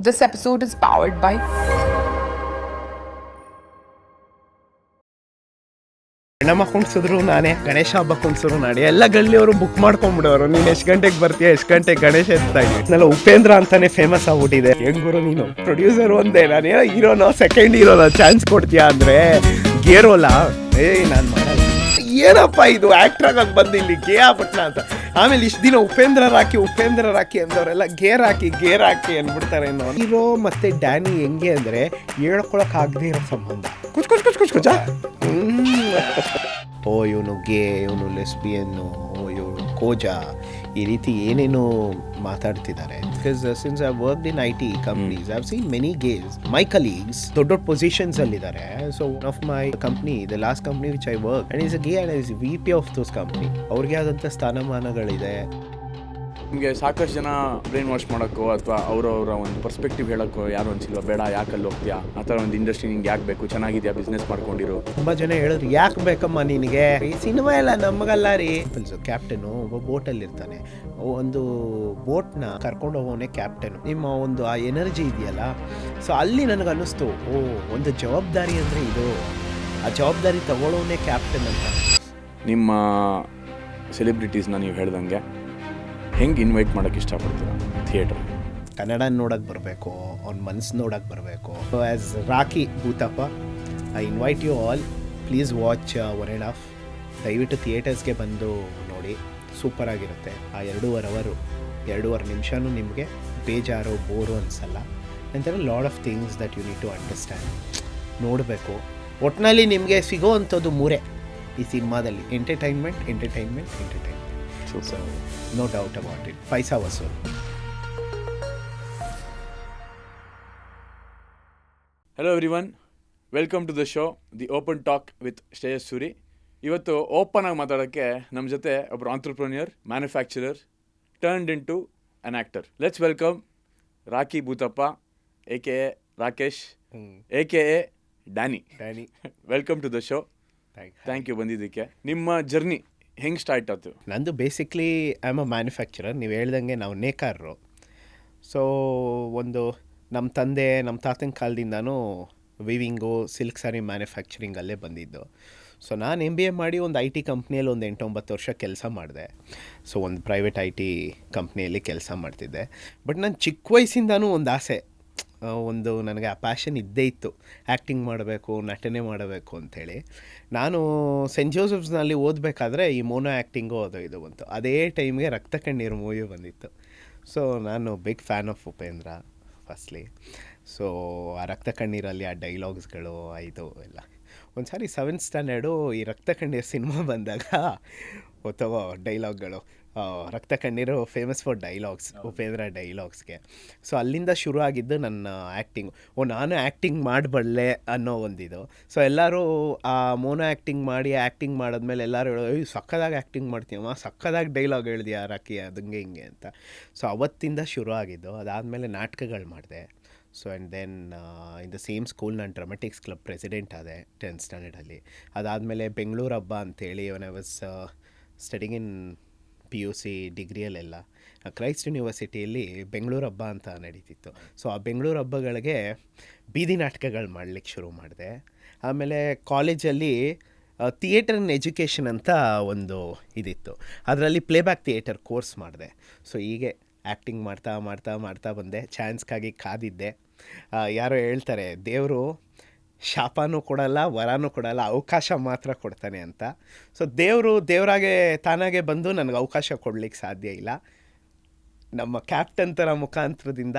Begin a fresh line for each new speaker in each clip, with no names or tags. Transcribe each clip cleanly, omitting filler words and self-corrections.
This episode is powered by
ಹೆಣ್ಣಮ್ಮ ಕುಣ್ಸಿದ್ರು ನಾನೇ, ಗಣೇಶ ಹಬ್ಬ ಕುಣ್ಸಿದ್ರು ನಾನೇ. ಎಲ್ಲ ಗಳ್ಳಿಯವರು ಬುಕ್ ಮಾಡ್ಕೊಂಡ್ಬಿಡೋರು, ನೀನು ಎಷ್ಟು ಗಂಟೆಗೆ ಬರ್ತೀಯ, ಎಷ್ಟು ಗಂಟೆಗೆ ಗಣೇಶ ಎತ್ತಾ ಇದೆಲ್ಲ. ಉಪೇಂದ್ರ ಅಂತಾನೆ ಫೇಮಸ್ ಆಗ್ಬಿಟ್ಟಿದೆ. ಹೆಂಗುರು ನೀನು ಪ್ರೊಡ್ಯೂಸರ್ ಒಂದೇ, ನಾನೇನೋ ಹೀರೋನೋ ಸೆಕೆಂಡ್ ಹೀರೋನೋ ಚಾನ್ಸ್ ಕೊಡ್ತೀಯಾ ಅಂದ್ರೆ ಗೇರೋಲ್ಲ. ನಾನು ಮಾಡಲ್ಲ, ಏನಪ್ಪ ಇದು ಆಕ್ಟರ್ ಆಗಕ್ಕೆ ಬಂದು ಇಲ್ಲಿ ಗೇ ಆಗ್ಬಿಟ್ನ ಅಂತ. ಆಮೇಲೆ ಇಷ್ಟು ದಿನ ಉಪೇಂದ್ರ ರಾಕಿ ಅಂದವರೆಲ್ಲ ಗೇರ್ ಹಾಕಿ ಅಂದ್ಬಿಡ್ತಾರೆ. ಹೀರೋ ಮತ್ತೆ ಡ್ಯಾನಿ ಹೆಂಗೆ ಅಂದ್ರೆ ಹೇಳ್ಕೊಳಕ್ ಆಗದೆ ಇರೋ ಸಂಬಂಧ. ಕುಚ್ ಓ ಇವನು ಗೇ, ಇವನು ಲೆಸ್ಬಿಯನ್ನು, ಇವನು ಕೋಜಾ, ಈ ರೀತಿ ಏನೇನು ಮಾತಾಡ್ತಿದ್ದಾರೆ. Because since I worked in IT companies, I have seen many gays. My colleagues ದೊಡ್ಡ ಪೊಸಿಷನ್ಸ್ ಅಲ್ಲಿದ್ದಾರೆ. So one of my company, the last company which I work, and is a gay and is VP of those company. ಅವ್ರಿಗೆ ಆದಂಥ ಸ್ಥಾನಮಾನಗಳಿದೆ.
ನಿಮಗೆ ಸಾಕಷ್ಟು ಜನ brain wash ಮಾಡೋಕ್ಕೋ ಅಥವಾ ಅವರವರ ಒಂದು ಪರ್ಸ್ಪೆಕ್ಟಿವ್ ಹೇಳೋಕ್ಕೋ ಯಾರು ಅನ್ಸಿಲ್ವ, ಬೇಡ ಯಾಕಲ್ಲಿ ಹೋಗ್ತೀಯಾ, ಆ ಥರ ಒಂದು ಇಂಡಸ್ಟ್ರಿ ನಿಂಗೆ ಯಾಕೆ ಬೇಕು, ಚೆನ್ನಾಗಿದೆಯಾ, ಬಿಸ್ನೆಸ್ ಮಾಡ್ಕೊಂಡಿರೋ.
ತುಂಬ ಜನ ಹೇಳಿದ್ರು ಯಾಕೆ ಬೇಕಮ್ಮ ನಿನಗೆ ಈ ಸಿನಿಮಾ ಎಲ್ಲ, ನಮಗಲ್ಲ ರೀ. ಕ್ಯಾಪ್ಟನು ಒಬ್ಬ ಬೋಟಲ್ಲಿ ಇರ್ತಾನೆ, ಒಂದು ಬೋಟ್ನ ಕರ್ಕೊಂಡು ಹೋಗೋನೆ ಕ್ಯಾಪ್ಟನ್. ನಿಮ್ಮ ಒಂದು ಆ ಎನರ್ಜಿ ಇದೆಯಲ್ಲ, ಸೊ ಅಲ್ಲಿ ನನಗೆ ಅನ್ನಿಸ್ತು, ಓ ಒಂದು ಜವಾಬ್ದಾರಿ ಅಂದರೆ ಇದು, ಆ ಜವಾಬ್ದಾರಿ ತಗೊಳ್ಳೋನೇ ಕ್ಯಾಪ್ಟನ್ ಅಂತ.
ನಿಮ್ಮ ಸೆಲೆಬ್ರಿಟೀಸ್ನ ನೀವು ಹೇಳ್ದಂಗೆ ಹೆಂಗೆ ಇನ್ವೈಟ್ ಮಾಡೋಕ್ಕೆ ಇಷ್ಟಪಡ್ತೀರಾ ಥಿಯೇಟರ್?
ಕನ್ನಡ ನೋಡೋಕೆ ಬರಬೇಕು, ಅವ್ನ ಮನಸ್ಸು ನೋಡೋಕೆ ಬರಬೇಕು. As Rocky Bhootappa, I invite you all, please watch 1.5. ದಯವಿಟ್ಟು ಥಿಯೇಟರ್ಸ್ಗೆ ಬಂದು ನೋಡಿ, ಸೂಪರಾಗಿರುತ್ತೆ. ಆ 2.5 ನಿಮಿಷನೂ ನಿಮಗೆ ಬೇಜಾರು, ಬೋರು ಅನಿಸಲ್ಲ. ನಂತರ lot of things that you need to understand. ನೋಡಬೇಕು. ಒಟ್ಟಿನಲ್ಲಿ ನಿಮಗೆ ಸಿಗೋ ಅಂಥದ್ದು 3 ಈ ಸಿನಿಮಾದಲ್ಲಿ: entertainment. So, no doubt about it. Paisa vasool.
Hello everyone, welcome to the show, The Open Talk with Shreyas Suri. ಇವತ್ತು ಓಪನ್ ಆಗಿ ಮಾತಾಡೋಕ್ಕೆ ನಮ್ಮ ಜೊತೆ ಒಬ್ಬರು entrepreneur, manufacturer, turned into an actor. Let's welcome Rocky Bhoothappa, AKA Rakesh, AKA Danny. Welcome to the show. Thank you ಬಂದಿದ್ದಕ್ಕೆ. ನಿಮ್ಮ journey ಹೆಂಗೆ start ಆಯ್ತು?
ನಂದು basically I am a manufacturer. ನೀವು ಹೇಳ್ದಂಗೆ ನಾವು ನೇಕಾರರು. ಸೊ ಒಂದು ನಮ್ಮ ತಂದೆ, ನಮ್ಮ ತಾತನ ಕಾಲದಿಂದನೂ ವಿವಿಂಗು, ಸಿಲ್ಕ್ ಸಾರಿ ಮ್ಯಾನುಫ್ಯಾಕ್ಚರಿಂಗಲ್ಲೇ ಬಂದಿದ್ದು. ಸೊ ನಾನು MBA ಮಾಡಿ ಒಂದು IT ಕಂಪ್ನಿಯಲ್ಲಿ ಒಂದು 8-9 ವರ್ಷ ಕೆಲಸ ಮಾಡಿದೆ. ಸೊ ಒಂದು ಪ್ರೈವೇಟ್ IT ಕಂಪ್ನಿಯಲ್ಲಿ ಕೆಲಸ ಮಾಡ್ತಿದ್ದೆ. ಬಟ್ ನಾನು ಚಿಕ್ಕ ವಯಸ್ಸಿಂದನೂ ಒಂದು ಆಸೆ, ಒಂದು ನನಗೆ ಆ ಪ್ಯಾಷನ್ ಇದ್ದೇ ಇತ್ತು, ಆ್ಯಕ್ಟಿಂಗ್ ಮಾಡಬೇಕು, ನಟನೆ ಮಾಡಬೇಕು ಅಂಥೇಳಿ. ನಾನು ಸೆಂಟ್ ಜೋಸೆಫ್ಸ್ನಲ್ಲಿ ಓದಬೇಕಾದ್ರೆ ಈ ಮೋನೋ ಆ್ಯಕ್ಟಿಂಗು ಇದು ಬಂತು. ಅದೇ ಟೈಮ್ಗೆ ರಕ್ತ ಕಣ್ಣೀರು ಮೂವಿ ಬಂದಿತ್ತು. ಸೊ ನಾನು big fan of Upendra firstly. So ಆ ರಕ್ತ ಕಣ್ಣೀರಲ್ಲಿ ಆ ಡೈಲಾಗ್ಸ್ಗಳು ಇದು ಎಲ್ಲ. ಒಂದು ಸಾರಿ 7th ಸ್ಟ್ಯಾಂಡರ್ಡು ಈ ರಕ್ತ ಕಣ್ಣೀರು ಸಿನಿಮಾ ಬಂದಾಗ ಅಥವಾ ಡೈಲಾಗ್ಗಳು, Raktha Kanneeru famous for dialogues, Upendra ಡೈಲಾಗ್ಸ್ಗೆ. ಸೊ ಅಲ್ಲಿಂದ ಶುರು ಆಗಿದ್ದು ನನ್ನ ಆ್ಯಕ್ಟಿಂಗು. ನಾನು ಆ್ಯಕ್ಟಿಂಗ್ ಮಾಡಬಲ್ಲೆ ಅನ್ನೋ ಒಂದಿದು. ಸೊ ಎಲ್ಲರೂ ಆ ಮೋನೋ ಆ್ಯಕ್ಟಿಂಗ್ ಮಾಡಿದ್ಮೇಲೆ ಎಲ್ಲರೂ ಹೇಳೋ, ಸಕ್ಕದಾಗಿ ಆ್ಯಕ್ಟಿಂಗ್ ಮಾಡ್ತೀಯಮ್ಮ, ಸಕ್ಕದಾಗಿ ಡೈಲಾಗ್ ಹೇಳಿದ್ಯಾ ರಾಕಿ, ಅದಂಗೆ ಹಿಂಗೆ ಅಂತ. ಸೊ ಅವತ್ತಿಂದ ಶುರು ಆಗಿದ್ದು. ಅದಾದಮೇಲೆ ನಾಟಕಗಳು ಮಾಡಿದೆ. So and then in the same school ನಾನು ಡ್ರಾಮೆಟಿಕ್ಸ್ ಕ್ಲಬ್ ಪ್ರೆಸಿಡೆಂಟ್ ಆದೆ 10th ಸ್ಟ್ಯಾಂಡರ್ಡಲ್ಲಿ. ಅದಾದಮೇಲೆ ಬೆಂಗಳೂರು ಹಬ್ಬ ಅಂತೇಳಿ, when I was studying in PUC ಡಿಗ್ರಿಯಲ್ಲೆಲ್ಲ ಕ್ರೈಸ್ಟ್ ಯೂನಿವರ್ಸಿಟಿಯಲ್ಲಿ ಬೆಂಗಳೂರು ಹಬ್ಬ ಅಂತ ನಡೀತಿತ್ತು. ಸೊ ಆ ಬೆಂಗಳೂರು ಹಬ್ಬಗಳಿಗೆ ಬೀದಿ ನಾಟಕಗಳು ಮಾಡಲಿಕ್ಕೆ ಶುರು ಮಾಡಿದೆ. ಆಮೇಲೆ ಕಾಲೇಜಲ್ಲಿ ಥಿಯೇಟರ್ ಇನ್ ಎಜುಕೇಷನ್ ಅಂತ ಒಂದು ಇದಿತ್ತು, ಅದರಲ್ಲಿ ಪ್ಲೇಬ್ಯಾಕ್ ಥಿಯೇಟರ್ ಕೋರ್ಸ್ ಮಾಡಿದೆ. ಸೊ ಹೀಗೆ ಆ್ಯಕ್ಟಿಂಗ್ ಮಾಡ್ತಾ ಬಂದೆ. ಚಾನ್ಸ್ಗಾಗಿ ಕಾದಿದ್ದೆ. ಯಾರೋ ಹೇಳ್ತಾರೆ, ದೇವರು ಶಾಪನೂ ಕೊಡಲ್ಲ, ವರನೂ ಕೊಡಲ್ಲ, ಅವಕಾಶ ಮಾತ್ರ ಕೊಡ್ತಾನೆ ಅಂತ. ಸೊ ದೇವರಾಗೆ ತಾನಾಗೆ ಬಂದು ನನಗೆ ಅವಕಾಶ ಕೊಡ್ಲಿಕ್ಕೆ ಸಾಧ್ಯ ಇಲ್ಲ. ನಮ್ಮ ಕ್ಯಾಪ್ಟನ್ ಥರ ಮುಖಾಂತರದಿಂದ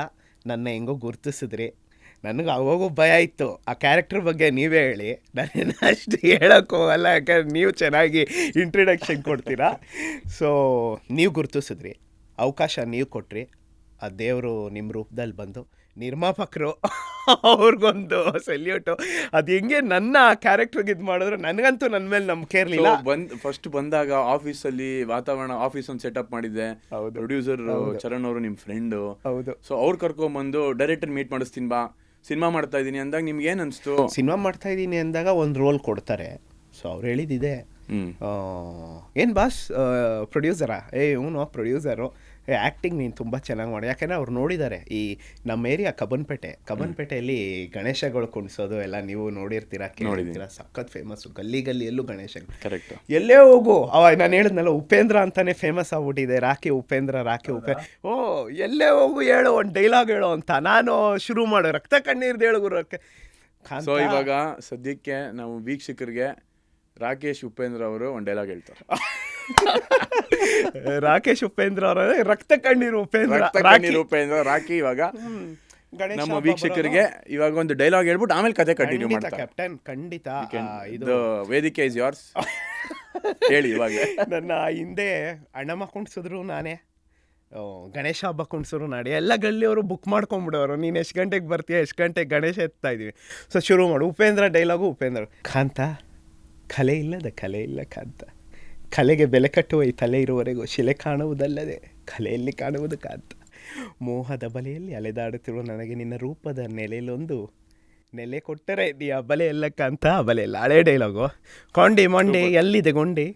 ನನ್ನ ಹೆಂಗೋ ಗುರ್ತಿಸಿದ್ರಿ. ನನಗೆ ಅವಾಗೂ ಭಯ ಇತ್ತು, ಆ ಕ್ಯಾರೆಕ್ಟರ್ ಬಗ್ಗೆ ನೀವೇ ಹೇಳಿ, ನಾನೇನು ಅಷ್ಟು ಹೇಳೋಕ್ಕೋಗಲ್ಲ, ಯಾಕಂದ್ರೆ ನೀವು ಚೆನ್ನಾಗಿ ಇಂಟ್ರಡಕ್ಷನ್ ಕೊಡ್ತೀರಾ. ಸೊ ನೀವು ಗುರ್ತಿಸಿದ್ರಿ, ಅವಕಾಶ ನೀವು ಕೊಟ್ರಿ. ಆ ದೇವರು ನಿಮ್ಮ ರೂಪದಲ್ಲಿ ಬಂದು, ನಿರ್ಮಾಪಕರು ಅವ್ರಿಗೊಂದು ಸೆಲ್ಯೂಟು. ಅದು ಹೆಂಗೆ ನನ್ನ ಕ್ಯಾರೆಕ್ಟರ್ಗೆ ಇದು ಮಾಡಿದ್ರು, ನನಗಂತೂ ನನ್ನ ಮೇಲೆ ನಂಬಿಕೆ ಇರಲಿಲ್ಲ.
ಫಸ್ಟ್ ಬಂದಾಗ ಆಫೀಸಲ್ಲಿ ವಾತಾವರಣ, ಆಫೀಸ್ ಒಂದು ಸೆಟಪ್ ಮಾಡಿದ್ದೆ. ಪ್ರೊಡ್ಯೂಸರ್ ಚರಣ್ ಅವರು ನಿಮ್ಮ ಫ್ರೆಂಡು.
ಹೌದು.
ಸೊ ಅವ್ರು ಕರ್ಕೊಂಡ್ಬಂದು ಡೈರೆಕ್ಟರ್ ಮೀಟ್ ಮಾಡಿಸ್ತೀನಿ ಬಾ, ಸಿನಿಮಾ ಮಾಡ್ತಾ ಇದ್ದೀನಿ ಅಂದಾಗ ನಿಮ್ಗೆ ಏನು ಅನಿಸ್ತು?
ಸಿನಿಮಾ ಮಾಡ್ತಾ ಇದ್ದೀನಿ ಅಂದಾಗ ಒಂದು ರೋಲ್ ಕೊಡ್ತಾರೆ. ಸೊ ಅವ್ರು ಹೇಳಿದ್ದಿದೆ, ಏನು ಬಾಸ್ ಪ್ರೊಡ್ಯೂಸರಾ, ಇವನು ಪ್ರೊಡ್ಯೂಸರು, ಆ್ಯಕ್ಟಿಂಗ್ ನೀನು ತುಂಬ ಚೆನ್ನಾಗಿ ಮಾಡಿ, ಯಾಕೆಂದರೆ ಅವ್ರು ನೋಡಿದ್ದಾರೆ ಈ ನಮ್ಮ ಏರಿಯಾ ಕಬ್ಬನ್ಪೇಟೆಯಲ್ಲಿ ಗಣೇಶಗಳು ಕುಣಿಸೋದು ಎಲ್ಲ ನೀವು ನೋಡಿರ್ತೀರಾ, ಕೇಳಿರ್ತೀರಾ, ಸಖತ್ ಫೇಮಸ್ಸು, ಗಲ್ಲಿಯಲ್ಲೂ ಗಣೇಶ.
ಕರೆಕ್ಟ್.
ಎಲ್ಲೇ ಹೋಗು ನಾನು ಹೇಳಿದ್ನಲ್ಲ ಉಪೇಂದ್ರ ಅಂತಾನೆ ಫೇಮಸ್ ಆಗ್ಬಿಟ್ಟಿದೆ, ರಾಕಿ ಉಪೇಂದ್ರ. ಓ ಎಲ್ಲೇ ಹೋಗು ಹೇಳು, ಒಂದು ಡೈಲಾಗ್ ಹೇಳು ಅಂತ ನಾನು ಶುರು ಮಾಡೋ ರಕ್ತ ಕಣ್ಣೀರ್ದು ಹೇಳು.
ಸೊ ಇವಾಗ ಸದ್ಯಕ್ಕೆ ನಾವು ವೀಕ್ಷಕರಿಗೆ ರಾಕೇಶ್ ಉಪೇಂದ್ರ ಅವರು ಒಂದು ಡೈಲಾಗ್ ಹೇಳ್ತಾರೆ.
ರಾಕೇಶ್ ಉಪೇಂದ್ರ ಅವರ ರಕ್ತ ಕಣ್ಣೀರು
ಉಪೇಂದ್ರ ರಾಕಿ ಇವಾಗ ನಮ್ಮ ವೀಕ್ಷಕರಿಗೆ ಇವಾಗ ಒಂದು ಡೈಲಾಗ್ ಹೇಳ್ಬಿಟ್ಟು ಆಮೇಲೆ ಕತೆ ಕಂಟಿನ್ಯೂ ಮಾಡ್ತಾರೆ.
ಕ್ಯಾಪ್ಟನ್ ಖಂಡಿತ
ಇದು ವೇದಿಕೆ ಇಸ್ ಯೋರ್ಸ್. ಹೇಳಿ ಇವಾಗ.
ನನ್ನ ಹಿಂದೆ ಅಣ್ಣಮ್ಮ ಕುಣಿಸಿದ್ರು ನಾನೇ, ಗಣೇಶ ಹಬ್ಬ ಕುಣಿಸಿದ್ರು ನಾಡಿ, ಎಲ್ಲ ಗಲ್ಲಿಯವರು ಬುಕ್ ಮಾಡ್ಕೊಂಡ್ಬಿಡೋರು, ನೀನು ಎಷ್ಟು ಗಂಟೆಗೆ ಬರ್ತೀಯ, ಎಷ್ಟು ಗಂಟೆಗೆ ಗಣೇಶ ಎತ್ತಾ ಇದ್ದೀವಿ. ಸೊ ಶುರು ಮಾಡು ಉಪೇಂದ್ರ ಡೈಲಾಗು. ಉಪೇಂದ್ರ ಕಾಂತ, ಕಲೆ ಇಲ್ಲ ಕಾಂತ, ಕಲೆಗೆ ಬೆಲೆ ಕಟ್ಟುವ ಈ ತಲೆ ಇರುವವರೆಗೂ ಶಿಲೆ ಕಾಣುವುದಲ್ಲದೆ ಕಲೆಯಲ್ಲಿ ಕಾಣುವುದು ಕಾಂತ. ಮೋಹದ ಬಲೆಯಲ್ಲಿ ಅಲೆದಾಡುತ್ತಿರುವ ನನಗೆ ನಿನ್ನ ರೂಪದ ನೆಲೆಯಲ್ಲೊಂದು ನೆಲೆ ಕೊಟ್ಟರೆ ನೀ ಆ ಬಲೆ ಎಲ್ಲ ಕಾಂತ, ಆ ಬಲೆ ಎಲ್ಲ. ಹಳೆ ಡೈಲಾಗು. ಕೊಂಡಿ ಮೊಂಡಿ ಎಲ್ಲಿದೆ ಗೊಂಡಿ,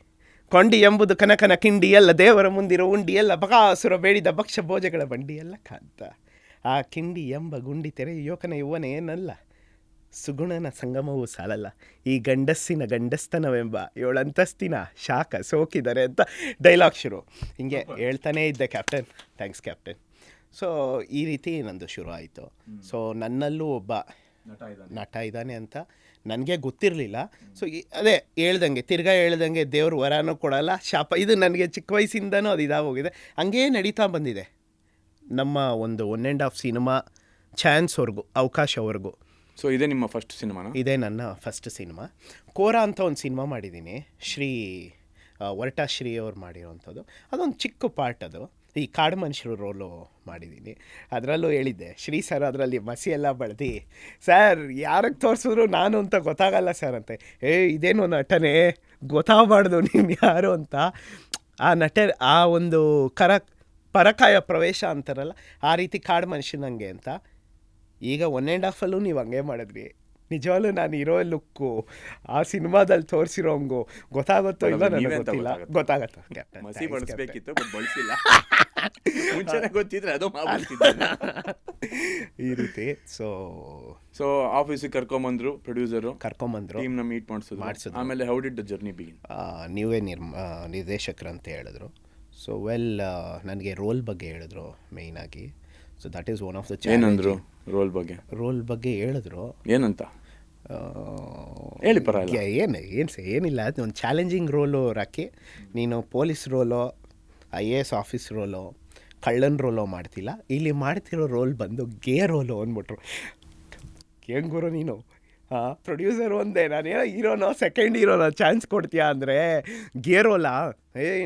ಕೊಂಡಿ ಎಂಬುದು ಕನಕನ ಕಿಂಡಿ, ಎಲ್ಲ ದೇವರ ಮುಂದಿರೋ ಉಂಡಿ, ಎಲ್ಲ ಬಕಾಸುರ ಬೇಡಿದ ಭಕ್ಷ್ಯ ಭೋಜಗಳ ಬಂಡಿ, ಎಲ್ಲ ಕಾಂತ. ಆ ಕಿಂಡಿ ಎಂಬ ಗುಂಡಿ ತೆರೆ ಯೋಕನ ಯುವನ ಏನಲ್ಲ, ಸುಗುಣನ ಸಂಗಮವೂ ಸಾಲಲ್ಲ, ಈ ಗಂಡಸ್ಸಿನ ಗಂಡಸ್ತನವೆಂಬ 7 ಅಂತಸ್ತಿನ ಶಾಖ ಸೋಕಿದರೆ ಅಂತ ಡೈಲಾಗ್ ಶುರು. ಹಿಂಗೆ ಹೇಳ್ತಾನೇ ಇದ್ದೆ ಕ್ಯಾಪ್ಟನ್. Thanks captain. ಸೊ ಈ ರೀತಿ ನಂದು ಶುರು ಆಯಿತು. ಸೊ ನನ್ನಲ್ಲೂ ಒಬ್ಬ ನಟ ಇದ್ದಾನೆ ಅಂತ ನನಗೆ ಗೊತ್ತಿರಲಿಲ್ಲ. ಸೊ ಅದೇ ಹೇಳ್ದಂಗೆ ದೇವ್ರು ವರನೂ ಕೊಡಲ್ಲ, ಶಾಪ. ಇದು ನನಗೆ ಚಿಕ್ಕ ವಯಸ್ಸಿಂದನೂ ಅದು ಇದಾಗೋಗಿದೆ, ಹಂಗೇ ನಡೀತಾ ಬಂದಿದೆ. ನಮ್ಮ ಒಂದು 1.5 ಸಿನಿಮಾ ಚಾನ್ಸ್ವರೆಗೂ, ಅವಕಾಶವರೆಗೂ.
ಸೊ ಇದೇ ನಿಮ್ಮ ಫಸ್ಟ್ ಸಿನಿಮಾನ?
ಇದೇ ನನ್ನ ಫಸ್ಟ್ ಸಿನಿಮಾ. ಕೋರಾ ಅಂತ ಒಂದು ಸಿನಿಮಾ ಮಾಡಿದ್ದೀನಿ, ಶ್ರೀ ಅವ್ರು ಮಾಡಿರೋವಂಥದ್ದು. ಅದೊಂದು ಚಿಕ್ಕ ಪಾರ್ಟ್, ಅದು ಈ ಕಾಡು ಮನುಷ್ಯರು ರೋಲು ಮಾಡಿದ್ದೀನಿ. ಅದರಲ್ಲೂ ಹೇಳಿದ್ದೆ ಶ್ರೀ ಸರ್, ಅದರಲ್ಲಿ ಮಸಿ ಎಲ್ಲ ಬಳದಿ, ಸರ್ ಯಾರಿಗೆ ತೋರಿಸಿದ್ರು ನಾನು ಅಂತ ಗೊತ್ತಾಗಲ್ಲ ಸರ್ ಅಂತೆ. ಇದೇನು ನಟನೆ, ಗೊತ್ತಾಗಬಾರ್ದು ನೀನು ಯಾರು ಅಂತ. ಆ ಒಂದು ಪರಕಾಯ ಪ್ರವೇಶ ಅಂತಾರಲ್ಲ, ಆ ರೀತಿ ಕಾಡು ಮನುಷ್ಯನಂಗೆ ಅಂತ. ಈಗ 1.5 ನೀವು ಹಂಗೆ ಮಾಡಿದ್ರಿ. ನಿಜವಾಗ್ಲೂ ನಾನು ಇರೋ ಲುಕ್ಕು ಆ ಸಿನಿಮಾದಲ್ಲಿ ತೋರಿಸಿರೋಂಗು ಗೊತ್ತಾಗುತ್ತೋ ಇಲ್ಲ ನನಗೆ ಗೊತ್ತಿಲ್ಲ. ಗೊತ್ತಾಗತ್ತೋ ಕ್ಯಾಪ್ಟನ್.
ಮಸಿ ಬಳಸಬೇಕಿತ್ತು, ಬಟ್ ಬಳಸಿಲ್ಲ. ಮುಂಚೆನೇ ಗೊತ್ತಿದ್ರೆ ಅದು ಮಾಡ್ಬಿಡ್ತಿದ್ದೆ
ಈ ರೀತಿ.
ಸೊ ಆಫೀಸಿಗೆ ಕರ್ಕೊಂಬಂದ್ರು, ಪ್ರೊಡ್ಯೂಸರು ಟೀಮ್ನ ಮೀಟ್ ಮಾಡಿಸಿದ್ರು. ಆಮೇಲೆ how did the journey begin?
ನೀವೇ ನಿರ್ದೇಶಕರು ಅಂತ ಹೇಳಿದ್ರು. ಸೊ ನನಗೆ ರೋಲ್ ಬಗ್ಗೆ ಹೇಳಿದ್ರು ಮೇಯ್ನಾಗಿ. So that is one of the
ಏನಂದ್ರು ರೋಲ್ ಬಗ್ಗೆ
ಹೇಳಿದ್ರು.
ಏನಂತ ಹೇಳಿ ಪರವಾಗಿಲ್ಲ.
ಏನಿಲ್ಲ, ಅದು ಒಂದು ಚಾಲೆಂಜಿಂಗ್ ರೋಲು ರಾಕಿ. ನೀನು ಪೊಲೀಸ್ ರೋಲೋ, IAS ಆಫೀಸ್ ರೋಲೋ, ಕಳ್ಳನ್ ರೋಲೋ ಮಾಡ್ತಿಲ್ಲ, ಇಲ್ಲಿ ಮಾಡ್ತಿರೋ ರೋಲ್ ಬಂದು ಗೇ ರೋಲು ಅಂದ್ಬಿಟ್ರು. ಹೆಂಗ್ ಗುರು ನೀನು ಪ್ರೊಡ್ಯೂಸರ್ ಒಂದೇ, ನಾನೇನೋ ಹೀರೋನೋ ಸೆಕೆಂಡ್ ಹೀರೋನೋ ಚಾನ್ಸ್ ಕೊಡ್ತೀಯಾ ಅಂದರೆ ಗೇ ರೋಲಾ?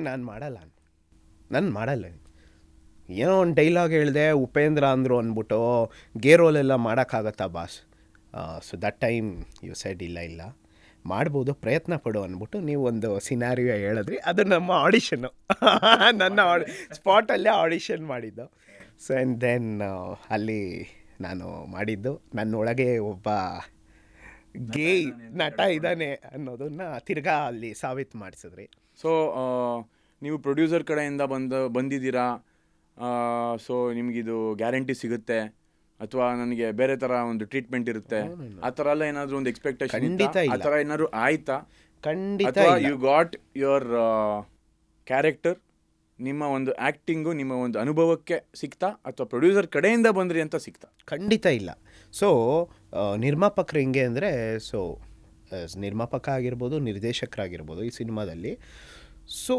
ನಾನು ಮಾಡಲ್ಲ. ಏನೋ ಒಂದು ಡೈಲಾಗ್ ಹೇಳಿದೆ, ಉಪೇಂದ್ರ ಅಂದರು ಅಂದ್ಬಿಟ್ಟು ಗೇ ರೋಲೆಲ್ಲ ಮಾಡೋಕ್ಕಾಗತ್ತಾ boss? So that time you said ಇಲ್ಲ ಮಾಡ್ಬೋದು, ಪ್ರಯತ್ನ ಪಡು ಅಂದ್ಬಿಟ್ಟು ನೀವು ಒಂದು ಸಿನಾರಿಯೋ ಹೇಳಿದ್ರಿ. ಅದು ನಮ್ಮ ಆಡಿಷನ್ನು, ನನ್ನ ಸ್ಪಾಟಲ್ಲೇ ಆಡಿಷನ್ ಮಾಡಿದ್ದು. ಸೊ ಆ್ಯಂಡ್ ದೆನ್ ಅಲ್ಲಿ ನಾನು ಮಾಡಿದ್ದು, ನನ್ನೊಳಗೆ ಒಬ್ಬ ಗೇ ನಟ ಇದ್ದಾನೆ ಅನ್ನೋದನ್ನು ತಿರ್ಗಾ ಅಲ್ಲಿ ಸಾಬೀತು ಮಾಡಿಸಿದ್ರಿ.
ಸೊ ನೀವು ಪ್ರೊಡ್ಯೂಸರ್ ಕಡೆಯಿಂದ ಬಂದಿದ್ದೀರಾ. ಸೊ ನಿಮಗಿದು ಗ್ಯಾರಂಟಿ ಸಿಗುತ್ತೆ ಅಥವಾ ನನಗೆ ಬೇರೆ ಥರ ಒಂದು ಟ್ರೀಟ್ಮೆಂಟ್ ಇರುತ್ತೆ, ಆ ಥರ ಎಲ್ಲ ಏನಾದರೂ ಒಂದು ಎಕ್ಸ್ಪೆಕ್ಟೇಷನ್ ಆ ಥರ ಏನಾದ್ರು ಆಯ್ತಾ?
ಖಂಡಿತ.
ಯು ಗಾಟ್ ಯುವರ್ ಕ್ಯಾರೆಕ್ಟರ್, ನಿಮ್ಮ ಒಂದು ಆ್ಯಕ್ಟಿಂಗು ನಿಮ್ಮ ಒಂದು ಅನುಭವಕ್ಕೆ ಸಿಗ್ತಾ ಅಥವಾ ಪ್ರೊಡ್ಯೂಸರ್ ಕಡೆಯಿಂದ ಬಂದ್ರಿ ಅಂತ ಸಿಗ್ತಾ?
ಖಂಡಿತ ಇಲ್ಲ. ಸೊ ನಿರ್ಮಾಪಕರು ಹಿಂಗೆ ಅಂದರೆ, ಸೊ ನಿರ್ಮಾಪಕ ಆಗಿರ್ಬೋದು, ನಿರ್ದೇಶಕರಾಗಿರ್ಬೋದು ಈ ಸಿನಿಮಾದಲ್ಲಿ, so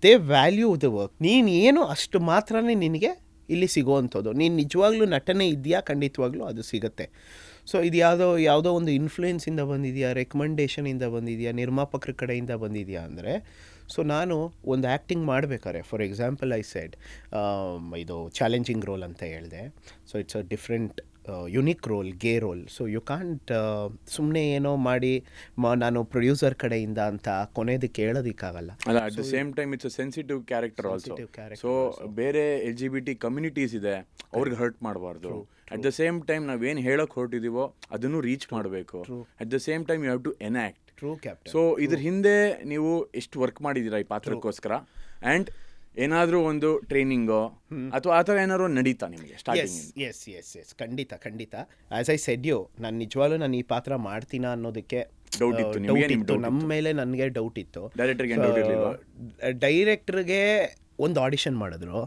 they value the work. ನೀನು ಅಷ್ಟು ಮಾತ್ರನೇ ನಿನಗೆ ಇಲ್ಲಿ ಸಿಗೋವಂಥದ್ದು. ನೀನು ನಿಜವಾಗ್ಲೂ ನಟನೆ ಇದೆಯಾ, ಖಂಡಿತವಾಗ್ಲೂ ಅದು ಸಿಗುತ್ತೆ. ಸೊ ಇದು ಯಾವುದೋ ಒಂದು ಇನ್ಫ್ಲೂಯೆನ್ಸಿಂದ ಬಂದಿದೆಯಾ, ರೆಕಮೆಂಡೇಷನಿಂದ ಬಂದಿದೆಯಾ, ನಿರ್ಮಾಪಕರ ಕಡೆಯಿಂದ ಬಂದಿದೆಯಾ ಅಂದರೆ, ಸೊ ನಾನು ಒಂದು ಆ್ಯಕ್ಟಿಂಗ್ ಮಾಡಬೇಕಾದ್ರೆ, ಫಾರ್ ಎಕ್ಸಾಂಪಲ್ ಐ ಸೆಡ್ ಇದು ಚಾಲೆಂಜಿಂಗ್ ರೋಲ್ ಅಂತ ಹೇಳಿದೆ. So it's a different unique role, gay role. So you can't ಸುಮ್ಮನೆ ಏನೋ ಮಾಡಿ ನಾನು ಪ್ರೊಡ್ಯೂಸರ್ ಕಡೆಯಿಂದ ಅಂತ ಕೊನೆದಕ್ಕೆ ಹೇಳೋದಕ್ಕಾಗಲ್ಲ.
ಅಲ್ಲ, at the same time it's a sensitive character also. So ಬೇರೆ LGBT ಕಮ್ಯುನಿಟೀಸ್ ಇದೆ, ಅವ್ರಿಗೆ ಹರ್ಟ್ ಮಾಡಬಾರ್ದು. ಅಟ್ ದ ಸೇಮ್ ಟೈಮ್ ನಾವೇನು ಹೇಳೋಕೆ ಹೊರಟಿದ್ದೀವೋ ಅದನ್ನು ರೀಚ್ ಮಾಡಬೇಕು. At the same time you have to enact.
True captain.
So ಇದ್ರ ಹಿಂದೆ ನೀವು ಎಷ್ಟು ವರ್ಕ್ ಮಾಡಿದ್ದೀರಾ ಈ ಪಾತ್ರಕ್ಕೋಸ್ಕರ? ಆ್ಯಂಡ್ ಏನಾದರೂ ಒಂದು ಟ್ರೈನಿಂಗೋ ಅಥವಾ ಆ ಥರ ಏನಾದ್ರು ನಡೀತಾ ನಿಮಗೆ ಸ್ಟಾರ್ಟಿಂಗ್?
ಎಸ್ ಖಂಡಿತ ಆಸ್ ಐ ಸೆಡ್ ಯು, ನಾನು ನಿಜವಾಗ್ಲೂ ನಾನು ಈ ಪಾತ್ರ ಮಾಡ್ತೀನಾ ಅನ್ನೋದಕ್ಕೆ
ಡೌಟ್ ಇತ್ತು ನಿಮಗೆ?
ನಮ್ಮ ಮೇಲೆ ನನಗೆ ಡೌಟ್ ಇತ್ತು.
ಡೈರೆಕ್ಟರ್ಗೆ ಡೌಟ್ ಇರಲಿಲ್ವಾ?
ಡೈರೆಕ್ಟ್ರಿಗೆ ಒಂದು ಆಡಿಷನ್ ಮಾಡಿದ್ರು,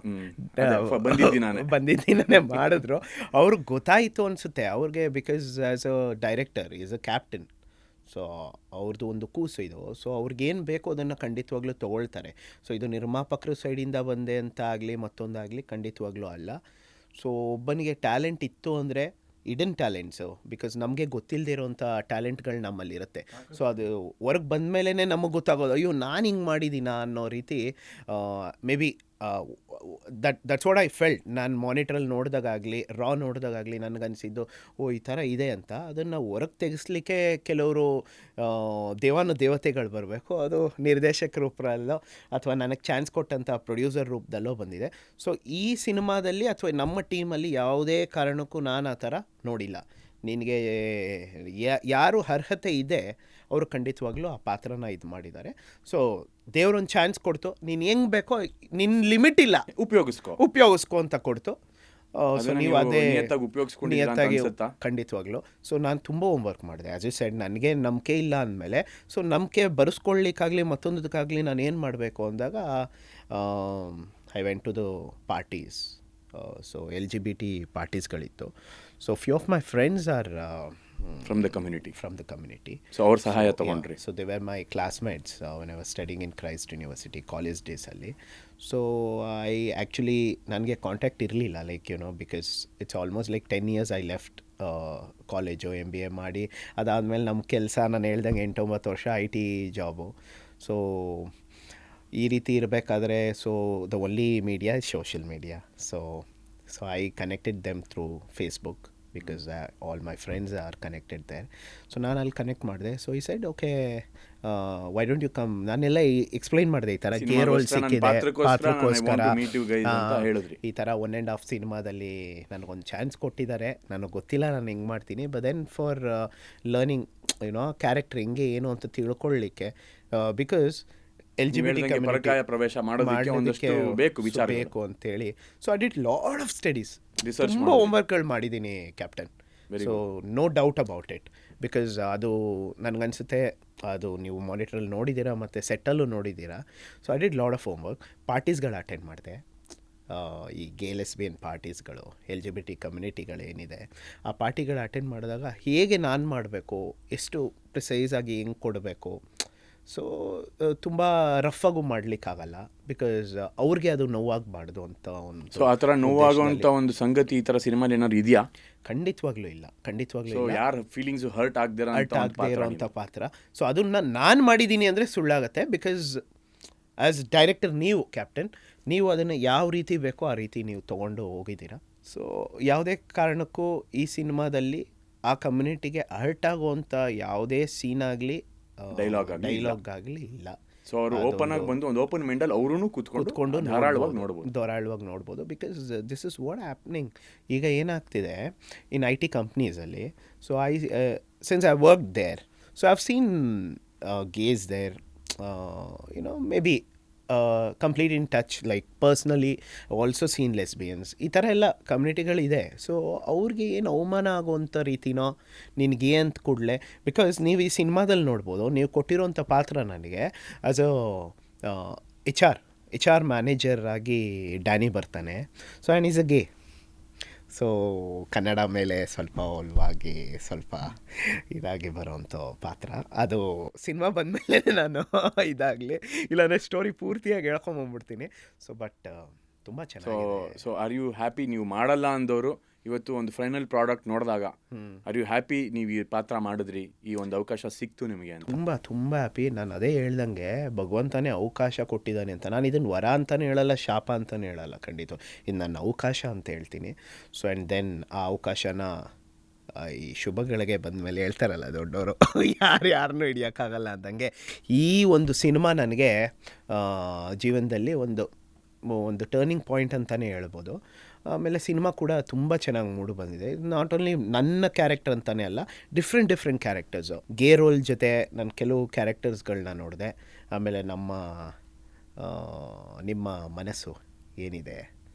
ಬಂದಿದ್ದೀನಾನೆ
ಮಾಡಿದ್ರು. ಅವ್ರಿಗೆ ಗೊತ್ತಾಯಿತು ಅನಿಸುತ್ತೆ ಅವ್ರಿಗೆ, because as a director is a captain. So ಅವ್ರದ್ದು ಒಂದು ಕೂಸು ಇದು. ಸೊ ಅವ್ರಿಗೇನು ಬೇಕೋ ಅದನ್ನು ಖಂಡಿತವಾಗ್ಲೂ ತೊಗೊಳ್ತಾರೆ. ಸೊ ಇದು ನಿರ್ಮಾಪಕರ ಸೈಡಿಂದ ಬಂದೆ ಅಂತ ಆಗಲಿ ಮತ್ತೊಂದಾಗಲಿ ಖಂಡಿತವಾಗ್ಲೂ ಅಲ್ಲ. ಸೊ ಒಬ್ಬನಿಗೆ ಟ್ಯಾಲೆಂಟ್ ಇತ್ತು ಅಂದರೆ ಇಡನ್ ಟ್ಯಾಲೆಂಟ್ಸು, ಬಿಕಾಸ್ ನಮಗೆ ಗೊತ್ತಿಲ್ಲದೆ ಇರೋವಂಥ ಟ್ಯಾಲೆಂಟ್ಗಳು ನಮ್ಮಲ್ಲಿರುತ್ತೆ. ಸೊ ಅದು ಹೊರಗೆ ಬಂದ ಮೇಲೇ ನಮಗೆ ಗೊತ್ತಾಗೋದು, ಅಯ್ಯೋ ನಾನು ಹಿಂಗೆ ಮಾಡಿದ್ದೀನಾ ಅನ್ನೋ ರೀತಿ. May be that's what I felt. ನಾನು ಮಾನಿಟ್ರಲ್ಲಿ ನೋಡಿದಾಗಲಿ ನೋಡಿದಾಗಲಿ ನನಗನ್ಸಿದ್ದು, ಓ ಈ ಥರ ಇದೆ ಅಂತ. ಅದನ್ನು ಹೊರಗೆ ತೆಗೆಸ್ಲಿಕ್ಕೆ ಕೆಲವರು ದೇವತೆಗಳು ಬರಬೇಕು. ಅದು ನಿರ್ದೇಶಕ ರೂಪದಲ್ಲೋ ಅಥವಾ ನನಗೆ ಚಾನ್ಸ್ ಕೊಟ್ಟಂಥ ಪ್ರೊಡ್ಯೂಸರ್ ರೂಪದಲ್ಲೋ ಬಂದಿದೆ. ಸೊ ಈ ಸಿನಿಮಾದಲ್ಲಿ ಅಥವಾ ನಮ್ಮ ಟೀಮಲ್ಲಿ ಯಾವುದೇ ಕಾರಣಕ್ಕೂ ನಾನು ಆ ಥರ ನೋಡಿಲ್ಲ. ನಿನಗೆ ಯಾರು ಅರ್ಹತೆ ಇದೆ ಅವರು ಖಂಡಿತವಾಗ್ಲೂ ಆ ಪಾತ್ರನ ಇದು ಮಾಡಿದ್ದಾರೆ. ಸೊ ದೇವ್ರೊಂದು ಚಾನ್ಸ್ ಕೊಡ್ತು, ನೀನು ಹೆಂಗೆ ಬೇಕೋ ನಿನ್ನ ಲಿಮಿಟ್ ಇಲ್ಲ, ಉಪಯೋಗಿಸ್ಕೊ ಅಂತ ಕೊಡ್ತು. ಸೊ ನೀವು ಅದೇ ನಿಯತ್ತಾಗಿ ಖಂಡಿತವಾಗ್ಲೂ. ಸೊ ನಾನು ತುಂಬ ಹೋಮ್ವರ್ಕ್ ಮಾಡಿದೆ. ಆ್ಯಸ್ ಯು ಸೆಡ್, ನನಗೆ ನಂಬಿಕೆ ಇಲ್ಲ ಅಂದಮೇಲೆ, ಸೊ ನಂಬಿಕೆ ಬರೆಸ್ಕೊಳ್ಳಿಕ್ಕಾಗಲಿ ಮತ್ತೊಂದಕ್ಕಾಗಲಿ ನಾನು ಏನು ಮಾಡಬೇಕು ಅಂದಾಗ I went to the parties. So LGBT ಪಾರ್ಟೀಸ್ಗಳಿತ್ತು. So few of my friends are
from the community.
So
ಅವ್ರ ಸಹಾಯ ತಗೊಂಡ್ರಿ?
So they were my classmates when I was studying in Christ university college ಡೇಸಲ್ಲಿ. ಸೊ ಐ ಆ್ಯಕ್ಚುಲಿ ನನಗೆ contact ಇರಲಿಲ್ಲ, like because it's almost like 10 years I left college, MBA ಮಾಡಿ. ಅದಾದಮೇಲೆ ನಮ್ಮ ಕೆಲಸ ನಾನು ಹೇಳ್ದಂಗೆ 8-9 ವರ್ಷ IT ಜಾಬು. ಸೊ ಈ ರೀತಿ ಇರಬೇಕಾದ್ರೆ, so the only media is social media. So I connected them through Facebook because all my friends are connected there. So ನಾನು ಅಲ್ಲಿ ಕನೆಕ್ಟ್ ಮಾಡಿದೆ. ಸೊ ಈ side okay, why don't you come. ನಾನೆಲ್ಲ explain ಮಾಡಿದೆ, ಈ ಥರ ಗೇ ರೋಲ್ ಸಿಕ್ಕಿದೆ ಪಾತ್ರಕ್ಕೋಸ್ಕರ, ಈ ಥರ 1.5 ಸಿನಿಮಾದಲ್ಲಿ ನನಗೊಂದು ಚಾನ್ಸ್ ಕೊಟ್ಟಿದ್ದಾರೆ, ನನಗೆ ಗೊತ್ತಿಲ್ಲ ನಾನು ಹೆಂಗೆ ಮಾಡ್ತೀನಿ. But then for learning character ಹೆಂಗೆ ಏನು ಅಂತ ತಿಳ್ಕೊಳ್ಳಿಕ್ಕೆ, ಬಿಕಾಸ್ LGBT
ಪರಕಾಯ ಪ್ರವೇಶ ಮಾಡೋದಕ್ಕೆ
ಬೇಕು ಅಂತೇಳಿ. So I did lot of studies, ತುಂಬ ಹೋಮ್ವರ್ಕ್ಗಳು ಮಾಡಿದ್ದೀನಿ captain. So no doubt about it. Because ಅದು ನನಗನ್ಸುತ್ತೆ, ಅದು ನೀವು ಮಾನಿಟ್ರಲ್ಲಿ ನೋಡಿದ್ದೀರಾ ಮತ್ತು ಸೆಟ್ಟಲ್ಲೂ ನೋಡಿದ್ದೀರಾ. So I did lot of homework. ಪಾರ್ಟೀಸ್ಗಳು ಅಟೆಂಡ್ ಮಾಡಿದೆ, ಈ ಗೇ ಲೆಸ್ಬಿಯನ್ ಪಾರ್ಟೀಸ್ಗಳು, LGBT ಕಮ್ಯುನಿಟಿಗಳೇನಿದೆ ಆ ಪಾರ್ಟಿಗಳು ಅಟೆಂಡ್ ಮಾಡಿದಾಗ ಹೇಗೆ ನಾನು ಮಾಡಬೇಕು, ಎಷ್ಟು ಪ್ರಿಸೈಸಾಗಿ ಹೆಂಗೆ ಕೊಡಬೇಕು. ಸೊ ತುಂಬ ರಫಾಗೂ ಮಾಡಲಿಕ್ಕಾಗಲ್ಲ, ಬಿಕಾಸ್ ಅವ್ರಿಗೆ ಅದು ನೋವಾಗಬಾರ್ದು ಅಂತ ಒಂದು.
ಸೊ ಆ ಥರ ನೋವಾಗುವಂಥ ಒಂದು ಸಂಗತಿ ಈ ಥರ ಸಿನಿಮಾಲಿ ಏನಾದ್ರು ಇದೆಯಾ?
ಖಂಡಿತವಾಗ್ಲೂ ಇಲ್ಲ.
ಯಾರ ಫೀಲಿಂಗ್ಸು ಹರ್ಟ್ ಆಗದೇ
ಇರೋಂಥ ಪಾತ್ರ. ಸೊ ಅದನ್ನು ನಾನು ಮಾಡಿದ್ದೀನಿ ಅಂದರೆ ಸುಳ್ಳಾಗತ್ತೆ. ಬಿಕಾಸ್ ಆ್ಯಸ್ ಡೈರೆಕ್ಟರ್ ನೀವು ಕ್ಯಾಪ್ಟನ್, ನೀವು ಅದನ್ನು ಯಾವ ರೀತಿ ಬೇಕೋ ಆ ರೀತಿ ನೀವು ತೊಗೊಂಡು ಹೋಗಿದ್ದೀರಾ. ಸೊ ಯಾವುದೇ ಕಾರಣಕ್ಕೂ ಈ ಸಿನಿಮಾದಲ್ಲಿ ಆ ಕಮ್ಯುನಿಟಿಗೆ ಹರ್ಟ್ ಆಗುವಂಥ ಯಾವುದೇ ಸೀನ್ ಆಗಲಿ ಡೈಲಾಗ್ ಆಗಲಿ ಇಲ್ಲ.
ಸೊ ಅವರು ಓಪನ್ ಆಗಿ ಬಂದು ಒಂದು ಓಪನ್ ಮೈಂಡಲ್ಲಿ ಅವರೂ ಕೂತ್ಕೊಂಡು
ಧಾರಾಳವಾಗಿ ನೋಡ್ಬೋದು. Because this is what happening. ಈಗ ಏನಾಗ್ತಿದೆ ಇನ್ IT ಕಂಪ್ನೀಸಲ್ಲಿ. So since I work there, so I have seen gays there, maybe complete in touch, like personally also seen lesbians, ಈ ಥರ ಎಲ್ಲ ಕಮ್ಯುನಿಟಿಗಳಿದೆ. ಸೊ ಅವ್ರಿಗೆ ಏನು ಅವಮಾನ ಆಗುವಂಥ ರೀತಿನೋ ನಿನಗೆ ಅಂತ ಕೂಡಲೇ, ಬಿಕಾಸ್ ನೀವು ಈ ಸಿನಿಮಾದಲ್ಲಿ ನೋಡ್ಬೋದು, ನೀವು ಕೊಟ್ಟಿರೋಂಥ ಪಾತ್ರ ನನಗೆ as a H R manager ಆಗಿ ಡ್ಯಾನಿ ಬರ್ತಾನೆ. So and is a gay. So Kannada ಮೇಲೆ ಸ್ವಲ್ಪ ಒಲವಾಗಿ ಸ್ವಲ್ಪ ಇದಾಗಿ ಬರೋವಂಥ ಪಾತ್ರ. ಅದು ಸಿನಿಮಾ ಬಂದಮೇಲೆ ನಾನು ಇದಾಗಲಿ ಇಲ್ಲಾಂದರೆ ಸ್ಟೋರಿ ಪೂರ್ತಿಯಾಗಿ ಹೇಳ್ಕೊಂಬಂದ್ಬಿಡ್ತೀನಿ. ಸೊ ಬಟ್ ತುಂಬ ಚೆನ್ನಾಗಿದೆ.
So are you happy? ನೀವು ಮಾಡಲ್ಲ ಅಂದವರು ಇವತ್ತು ಒಂದು ಫೈನಲ್ ಪ್ರಾಡಕ್ಟ್ ನೋಡಿದಾಗ ಆರ್ ಯು ಹ್ಯಾಪಿ ನೀವು ಈ ಪಾತ್ರ ಮಾಡಿದ್ರಿ, ಈ ಒಂದು ಅವಕಾಶ ಸಿಕ್ತು ನಿಮಗೆ ಅಂತ?
ತುಂಬ ಹ್ಯಾಪಿ. ನಾನು ಅದೇ ಹೇಳ್ದಂಗೆ ಭಗವಂತನೇ ಅವಕಾಶ ಕೊಟ್ಟಿದ್ದಾನೆ ಅಂತ. ನಾನು ಇದನ್ನು ವರ ಅಂತಲೇ ಹೇಳಲ್ಲ, ಶಾಪ ಅಂತಲೇ ಹೇಳಲ್ಲ. ಖಂಡಿತ ಇದು ನನ್ನ ಅವಕಾಶ ಅಂತ ಹೇಳ್ತೀನಿ. ಸೊ ಆ್ಯಂಡ್ ದೆನ್ ಆ ಅವಕಾಶನ ಈ ಶುಭಗಳಿಗೆ ಬಂದ ಮೇಲೆ ಹೇಳ್ತಾರಲ್ಲ ದೊಡ್ಡವರು, ಯಾರನ್ನೂ ಹಿಡಿಯೋಕ್ಕಾಗಲ್ಲ ಅಂದಂಗೆ ಈ ಒಂದು ಸಿನಿಮಾ ನನಗೆ ಜೀವನದಲ್ಲಿ ಒಂದು ಟರ್ನಿಂಗ್ ಪಾಯಿಂಟ್ ಅಂತಲೇ ಹೇಳ್ಬೋದು. ಆಮೇಲೆ ಸಿನಿಮಾ ಕೂಡ ತುಂಬ ಚೆನ್ನಾಗಿ ಮೂಡು ಬಂದಿದೆ. ನಾಟ್ ಓನ್ಲಿ ನನ್ನ ಕ್ಯಾರೆಕ್ಟರ್ ಅಂತಲೇ ಅಲ್ಲ, ಡಿಫ್ರೆಂಟ್ ಕ್ಯಾರೆಕ್ಟರ್ಸು. ಗೇ ರೋಲ್ ಜೊತೆ ನಾನು ಕೆಲವು ಕ್ಯಾರೆಕ್ಟರ್ಸ್ಗಳನ್ನ ನೋಡಿದೆ. ಆಮೇಲೆ ನಮ್ಮ ನಿಮ್ಮ ಮನಸ್ಸು ಏನಿದೆ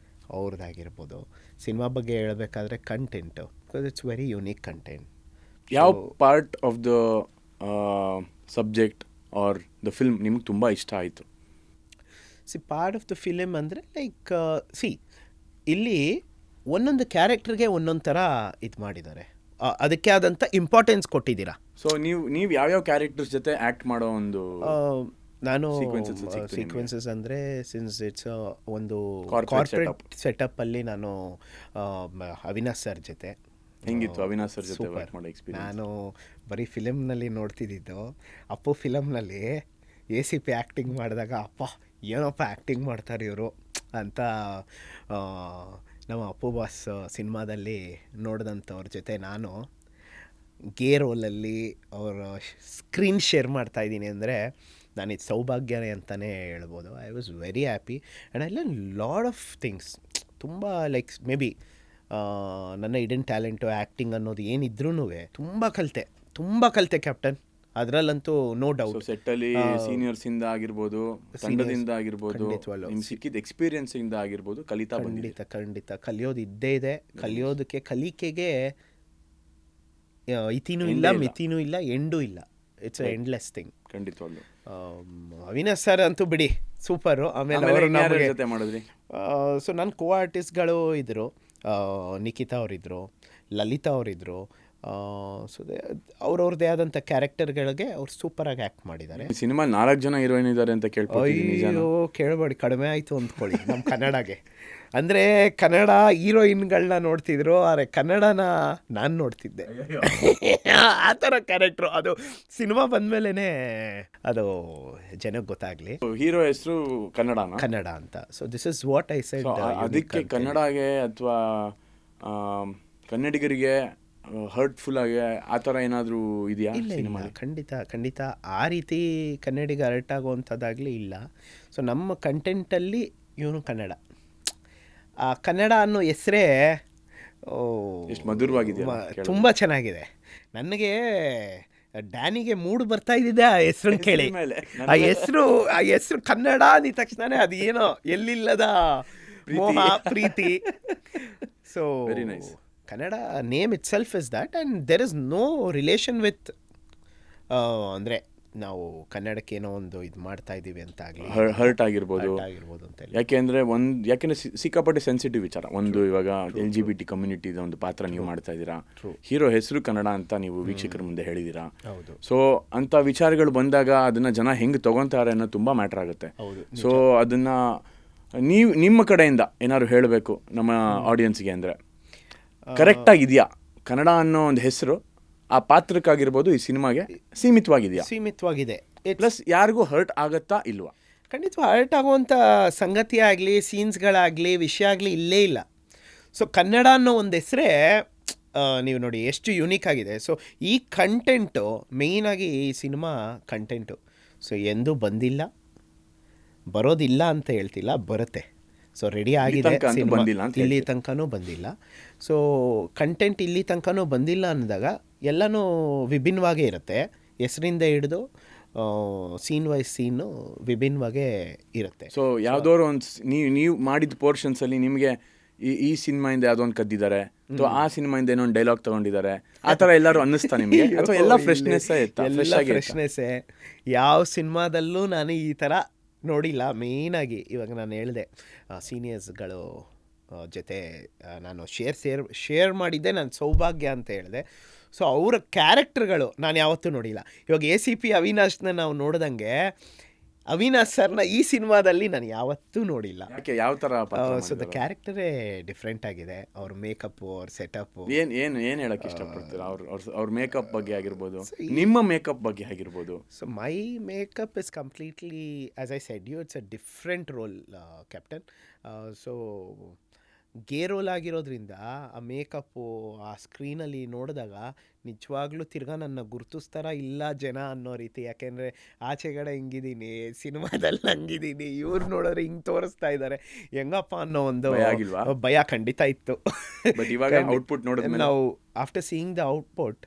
ಅವ್ರದ್ದಾಗಿರ್ಬೋದು. ಸಿನಿಮಾ ಬಗ್ಗೆ ಹೇಳಬೇಕಾದ್ರೆ content, because it's very unique content.
ಯಾವ part of the subject or the film ನಿಮ್ಗೆ ತುಂಬ ಇಷ್ಟ ಆಯಿತು?
ಪಾರ್ಟ್ ಆಫ್ ದ ಫಿಲಿಮ್ ಅಂದರೆ ಲೈಕ್ ಇಲ್ಲಿ ಒಂದೊಂದು ಕ್ಯಾರೆಕ್ಟರ್ಗೆ ಒಂದೊಂದು ಥರ ಇದು ಮಾಡಿದ್ದಾರೆ, ಅದಕ್ಕೆ ಆದಂಥ ಇಂಪಾರ್ಟೆನ್ಸ್ ಕೊಟ್ಟಿದ್ದೀರಾ.
ಸೊ ನೀವು ಯಾವ್ಯಾವ ಕ್ಯಾರೆಕ್ಟರ್ಸ್ ಜೊತೆ ಆ್ಯಕ್ಟ್ ಮಾಡೋ ಒಂದು
ನಾನು
Sequences
ಸೀಕ್ವೆನ್ಸಸ್ ಅಂದರೆ ಸಿನ್ಸ್ ಇಟ್ಸ್ ಒಂದು
Corporate
ಕಾರ್ಪೊರೇಟ್ ಸೆಟಪ್ಪಲ್ಲಿ ನಾನು ಅವಿನಾಶ್ ಸರ್ ಜೊತೆ
ಹೆಂಗಿತ್ತು ಅವಿನಾಶ್ ಸರ್ ಜೊತೆ
Super.
ವರ್ಕ್ ಮಾಡೋ ಎಕ್ಸ್ಪೀರಿಯನ್ಸ್?
ನಾನು ಬರೀ ಫಿಲಮ್ನಲ್ಲಿ ನೋಡ್ತಿದ್ದಿದ್ದು. ಅಪ್ಪು ಫಿಲಮ್ನಲ್ಲಿ ACP ಆ್ಯಕ್ಟಿಂಗ್ ಮಾಡಿದಾಗ ಅಪ್ಪ ಏನಪ್ಪ ಆ್ಯಕ್ಟಿಂಗ್ ಮಾಡ್ತಾರೆ ಇವರು ಅಂತ ನಮ್ಮ ಅಪ್ಪು ಬಾಸ್ ಸಿನಿಮಾದಲ್ಲಿ ನೋಡಿದಂಥವ್ರ ಜೊತೆ ನಾನು ಗೇ ರೋಲಲ್ಲಿ ಅವರ ಸ್ಕ್ರೀನ್ ಶೇರ್ ಮಾಡ್ತಾಯಿದ್ದೀನಿ ಅಂದರೆ ನಾನು ಇದು ಸೌಭಾಗ್ಯನೇ ಅಂತಲೇ ಹೇಳ್ಬೋದು. I was very happy and I learn lot of things. ತುಂಬ ಲೈಕ್ ಮೇ ಬಿ ನನ್ನ ಇಡನ್ ಟ್ಯಾಲೆಂಟು ಆ್ಯಕ್ಟಿಂಗ್ ಅನ್ನೋದು ಏನಿದ್ರೂ ತುಂಬ ಕಲಿತೆ ಕ್ಯಾಪ್ಟನ್. ಅದರಲ್ಲಂತೂ ನೋ ಡೌಟ್.
ಸೆಟ್ಟಲ್ಲಿ ಸೀನಿಯರ್ಸ್ ಇಂದ ಆಗಿರ್ಬೋದು, ತಂಡದಿಂದ ಆಗಿರ್ಬೋದು, ನಿಮ್ಗೆ ಸಿಕ್ಕಿದ ಎಕ್ಸ್ಪೀರಿಯನ್ಸ್ ಇಂದ ಆಗಿರ್ಬೋದು ಕಲಿತಾ ಬಂದಿದೆ.
ಖಂಡಿತ ಕಲಿಯೋದು ಇದ್ದೇ ಇದೆ. ಕಲಿಕೆಗೆ ಇತಿನೂ ಇಲ್ಲ, ಮಿತಿನೂ ಇಲ್ಲ, ಎಂಡೂ ಇಲ್ಲ. It's endless thing.
ಖಂಡಿತವಾಗ್ಲು.
ಅವಿನಾಶ್ ಸರ್ ಅಂತೂ ಬಿಡಿ ಸೂಪರು. ಆಮೇಲೆ
ಯಾರ್ಯಾರ ಜೊತೆ ಮಾಡಿದ್ರಿ?
ಸೊ ನನ್ನ ಕೋ ಆರ್ಟಿಸ್ಟ್ಗಳು ಇದ್ದರು, ನಿಖಿತಾ ಅವರಿದ್ದರು, ಲಲಿತಾ ಅವರಿದ್ದರು. ಸೊ ಅವ್ರವ್ರದ್ದೇ ಆದಂಥ ಕ್ಯಾರೆಕ್ಟರ್ಗಳಿಗೆ ಅವ್ರು ಸೂಪರಾಗಿ ಆ್ಯಕ್ಟ್ ಮಾಡಿದ್ದಾರೆ.
ಸಿನಿಮಾ 4 ಜನ ಹೀರೋಯಿನ್ ಇದ್ದಾರೆ ಅಂತ ಕೇಳ್ಕೊಳ್ತೀನಿ.
ಅಯ್ಯೋ ಕೇಳಬೇಡಿ, ಕಡಿಮೆ ಆಯಿತು ಅಂದ್ಕೊಳ್ಳಿ ನಮ್ಮ ಕನ್ನಡಗೆ. ಅಂದರೆ ಕನ್ನಡ ಹೀರೋಯಿನ್ಗಳನ್ನ ನೋಡ್ತಿದ್ರು, ಆದರೆ ಕನ್ನಡನ ನಾನು ನೋಡ್ತಿದ್ದೆ. ಆ ಥರ ಕ್ಯಾರೆಕ್ಟ್ರು. ಅದು ಸಿನಿಮಾ ಬಂದಮೇಲೆ ಅದು ಜನಕ್ಕೆ ಗೊತ್ತಾಗಲಿ.
ಹೀರೋ ಹೆಸರು ಕನ್ನಡ
ಅಂತ. So this is what I said.
ಅದಕ್ಕೆ ಕನ್ನಡಗೆ ಅಥವಾ ಕನ್ನಡಿಗರಿಗೆ ಹರ್ಟ್ಫುಲ್ ಆಗಿ ಆ ಥರ ಏನಾದರೂ ಇದೆಯಾ?
ಇಲ್ಲ, ಖಂಡಿತ ಆ ರೀತಿ ಕನ್ನಡಿಗ ಹರ್ಟ್ ಆಗುವಂಥದ್ದಾಗಲಿ ಇಲ್ಲ. ಸೊ ನಮ್ಮ ಕಂಟೆಂಟಲ್ಲಿ ಇವನು ಕನ್ನಡ ಅನ್ನೋ ಹೆಸರೇ
ಎಷ್ಟು ಮಧುರವಾಗಿದೆ,
ತುಂಬ ಚೆನ್ನಾಗಿದೆ. ನನಗೆ ಡ್ಯಾನಿಗೆ ಮೂಡ್ ಬರ್ತಾ ಇದ್ದಿದೆ ಆ ಹೆಸರನ್ನು ಕೇಳಿ. ಆ ಹೆಸರು ಕನ್ನಡ ಅಂದ ತಕ್ಷಣನೇ ಅದು ಏನೋ ಎಲ್ಲಿಲ್ಲದ ಮೋಹ, ಪ್ರೀತಿ. So
very nice.
Kannada name itself is that and there is no relation with ಅಂದರೆ ನಾವು ಕನ್ನಡಕ್ಕೆ ಏನೋ ಒಂದು ಇದು ಮಾಡ್ತಾ ಇದ್ದೀವಿ ಅಂತ ಆಗಲಿ,
ಹರ್ಟ್ ಆಗಿರ್ಬೋದು
ಅಂತ.
ಯಾಕೆಂದರೆ ಸಿಕ್ಕಾಪಟ್ಟೆ ಸೆನ್ಸಿಟಿವ್ ವಿಚಾರ. ಒಂದು ಇವಾಗ LGBT ಕಮ್ಯುನಿಟಿದ ಒಂದು ಪಾತ್ರ ನೀವು ಮಾಡ್ತಾ ಇದ್ದೀರಾ, ಹೀರೋ ಹೆಸರು ಕನ್ನಡ ಅಂತ ನೀವು ವೀಕ್ಷಕರ ಮುಂದೆ ಹೇಳಿದ್ದೀರಾ. ಸೊ ಅಂಥ ವಿಚಾರಗಳು ಬಂದಾಗ ಅದನ್ನು ಜನ ಹೆಂಗೆ ತೊಗೊತಾರೆ ಅನ್ನೋದು ತುಂಬ ಮ್ಯಾಟ್ರ್ ಆಗುತ್ತೆ. ಸೊ ಅದನ್ನು ನಿಮ್ಮ ಕಡೆಯಿಂದ ಏನಾದ್ರು ಹೇಳಬೇಕು ನಮ್ಮ ಆಡಿಯನ್ಸ್ಗೆ ಅಂದರೆ ಕರೆಕ್ಟಾಗಿದೆಯಾ ಕನ್ನಡ ಅನ್ನೋ ಒಂದು ಹೆಸರು ಆ ಪಾತ್ರಕ್ಕಾಗಿರ್ಬೋದು, ಈ ಸಿನಿಮಾಗೆ ಸೀಮಿತವಾಗಿದೆ. ಪ್ಲಸ್ ಯಾರಿಗೂ ಹರ್ಟ್ ಆಗತ್ತಾ ಇಲ್ವಾ?
ಖಂಡಿತ ಹರ್ಟ್ ಆಗುವಂಥ ಸಂಗತಿ ಆಗಲಿ, ಸೀನ್ಸ್ಗಳಾಗಲಿ, ವಿಷಯ ಆಗಲಿ ಇಲ್ಲೇ ಇಲ್ಲ. ಸೊ ಕನ್ನಡ ಅನ್ನೋ ಒಂದು ಹೆಸರೇ ನೀವು ನೋಡಿ ಎಷ್ಟು ಯುನೀಕ್ ಆಗಿದೆ. ಸೊ ಈ ಕಂಟೆಂಟು ಮೇಯ್ನಾಗಿ ಈ ಸಿನಿಮಾ ಕಂಟೆಂಟು ಸೊ ಎಂದೂ ಬರೋದಿಲ್ಲ ಅಂತ ಹೇಳ್ತಿಲ್ಲ, ಬರುತ್ತೆ. ಸೊ ರೆಡಿ ಆಗಿದೆ, ಇಲ್ಲಿ ತನಕನೂ ಬಂದಿಲ್ಲ. ಸೊ ಕಂಟೆಂಟ್ ಇಲ್ಲಿ ತನಕನೂ ಬಂದಿಲ್ಲ ಅಂದಾಗ ಎಲ್ಲನೂ ವಿಭಿನ್ನವಾಗೇ ಇರುತ್ತೆ. ಹೆಸರಿಂದ ಹಿಡಿದು ಸೀನ್ ವೈಸ್ ಸೀನು ವಿಭಿನ್ನವಾಗೇ ಇರುತ್ತೆ.
ಸೊ ಯಾವುದೋ ಒಂದು ನೀವು ಮಾಡಿದ ಪೋರ್ಷನ್ಸಲ್ಲಿ ನಿಮಗೆ ಈ ಸಿನಿಮಾಯಿಂದ ಯಾವುದೋ ಒಂದು ಕದ್ದಿದ್ದಾರೆ ಅಥವಾ ಆ ಸಿನಿಮಾಯಿಂದ ಏನೋ ಒಂದು ಡೈಲಾಗ್ ತೊಗೊಂಡಿದ್ದಾರೆ ಆ ಥರ ಎಲ್ಲರೂ ಅನ್ನಿಸ್ತಾ ನಿಮಗೆ? ಅಥವಾ ಎಲ್ಲ ಫ್ರೆಶ್ನೆಸ್ಸೇ?
ಯಾವ ಸಿನಿಮಾದಲ್ಲೂ ನಾನು ಈ ಥರ ನೋಡಿಲ್ಲ. ಮೇಯ್ನಾಗಿ ಇವಾಗ ನಾನು ಹೇಳಿದೆ ಸೀನಿಯರ್ಸ್ಗಳು ಜೊತೆ ನಾನು ಶೇರ್ ಮಾಡಿದ್ದೆ, ನಾನು ಸೌಭಾಗ್ಯ ಅಂತ ಹೇಳಿದೆ. ಸೊ ಅವರ ಕ್ಯಾರೆಕ್ಟರ್ಗಳು ನಾನು ಯಾವತ್ತೂ ನೋಡಿಲ್ಲ. ಇವಾಗ ACP ಅವಿನಾಶ್ನ ನಾವು ನೋಡ್ದಂಗೆ ಅವಿನಾಶ್ ಸರ್ನ ಈ ಸಿನಿಮಾದಲ್ಲಿ ನಾನು ಯಾವತ್ತೂ ನೋಡಿಲ್ಲ.
ಯಾವ ಥರ?
ಸೊ ದ ಕ್ಯಾರೆಕ್ಟರೇ ಡಿಫ್ರೆಂಟ್ ಆಗಿದೆ. ಅವ್ರ ಮೇಕಪ್ಪು, ಅವ್ರ ಸೆಟಪ್ಪು.
ಏನು ಹೇಳಕ್ಕೆ ಇಷ್ಟಪಡ್ತೀರಾ ಅವ್ರ ಮೇಕಪ್ ಬಗ್ಗೆ ಆಗಿರ್ಬೋದು, ನಿಮ್ಮ ಮೇಕಪ್ ಬಗ್ಗೆ ಆಗಿರ್ಬೋದು?
So my makeup is completely, as I said you, it's a different role captain. So gay role ಆಗಿರೋದ್ರಿಂದ ಆ ಮೇಕಪ್ಪು ಆ ಸ್ಕ್ರೀನಲ್ಲಿ ನೋಡಿದಾಗ ನಿಜವಾಗ್ಲೂ ತಿರ್ಗಾ ನನ್ನ ಗುರ್ತಿಸ್ತಾರ ಇಲ್ಲ ಜನ ಅನ್ನೋ ರೀತಿ. ಯಾಕೆಂದರೆ ಆಚೆಗಡೆ ಹಿಂಗಿದ್ದೀನಿ, ಸಿನಿಮಾದಲ್ಲಿ ಹಂಗಿದ್ದೀನಿ, ಇವ್ರು ನೋಡೋರು ಹಿಂಗೆ ತೋರಿಸ್ತಾ ಇದ್ದಾರೆ, ಹೆಂಗಪ್ಪ ಅನ್ನೋ ಒಂದು ಭಯ ಖಂಡಿತ ಇತ್ತು.
ಔಟ್ಪುಟ್ ನೋಡಿದ್ಮೇಲೆ
ನಾವು after seeing the output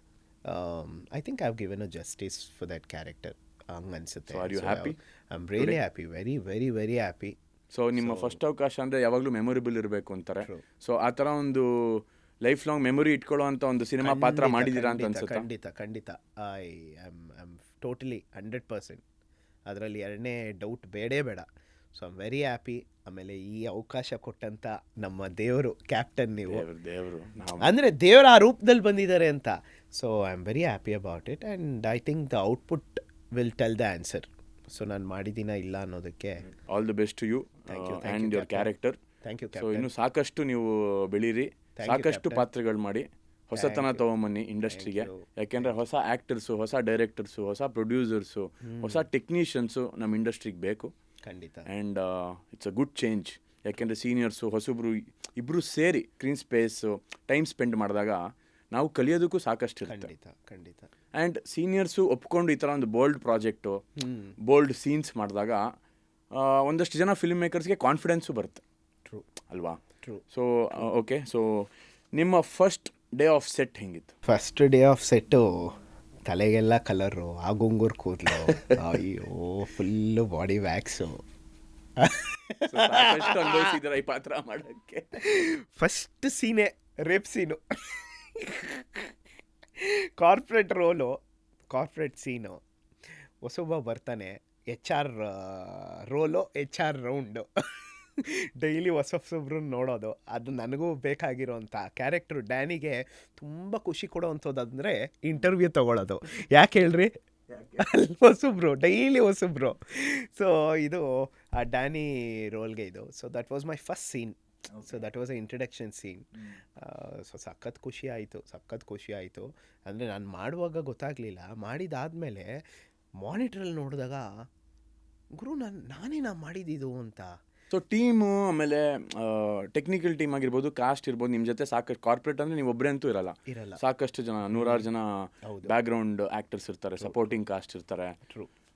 I think I have given a justice for that character. ಹಂಗೆ ಅನಿಸುತ್ತೆ. I am really happy, very very very happy.
So ನಿಮ್ಮ ಫಸ್ಟ್ ಅವಕಾಶ ಅಂದರೆ ಯಾವಾಗಲೂ ಮೆಮೊರೇಬಲ್ ಇರಬೇಕು ಅಂತಾರೆ.
True.
ಸೊ ಆ ಥರ ಒಂದು ಲೈಫ್ ಲಾಂಗ್ ಮೆಮೊರಿ ಇಟ್ಕೊಳ್ಳೋ ಅಂತ ಒಂದು ಸಿನಿಮಾ ಪಾತ್ರ ಮಾಡಿದ್ದೀರಾ ಅಂತ ಅನ್ಸುತ್ತಾ?
ಖಂಡಿತ ಐ ಆಮ್ ಟೋಟಲಿ 100%. ಅದರಲ್ಲಿ ಎರಡನೇ ಡೌಟ್ ಬೇಡೇ ಬೇಡ. So I am very happy. ಆಮೇಲೆ ಈ ಅವಕಾಶ ಕೊಟ್ಟಂಥ ನಮ್ಮ ದೇವರು, ಕ್ಯಾಪ್ಟನ್ ನೀವು,
ದೇವರು
ಅಂದರೆ ದೇವರ ಆ ರೂಪದಲ್ಲಿ ಬಂದಿದ್ದಾರೆ ಅಂತ. So I am very happy about it and I think the output will tell the answer. So ನಾನು ಮಾಡಿದ್ದೀನ ಇಲ್ಲ ಅನ್ನೋದಕ್ಕೆ
all the best to you and your character.
Thank you.
So ಇನ್ನು ಸಾಕಷ್ಟು ನೀವು ಬೆಳೀರಿ, ಸಾಕಷ್ಟು ಪಾತ್ರಗಳು ಮಾಡಿ, ಹೊಸತನ ತೊಗೊಂಬನ್ನಿ ಇಂಡಸ್ಟ್ರಿಗೆ. ಯಾಕೆಂದರೆ ಹೊಸ ಆ್ಯಕ್ಟರ್ಸು, ಹೊಸ ಡೈರೆಕ್ಟರ್ಸು, ಹೊಸ ಪ್ರೊಡ್ಯೂಸರ್ಸು, ಹೊಸ ಟೆಕ್ನಿಷಿಯನ್ಸು ನಮ್ಮ ಇಂಡಸ್ಟ್ರಿಗೆ ಬೇಕು.
ಖಂಡಿತ.
And it's a good change. ಯಾಕೆಂದರೆ ಸೀನಿಯರ್ಸು ಹೊಸಬ್ರು ಇಬ್ಬರು ಸೇರಿ ಸ್ಕ್ರೀನ್ ಸ್ಪೇಸು ಟೈಮ್ ಸ್ಪೆಂಡ್ ಮಾಡಿದಾಗ ನಾವು ಕಲಿಯೋದಕ್ಕೂ ಸಾಕಷ್ಟು ಇರುತ್ತೆ.
ಖಂಡಿತ.
ಆ್ಯಂಡ್ ಸೀನಿಯರ್ಸು ಒಪ್ಕೊಂಡು ಈ ಥರ ಒಂದು ಬೋಲ್ಡ್ ಪ್ರಾಜೆಕ್ಟು, ಬೋಲ್ಡ್ ಸೀನ್ಸ್ ಮಾಡಿದಾಗ ಒಂದಷ್ಟು ಜನ ಫಿಲ್ಮ್ ಮೇಕರ್ಸ್ಗೆ ಕಾನ್ಫಿಡೆನ್ಸು ಬರುತ್ತೆ.
ಟ್ರೂ
ಅಲ್ವಾ?
ಟ್ರೂ.
ಸೊ ಓಕೆ, ಸೊ ನಿಮ್ಮ ಫಸ್ಟ್ ಡೇ ಆಫ್ ಸೆಟ್ ಹೆಂಗಿತ್ತು?
ಫಸ್ಟ್ ಡೇ ಆಫ್ ಸೆಟ್ಟು ತಲೆಗೆಲ್ಲ ಕಲರು, ಆಗುಂಗುರ್ ಕೂದಲು, ಅಯ್ಯೋ ಫುಲ್ಲು ಬಾಡಿ ವ್ಯಾಕ್ಸು.
ಸಾಕಷ್ಟು ಅನುಭವಿಸಿದ್ದೀರ ಈ ಪಾತ್ರ ಮಾಡೋಕ್ಕೆ.
ಫಸ್ಟ್ ಸೀನೇ rape scene, corporate role, corporate scene. ಹೊಸೊಬ್ಬ ಬರ್ತಾನೆ, HR role, HR round. Daily ಹೊಸೊಬ್ರು ನೋಡೋದು. ಅದು ನನಗೂ ಬೇಕಾಗಿರೋಂಥ ಕ್ಯಾರೆಕ್ಟ್ರು. ಡ್ಯಾನಿಗೆ ತುಂಬ ಖುಷಿ ಕೊಡೋವಂಥದ್ದಂದರೆ ಇಂಟರ್ವ್ಯೂ ತೊಗೊಳ್ಳೋದು. ಯಾಕೆ ಹೇಳ್ರಿ? ಹೊಸಬ್ರು, ಡೈಲಿ ಹೊಸಬ್ರು. ಸೊ ಇದು ಆ ಡ್ಯಾನಿ ರೋಲ್ಗೆ ಇದು. So that was my first scene. So that was a introduction scene. So ಸಖತ್ ಖುಷಿ ಆಯಿತು. ಅಂದರೆ ನಾನು ಮಾಡುವಾಗ ಗೊತ್ತಾಗಲಿಲ್ಲ. ಮಾಡಿದಾದಮೇಲೆ ಮಾನಿಟ್ರಲ್ಲಿ ನೋಡಿದಾಗ ಗುರು ನಾನೇ ಮಾಡಿದ್ದು ಅಂತ.
ಸೊ ಟೀಮು, ಆಮೇಲೆ ಟೆಕ್ನಿಕಲ್ ಟೀಮ್ ಆಗಿರ್ಬೋದು, ಕಾಸ್ಟ್ ಇರ್ಬೋದು, ನಿಮ್ಮ ಜೊತೆ ಸಾಕಷ್ಟು, ಕಾರ್ಪೊರೇಟ್ ಅಂದರೆ ನೀವು ಒಬ್ಬರೇ ಅಂತೂ ಇರಲ್ಲ, ಸಾಕಷ್ಟು ಜನ, 100 ಜನ ಬ್ಯಾಕ್ಗ್ರೌಂಡ್ ಆ್ಯಕ್ಟರ್ಸ್ ಇರ್ತಾರೆ, ಸಪೋರ್ಟಿಂಗ್ ಕಾಸ್ಟ್ ಇರ್ತಾರೆ,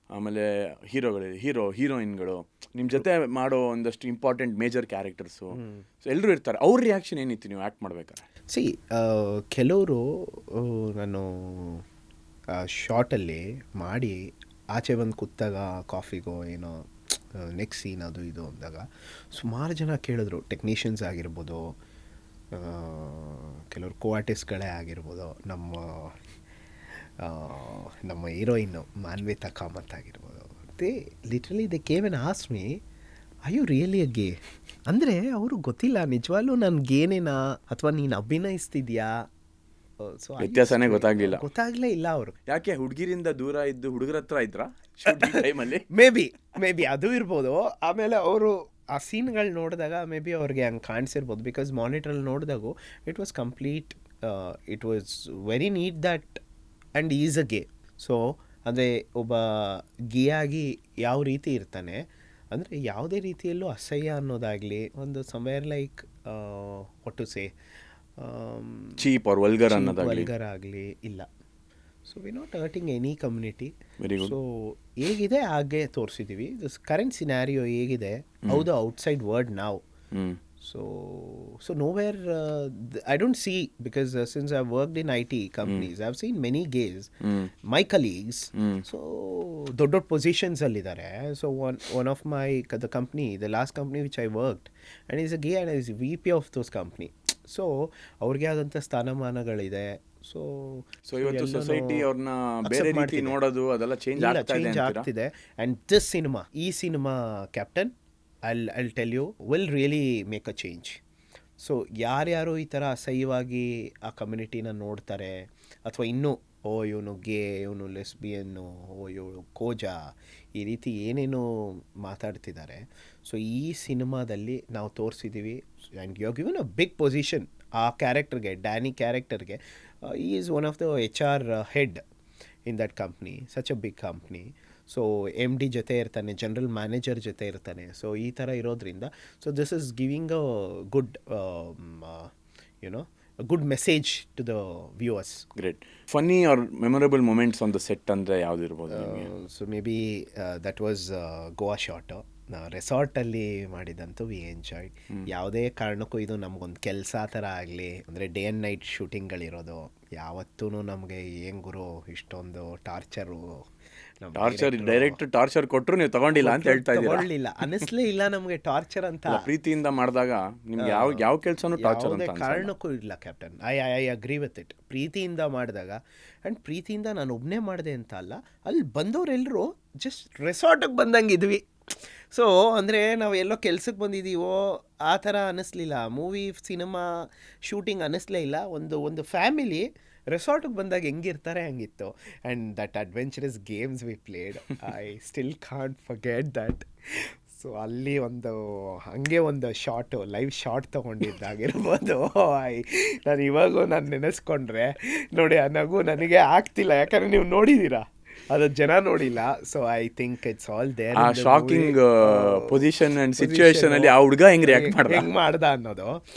ಆಮೇಲೆ ಹೀರೋಯಿನ್ಗಳು, ನಿಮ್ಮ ಜೊತೆ ಮಾಡೋ ಒಂದಷ್ಟು ಇಂಪಾರ್ಟೆಂಟ್ ಮೇಜರ್ ಕ್ಯಾರೆಕ್ಟರ್ಸು, ಸೊ ಎಲ್ಲರೂ ಇರ್ತಾರೆ. ಅವ್ರ ರಿಯಾಕ್ಷನ್ ಏನಿತ್ತು ನೀವು ಆ್ಯಕ್ಟ್ ಮಾಡ್ಬೇಕಾದ್ರೆ?
ಕೆಲವರು ನಾನು ಶಾರ್ಟಲ್ಲಿ ಮಾಡಿ ಆಚೆ ಬಂದು ಕೂತಾಗ ಕಾಫಿಗೋ ಏನೋ ನೆಕ್ಸ್ಟ್ ಸೀನ್ ಅದು ಇದು ಅಂದಾಗ ಸುಮಾರು ಜನ ಕೇಳಿದ್ರು. ಟೆಕ್ನಿಷಿಯನ್ಸ್ ಆಗಿರ್ಬೋದು, ಕೆಲವರು ಕೋ-ಆರ್ಟಿಸ್ಟ್ಗಳೇ ಆಗಿರ್ಬೋದು, ನಮ್ಮ ಹೀರೋಯಿನ್ನು ಮಾನ್ವಿತಾ ಕಾಮತ್ ಆಗಿರ್ಬೋದು. They came and asked me, are you really a gay? ಅಂದರೆ ಅವರು ಗೊತ್ತಿಲ್ಲ ನಿಜವಾಗ್ಲೂ ನಾನು ಗೇನೇನಾ ಅಥವಾ ನೀನು ಅಭಿನಯಿಸ್ತಿದ್ಯಾ. ಸೊ
ವ್ಯತ್ಯಾಸನೇ ಗೊತ್ತಾಗಲೇ
ಇಲ್ಲ ಅವರು.
ಯಾಕೆ ಹುಡುಗಿರಿಂದ ದೂರ ಇದ್ದು ಹುಡುಗರ ಹತ್ರ ಇದ್ರಾ ಟೈಮಲ್ಲಿ?
ಮೇ ಬಿ ಅದು ಇರ್ಬೋದು. ಆಮೇಲೆ ಅವರು ಆ ಸೀನ್ಗಳು ನೋಡಿದಾಗ ಮೇ ಬಿ ಅವ್ರಿಗೆ ಹಂಗೆ ಕಾಣಿಸಿರ್ಬೋದು. ಬಿಕಾಸ್ ಮಾನಿಟ್ರಲ್ಲಿ ನೋಡಿದಾಗೂ it was complete, it was very neat that and is a gay. So ಅಂದರೆ ಒಬ್ಬ ಗೇ ಆಗಿ ಯಾವ ರೀತಿ ಇರ್ತಾನೆ ಅಂದರೆ ಯಾವುದೇ ರೀತಿಯಲ್ಲೂ ಅಸಹ್ಯ ಅನ್ನೋದಾಗಲಿ, ಒಂದು somewhere like what to say
cheap or vulgar
ಆಗಲಿ ಇಲ್ಲ. So we not hurting any community. So ಹೇಗಿದೆ ಹಾಗೆ ತೋರಿಸಿದ್ದೀವಿ. ದಿಸ್ ಕರೆಂಟ್ ಸಿನಾರಿಯೋ ಹೇಗಿದೆ, ಹೌದು ಔಟ್ಸೈಡ್ ವರ್ಡ್ ನಾವು. So nowhere I don't see, because since I've worked in IT companies, I've seen many gays, my colleagues. So ದೊಡ್ಡ positions ಅಲ್ಲಿದ್ದಾರೆ. So one of the company, the last company which I worked, and he's a gay and he's VP of those company. So ಅವ್ರಿಗೆ ಆದಂಥ ಸ್ಥಾನಮಾನಗಳಿದೆ. So
ಇವತ್ತು society ಅವ್ರನ್ನ ಬೇರೆ ರೀತಿ ನೋಡೋದು ಅದೆಲ್ಲ change
ಆಗ್ತಿದೆ. ಆ್ಯಂಡ್ ಈ cinema captain, I'll tell you, will really make a change. So ಯಾರ್ಯಾರು ಈ ಥರ ಅಸಹ್ಯವಾಗಿ ಆ ಕಮ್ಯುನಿಟಿನ ನೋಡ್ತಾರೆ, ಅಥವಾ ಇನ್ನೂ ಇವನು ಗೇ, ಇವನು ಲೆಸ್ಬಿಯನ್ನು, ಇವಳು ಕೋಜಾ, ಈ ರೀತಿ ಏನೇನು ಮಾತಾಡ್ತಿದ್ದಾರೆ. ಸೊ ಈ ಸಿನಿಮಾದಲ್ಲಿ ನಾವು ತೋರಿಸಿದ್ದೀವಿ. And you are given a big position ಆ ಕ್ಯಾರೆಕ್ಟರ್ಗೆ, ಡ್ಯಾನಿ ಕ್ಯಾರೆಕ್ಟರ್ಗೆ. ಈ is one of the HR head in that company, such a big company. So MD ಜೊತೆ ಇರ್ತಾನೆ, ಜನರಲ್ ಮ್ಯಾನೇಜರ್ ಜೊತೆ ಇರ್ತಾನೆ. ಸೊ ಈ ಥರ ಇರೋದ್ರಿಂದ, so this is giving a good good message to the viewers.
Great. Funny or memorable moments on the set ಅಂದರೆ ಯಾವ್ದು ಇರ್ಬೋದು?
So maybe that was Goa shot. ರೆಸಾರ್ಟಲ್ಲಿ ಮಾಡಿದಂತೂ ವಿ ಎಂಜಾಯ್. ಯಾವುದೇ ಕಾರಣಕ್ಕೂ ಇದು ನಮಗೊಂದು ಕೆಲಸ ಥರ ಆಗಲಿ, ಅಂದರೆ ಡೇ ಆ್ಯಂಡ್ ನೈಟ್ ಶೂಟಿಂಗ್ಗಳಿರೋದು ಯಾವತ್ತೂ ನಮಗೆ ಏನು ಗುರು ಇಷ್ಟೊಂದು ಟಾರ್ಚರು
ಟಾರ್ಚರ್ ಕೊಟ್ಟರು ನೀವು ತಗೊಂಡಿಲ್ಲ ಅಂತ ಹೇಳ್ತಾ ಇದ್ದೀರಾ.
ತಗೊಳ್ಳಿಲ್ಲ ಅನಿಸ್ಲೇ ಇಲ್ಲ ನಮಗೆ ಟಾರ್ಚರ್ ಅಂತ.
ಪ್ರೀತಿಯಿಂದ ಮಾಡಿದಾಗ ನಿಮ್ಗೆ ಯಾವ ಕೆಲಸನೂ ಟಾರ್ಚರ್
ಯಾವುದೇ
ಅಂತ
ಕಾರಣಕ್ಕೂ ಇಲ್ಲ captain. I agree with it. ಪ್ರೀತಿಯಿಂದ ಮಾಡಿದಾಗ, ಆ್ಯಂಡ್ ಪ್ರೀತಿಯಿಂದ ನಾನು ಒಬ್ಬನೇ ಮಾಡಿದೆ ಅಂತ ಅಲ್ಲ, ಅಲ್ಲಿ ಬಂದವರೆಲ್ಲರೂ ಜಸ್ಟ್ ರೆಸಾರ್ಟಿಗೆ ಬಂದಂಗೆ ಇದ್ವಿ. ಸೊ ಅಂದರೆ ನಾವು ಎಲ್ಲೋ ಕೆಲ್ಸಕ್ಕೆ ಬಂದಿದ್ದೀವೋ ಆ ಥರ ಅನ್ನಿಸ್ಲಿಲ್ಲ. ಮೂವಿ ಸಿನಿಮಾ ಶೂಟಿಂಗ್ ಅನ್ನಿಸ್ಲೇ ಇಲ್ಲ. ಒಂದು ಫ್ಯಾಮಿಲಿ ರೆಸಾರ್ಟಿಗೆ ಬಂದಾಗ ಹೆಂಗಿರ್ತಾರೆ ಹಂಗಿತ್ತು. And that adventurous games we played, I still can't forget that. So ಅಲ್ಲಿ ಹಾಗೆ ಒಂದು ಶಾರ್ಟು, ಲೈವ್ ಶಾರ್ಟ್ ತೊಗೊಂಡಿದ್ದಾಗಿರ್ಬೋದು. ನಾನು ಇವಾಗೂ ನಾನು ನೆನೆಸ್ಕೊಂಡ್ರೆ ನೋಡಿ ಆ ನಗು ನನಗೆ ಆಗ್ತಿಲ್ಲ, ಯಾಕಂದರೆ ನೀವು ನೋಡಿದ್ದೀರಾ, ಅದು ಜನ ನೋಡಿಲ್ಲ. So I think it's all there.
ಆ ಶಾಕಿಂಗ್ ಪೊಸಿಷನ್ ಅಂಡ್ ಸಿಚುವೇಶನ್ ಅಲ್ಲಿ ಆ ಹುಡುಗ ಹೆಂಗ್
ಮಾಡ್ದ ಅನ್ನೋದು.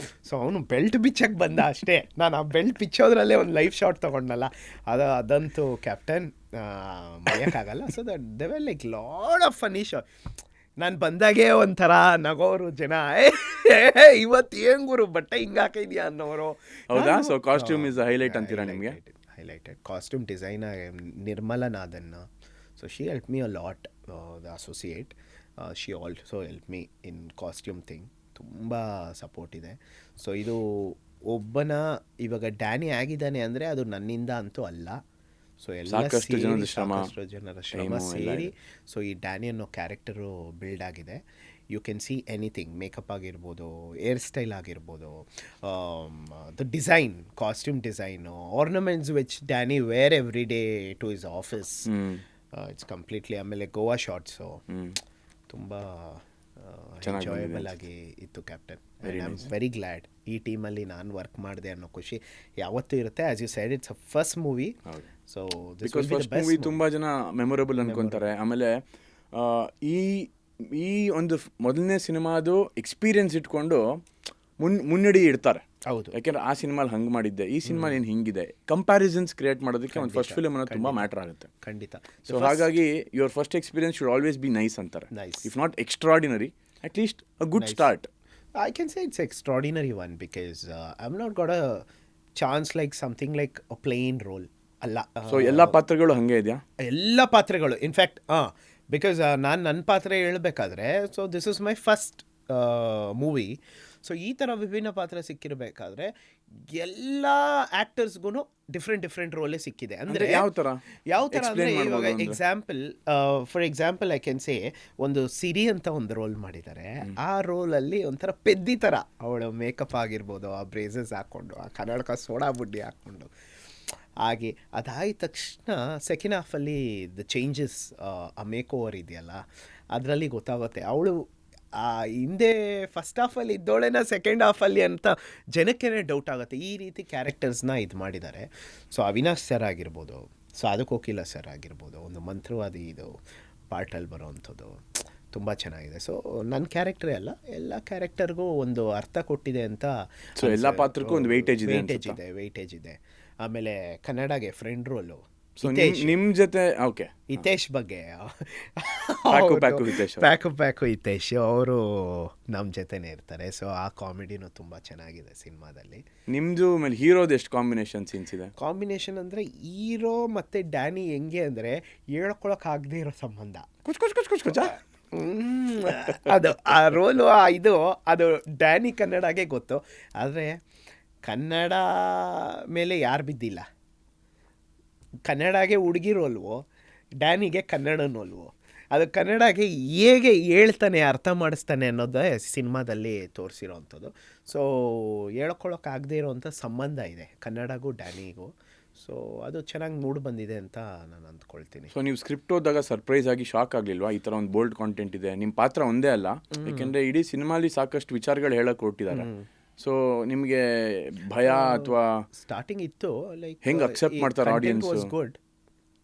ಸೊ ಅವನು ಬೆಲ್ಟ್ ಬಿಚ್ಚಕ್ಕೆ ಬಂದ ಅಷ್ಟೇ. ನಾನು ಆ ಬೆಲ್ಟ್ ಬಿಚ್ಚೋದ್ರಲ್ಲೇ ಒಂದು ಲೈವ್ ಶಾಟ್ ತೊಗೊಂಡಲ್ಲ, ಅದಂತೂ ಕ್ಯಾಪ್ಟನ್ ಮರೆಯೋಕ್ಕಾಗಲ್ಲ. So that they were like lot of funny shot. ನಾನು ಬಂದಾಗೆ ಒಂಥರ ನಗೋರು ಜನ, ಇವತ್ತು ಏನು ಗುರು ಬಟ್ಟೆ ಹಿಂಗೆ ಹಾಕಿದ್ಯಾ ಅನ್ನೋರು.
ಹೌದಾ? ಸೊ ಕಾಸ್ಟ್ಯೂಮ್ ಇಸ್ ಹೈಲೈಟ್ ಅಂತೀರಾ ನಿಮಗೆ?
Highlighted costume designer Nirmala Nadanna, so she helped me a lot, the associate. She also helped me in costume thing. ತುಂಬಾ ಸಪೋರ್ಟ್ ಇದೆ. ಸೊ ಇದು ಒಬ್ಬನ ಇವಾಗ ಡ್ಯಾನಿ ಆಗಿದ್ದಾನೆ ಅಂದರೆ ಅದು ನನ್ನಿಂದ ಅಂತೂ ಅಲ್ಲ. ಸೊ
ಸಾಕಷ್ಟು ಜನರ
ಶ್ರಮ ಸೇರಿ ಸೊ ಈ ಡ್ಯಾನಿ ಅನ್ನೋ ಕ್ಯಾರೆಕ್ಟರು ಬಿಲ್ಡ್ ಆಗಿದೆ. You can see anything, makeup ಆಗಿರ್ಬೋದು, ಏರ್ ಸ್ಟೈಲ್ ಆಗಿರ್ಬೋದು, the design, costume design, ornaments which Danny wear every day to his office, it's completely. ಆಮೇಲೆ ಗೋವಾ ಶಾರ್ಟ್ಸು ತುಂಬ ಎಂಜಾಯಬಲ್ ಆಗಿ ಇತ್ತು captain. I am very glad ಈ ಟೀಮಲ್ಲಿ ನಾನು ವರ್ಕ್ ಮಾಡಿದೆ ಅನ್ನೋ ಖುಷಿ ಯಾವತ್ತೂ ಇರುತ್ತೆ. As you said, it's a first movie. So
first movie ತುಂಬ ಜನ ಮೆಮೊರೇಬಲ್ ಅನ್ಕೊಂತಾರೆ. ಆಮೇಲೆ ಈ ಒಂದು ಮೊದಲನೇ ಸಿನಿಮಾದು ಎಕ್ಸ್ಪೀರಿಯನ್ಸ್ ಇಟ್ಕೊಂಡು ಮುನ್ನಡಿ ಇಡ್ತಾರೆ.
ಹೌದು,
ಯಾಕೆಂದ್ರೆ ಆ ಸಿನಿಮಾಲಿ ಹಂಗೆ ಮಾಡಿದ್ದೆ, ಈ ಸಿನಿಮಾ ಏನು ಹಿಂಗಿದೆ, ಕಂಪ್ಯಾರಿಸನ್ಸ್ ಕ್ರಿಯೇಟ್ ಮಾಡೋದಕ್ಕೆ ಒಂದು ಫಸ್ಟ್ ಫಿಲ್ಮ್ ಅನ್ನೋದು ತುಂಬ ಮ್ಯಾಟರ್ ಆಗುತ್ತೆ.
ಖಂಡಿತ.
ಸೊ ಹಾಗಾಗಿ your first experience should always be nice ಅಂತಾರೆ. If not extraordinary, at least a good start.
I can say it's extraordinary one because I've not got a chance like something like a plain role. ಅಲ್ಲ.
So ಎಲ್ಲ ಪಾತ್ರಗಳು ಹಾಗೆ ಇದೆಯಾ?
ಎಲ್ಲ ಪಾತ್ರಗಳು in fact because ನಾನು ನನ್ನ ಪಾತ್ರ ಹೇಳ್ಬೇಕಾದ್ರೆ, so this is my first movie. So ಈ ಥರ ವಿಭಿನ್ನ ಪಾತ್ರ ಸಿಕ್ಕಿರಬೇಕಾದ್ರೆ ಎಲ್ಲ ಆ್ಯಕ್ಟರ್ಸ್ಗೂ ಡಿಫ್ರೆಂಟ್ ರೋಲೇ ಸಿಕ್ಕಿದೆ. ಅಂದರೆ ಯಾವ ಥರ ಅಂದರೆ ಇವಾಗ for example I can say, ಒಂದು ಸಿರಿ ಅಂತ ಒಂದು ರೋಲ್ ಮಾಡಿದ್ದಾರೆ. ಆ ರೋಲಲ್ಲಿ ಒಂಥರ ಪೆದ್ದಿ ಥರ ಅವಳು ಮೇಕಪ್ ಆಗಿರ್ಬೋದು, ಆ ಬ್ರೇಸಸ್ ಹಾಕ್ಕೊಂಡು, ಆ ಕನ್ನಡಕ ಸೋಡಾ ಬುಡ್ಡಿ ಹಾಕ್ಕೊಂಡು ಹಾಗೆ ಅದಾದ ತಕ್ಷಣ ಸೆಕೆಂಡ್ ಹಾಫಲ್ಲಿ ದ ಚೇಂಜಸ್, ಆ ಮೇಕ್ ಓವರ್ ಇದೆಯಲ್ಲ ಅದರಲ್ಲಿ ಗೊತ್ತಾಗುತ್ತೆ ಅವಳು ಹಿಂದೆ ಫಸ್ಟ್ ಹಾಫಲ್ಲಿ ಇದ್ದೋಳೆನ ಸೆಕೆಂಡ್ ಹಾಫಲ್ಲಿ ಅಂತ ಜನಕ್ಕೇ ಡೌಟ್ ಆಗುತ್ತೆ. ಈ ರೀತಿ ಕ್ಯಾರೆಕ್ಟರ್ಸ್ನ ಇದು ಮಾಡಿದ್ದಾರೆ. ಸೊ ಅವಿನಾಶ್ ಸರ್ ಆಗಿರ್ಬೋದು, ಸೊ ಅದಕ್ಕೋಕಿಲ ಸರ್ ಆಗಿರ್ಬೋದು, ಒಂದು ಮಂತ್ರವಾದಿ ಇದು ಪಾರ್ಟಲ್ಲಿ ಬರೋವಂಥದ್ದು ತುಂಬ ಚೆನ್ನಾಗಿದೆ. ಸೊ ನನ್ನ ಕ್ಯಾರೆಕ್ಟರೇ ಅಲ್ಲ, ಎಲ್ಲ ಕ್ಯಾರೆಕ್ಟರ್ಗೂ ಒಂದು ಅರ್ಥ ಕೊಟ್ಟಿದೆ ಅಂತ.
ಸೊ ಎಲ್ಲ ಪಾತ್ರಕ್ಕೂ ಒಂದು ವೆಯ್ಟೇಜ್
ಇದೆ. ಆಮೇಲೆ ಕನ್ನಡಗೆ ಫ್ರೆಂಡ್ ರೋಲು
ನಿಮ್ಮ ಜೊತೆ ಓಕೆ
ಹಿತೇಶ್ ಬಗ್ಗೆ, ಪ್ಯಾಕು ಹಿತೇಶ್ ಅವರು ನಮ್ಮ ಜೊತೆನೇ ಇರ್ತಾರೆ. ಸೊ ಆ ಕಾಮಿಡಿನೂ ತುಂಬ ಚೆನ್ನಾಗಿದೆ ಸಿನಿಮಾದಲ್ಲಿ.
ನಿಮ್ಮದು ಮೇಲೆ ಹೀರೋದು ಎಷ್ಟು ಕಾಂಬಿನೇಷನ್ ಸೀನ್ಸ್ ಇದೆ?
ಕಾಂಬಿನೇಷನ್ ಅಂದರೆ ಹೀರೋ ಮತ್ತು ಡ್ಯಾನಿ ಹೆಂಗೆ ಅಂದರೆ ಹೇಳ್ಕೊಳಕ್ಕಾಗದೇ ಇರೋ ಸಂಬಂಧ. ಅದು ಆ ರೋಲು ಅದು ಡ್ಯಾನಿ ಕನ್ನಡಗೆ ಗೊತ್ತು, ಆದರೆ ಕನ್ನಡ ಮೇಲೆ ಯಾರು ಬಿದ್ದಿಲ್ಲ. ಕನ್ನಡಗೆ ಹುಡುಗಿರೋಲ್ವೋ, ಡ್ಯಾನಿಗೆ ಕನ್ನಡನೋಲ್ವೋ, ಅದು ಕನ್ನಡಗೆ ಹೇಗೆ ಹೇಳ್ತಾನೆ, ಅರ್ಥ ಮಾಡಿಸ್ತಾನೆ ಅನ್ನೋದೇ ಸಿನಿಮಾದಲ್ಲಿ ತೋರಿಸಿರೋವಂಥದ್ದು. ಸೊ ಹೇಳ್ಕೊಳಕ್ಕಾಗದೇ ಇರೋವಂಥ ಸಂಬಂಧ ಇದೆ ಕನ್ನಡಗೂ ಡ್ಯಾನಿಗೂ. ಸೊ ಅದು ಚೆನ್ನಾಗಿ ಮೂಡಿ ಬಂದಿದೆ ಅಂತ ನಾನು ಅಂದ್ಕೊಳ್ತೀನಿ.
ಸೊ ನೀವು ಸ್ಕ್ರಿಪ್ಟ್ ಓದಿದಾಗ ಸರ್ಪ್ರೈಸ್ ಆಗಿ ಶಾಕ್ ಆಗಲಿಲ್ವಾ? ಈ ಥರ ಒಂದು ಬೋಲ್ಡ್ ಕಾಂಟೆಂಟ್ ಇದೆ, ನಿಮ್ಮ ಪಾತ್ರ ಒಂದೇ ಅಲ್ಲ, ಯಾಕೆಂದರೆ ಇಡೀ ಸಿನಿಮಾಲಿ ಸಾಕಷ್ಟು ವಿಚಾರಗಳು ಹೇಳಕ್ಕೆ ಹೊರಟಿದ್ದಾರೆ. ಸೊ ನಿಮಗೆ ಭಯ ಅಥವಾ
ಸ್ಟಾರ್ಟಿಂಗ್ ಇತ್ತು, ಲೈಕ್
ಹೆಂಗೆ ಅಕ್ಸೆಪ್ಟ್ ಮಾಡ್ತಾರೆ ಆಡಿಯನ್ಸ್?
Was good.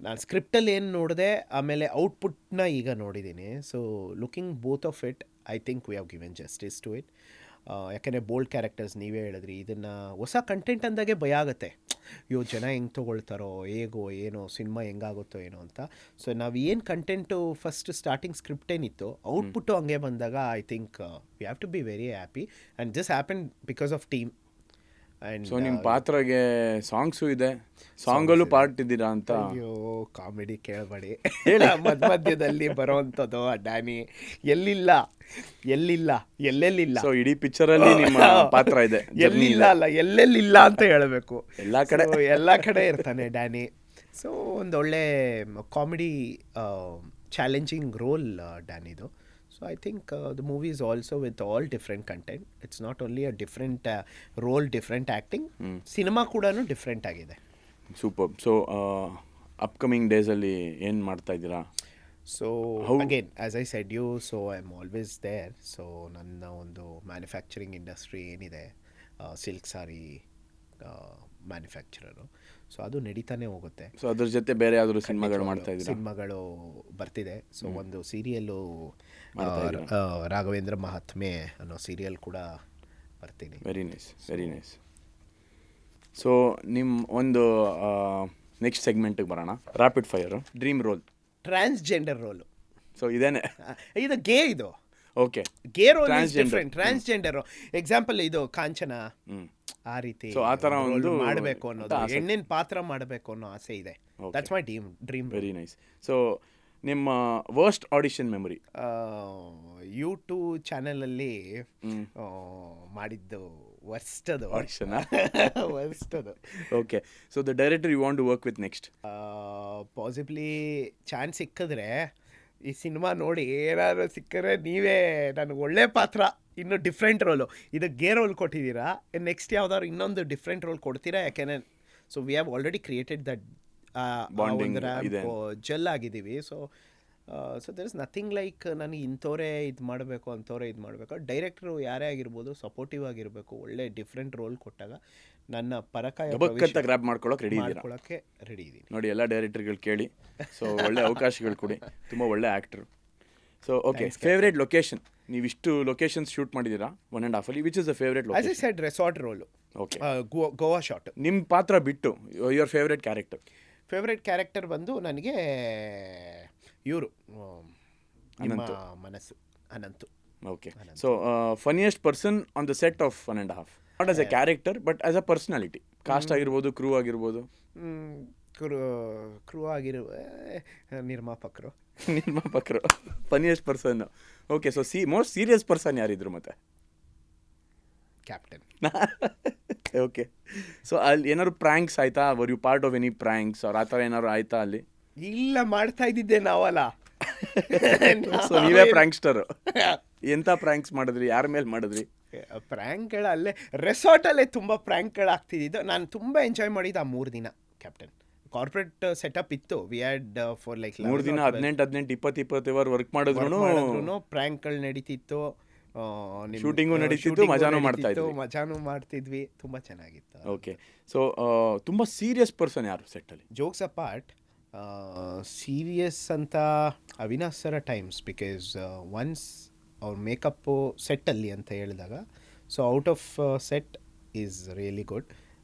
ನಾನು ಸ್ಕ್ರಿಪ್ಟಲ್ಲಿ ಏನು ನೋಡಿದೆ, ಆಮೇಲೆ ಔಟ್ಪುಟ್ನ ಈಗ ನೋಡಿದ್ದೀನಿ. So looking both of it, I think we have given justice to it. ಯಾಕೆಂದರೆ ಬೋಲ್ಡ್ ಕ್ಯಾರೆಕ್ಟರ್ಸ್ ನೀವೇ ಹೇಳಿದ್ರಿ, ಇದನ್ನು ಹೊಸ ಕಂಟೆಂಟ್ ಅಂದಾಗೆ ಭಯ ಆಗುತ್ತೆ. ಅಯ್ಯೋ ಜನ ಹೆಂಗೆ ತೊಗೊಳ್ತಾರೋ ಹೇಗೋ ಏನೋ ಸಿನಿಮಾ ಹೆಂಗಾಗುತ್ತೋ ಏನೋ ಅಂತ. ಸೊ ನಾವು ಏನು ಕಂಟೆಂಟು ಫಸ್ಟ್ ಸ್ಟಾರ್ಟಿಂಗ್ ಸ್ಕ್ರಿಪ್ಟ್ ಏನಿತ್ತು ಔಟ್ಪುಟ್ಟು ಹಂಗೆ ಬಂದಾಗ I think we have to be very happy and this happen because of team. And
so ನಿಮ್ಮ ಪಾತ್ರಗೆ ಸಾಂಗ್ಸು ಇದೆ, ಸಾಂಗಲ್ಲೂ ಪಾರ್ಟ್ ಇದ್ದೀರಾ ಅಂತ.
ಅಯ್ಯೋ ಕಾಮಿಡಿ ಕೇಳಬೇಡಿ. ಮಧ್ಯದಲ್ಲಿ ಬರೋವಂಥದ್ದು ಡ್ಯಾನಿ ಎಲ್ಲಿಲ್ಲ ಎಲ್ಲೆಲ್ಲಿಲ್ಲ.
ಸೊ ಇಡೀ ಪಿಕ್ಚರಲ್ಲಿ ನಿಮ್ಮ ಪಾತ್ರ ಇದೆ,
ಎಲ್ಲಿಲ್ಲ ಅಲ್ಲ ಎಲ್ಲೆಲ್ಲಿಲ್ಲ ಅಂತ ಹೇಳಬೇಕು. ಎಲ್ಲ ಕಡೆ ಇರ್ತಾನೆ ಡ್ಯಾನಿ. ಸೊ ಒಂದೊಳ್ಳೆ ಕಾಮಿಡಿ ಚಾಲೆಂಜಿಂಗ್ ರೋಲ್ ಡ್ಯಾನಿದು. So I think the movie is also with all different content. It's not only a different role, different acting. Cinema ಕೂಡ ಡಿಫ್ರೆಂಟ್ ಆಗಿದೆ.
ಸೂಪರ್. ಸೊ ಅಪ್ಕಮಿಂಗ್ ಡೇಸಲ್ಲಿ ಏನು ಮಾಡ್ತಾ ಇದ್ದೀರಾ?
So again as I said you, so I am always there. So ನನ್ನ ಒಂದು manufacturing industry ಏನಿದೆ, silk sari manufacturers, so ಅದು ನಡೀತಾನೆ ಹೋಗುತ್ತೆ.
ಸೊ ಅದ್ರ ಜೊತೆ ಬೇರೆ ಯಾವ್ದಾದ್ರು ಸಿನಿಮಾಗಳು ಮಾಡ್ತಾ ಇದ್ದೀರಾ?
ಸಿನಿಮಾಗಳು ಬರ್ತಿದೆ. ಸೊ ಒಂದು ಸೀರಿಯಲ್ಲು ರಾಘವೇಂದ್ರ ಮಹಾತ್ಮೆ ಅನ್ನೋ ಸೀರಿಯಲ್ ಕೂಡ ಬರ್ತೀನಿ.
Very nice, very nice. So ನಿಮ್ಮ ಒಂದು ನೆಕ್ಸ್ಟ್ ಸೆಗ್ಮೆಂಟಿಗೆ ಬರೋಣ. Rapid fire dream role.
Transgender role.
So ಇದೇನೆ
ಇದು ಗೇ ಇದು.
Okay,
gay role is different. Transgender example ಇದು ಕಾಂಚನ, ಆ ರೀತಿ
ಸೊ ಆ ಥರ ಒಂದು
ಮಾಡಬೇಕು ಅನ್ನೋದು, ಹೆಣ್ಣಿನ ಪಾತ್ರ ಮಾಡಬೇಕು ಅನ್ನೋ ಆಸೆ ಇದೆ. That's my dream.
Very nice. So ನಿಮ್ಮ ವರ್ಸ್ಟ್ ಆಡಿಷನ್ ಮೆಮೊರಿ?
ಯೂಟ್ಯೂಬ್ ಚಾನಲಲ್ಲಿ ಮಾಡಿದ್ದು ವರ್ಸ್ಟ್ ಅದು
ಆಡಿಷನ್.
ವರ್ಸ್ಟ್ ಅದು.
Okay. So the director you want to work with next?
Possibly chance ಸಿಕ್ಕಿದ್ರೆ ಈ ಸಿನಿಮಾ ನೋಡಿ ಏನಾದ್ರು ಸಿಕ್ಕರೆ ನೀವೇ ನನಗೆ ಒಳ್ಳೆ ಪಾತ್ರ, ಇನ್ನು ಡಿಫ್ರೆಂಟ್ ರೋಲು, ಇದು ಗೇ ರೋಲ್ ಕೊಟ್ಟಿದ್ದೀರಾ, ನೆಕ್ಸ್ಟ್ ಯಾವ್ದಾದ್ರು ಇನ್ನೊಂದು ಡಿಫ್ರೆಂಟ್ ರೋಲ್ ಕೊಡ್ತೀರಾ? ಯಾಕೆಂದರೆ so we have already created that
bonding
gel ಆಗಿದ್ದೀವಿ. So there is nothing like ನನಗೆ ಇಂಥವರೇ ಇದು ಮಾಡಬೇಕು ಅಂಥವರೇ ಇದು ಮಾಡಬೇಕು. ಡೈರೆಕ್ಟ್ರು ಯಾರೇ ಆಗಿರ್ಬೋದು ಸಪೋರ್ಟಿವ್ ಆಗಿರಬೇಕು. ಒಳ್ಳೆ ಡಿಫ್ರೆಂಟ್ ರೋಲ್ ಕೊಟ್ಟಾಗ ನನ್ನ
ಗ್ರ್ಯಾಬ್ ಮಾಡ್ಕೊಳ್ಳೋಕೆ
ರೆಡಿ ಇದ್ದೀನಿ.
ನೋಡಿ, ಎಲ್ಲ ಡೈರೆಕ್ಟರ್ಗಳು ಕೇಳಿ. ಸೊ ಒಳ್ಳೆ ಅವಕಾಶಗಳು ಕೊಡಿ, ತುಂಬ ಒಳ್ಳೆ actor. So okay, favourite location? ನೀವು ಇಷ್ಟು ಲೊಕೇಶನ್ಸ್ ಶೂಟ್ ಮಾಡಿದ್ದೀರಾ 1.5 ಅಲ್ಲಿ, which is the favourite location?
As I said resort role.
Okay,
Goa shot.
ನಿಮ್ಮ ಪಾತ್ರ ಬಿಟ್ಟು your favourite character?
Favourite character ಬಂದು ನನಗೆ ಇವರು ನಿಮ್ಮ ಮನಸ್ಸು ಅನಂತು.
Okay. So funniest person on the set of 1.5, not as a character but as a personality. Cast ಆಗಿರ್ಬೋದು, ಕ್ರೂ ಆಗಿರ್ಬೋದು.
ಕ್ರೂ ಆಗಿರುವ ನಿರ್ಮಾಪಕರು.
Funniest person. Okay. So most serious person ಯಾರಿದ್ರು ಮತ್ತೆ?
ಕ್ಯಾಪ್ಟನ್.
ಓಕೆ. ಸೊ ಅಲ್ಲಿ ಏನಾದ್ರು ಪ್ರ್ಯಾಂಕ್ಸ್ ಆಯ್ತಾ? Were you part of any pranks ಅವ್ರ ಆ ಥರ ಏನಾದ್ರು ಆಯ್ತಾ ಅಲ್ಲಿ?
ಇಲ್ಲ, ಮಾಡ್ತಾ ಇದ್ದಿದ್ದೆ ನಾವಲ್ಲ.
ಸೊ ನೀವೇ ಪ್ರ್ಯಾಂಕ್ಸ್ಟರು. ಎಂಥ ಪ್ರ್ಯಾಂಕ್ಸ್ ಮಾಡಿದ್ರಿ? ಯಾರ ಮೇಲೆ ಮಾಡಿದ್ರಿ?
ಪ್ರ್ಯಾಂಕ್ಗಳು ಅಲ್ಲೇ ರೆಸಾರ್ಟಲ್ಲೇ ತುಂಬ ಪ್ರ್ಯಾಂಕ್ಗಳಾಗ್ತಿದ್ದು. ನಾನು ತುಂಬ ಎಂಜಾಯ್ ಮಾಡಿದ್ದು ಆ 3 ದಿನ. ಕ್ಯಾಪ್ಟನ್ ಕಾರ್ಪೊರೇಟ್ ಸೆಟಪ್ ಇತ್ತು. ವಿ ಹ್ಯಾಡ್ ಫಾರ್ ಲೈಕ್
3 ದಿನ 18-20 ಅವರ್ ವರ್ಕ್ ಮಾಡಿದ್ರು.
ಪ್ರ್ಯಾಂಕ್ಗಳು ನಡೀತಿತ್ತು,
ಶೂಟಿಂಗು ನಡೀತಿತ್ತು, ಮಜಾನು
ಮಾಡ್ತಿದ್ವಿ. ತುಂಬ ಚೆನ್ನಾಗಿತ್ತು.
ಓಕೆ. ಸೊ ತುಂಬ ಸೀರಿಯಸ್ ಪರ್ಸನ್ ಯಾರು ಸೆಟ್ಟಲ್ಲಿ?
ಜೋಕ್ಸ್ ಅಪಾರ್ಟ್, ಸೀರಿಯಸ್ ಅಂತ Avinash sir times, because once ಅವ್ರ ಮೇಕಪ್ಪು ಸೆಟ್ಟಲ್ಲಿ ಅಂತ ಹೇಳಿದಾಗ, so out of set is really good.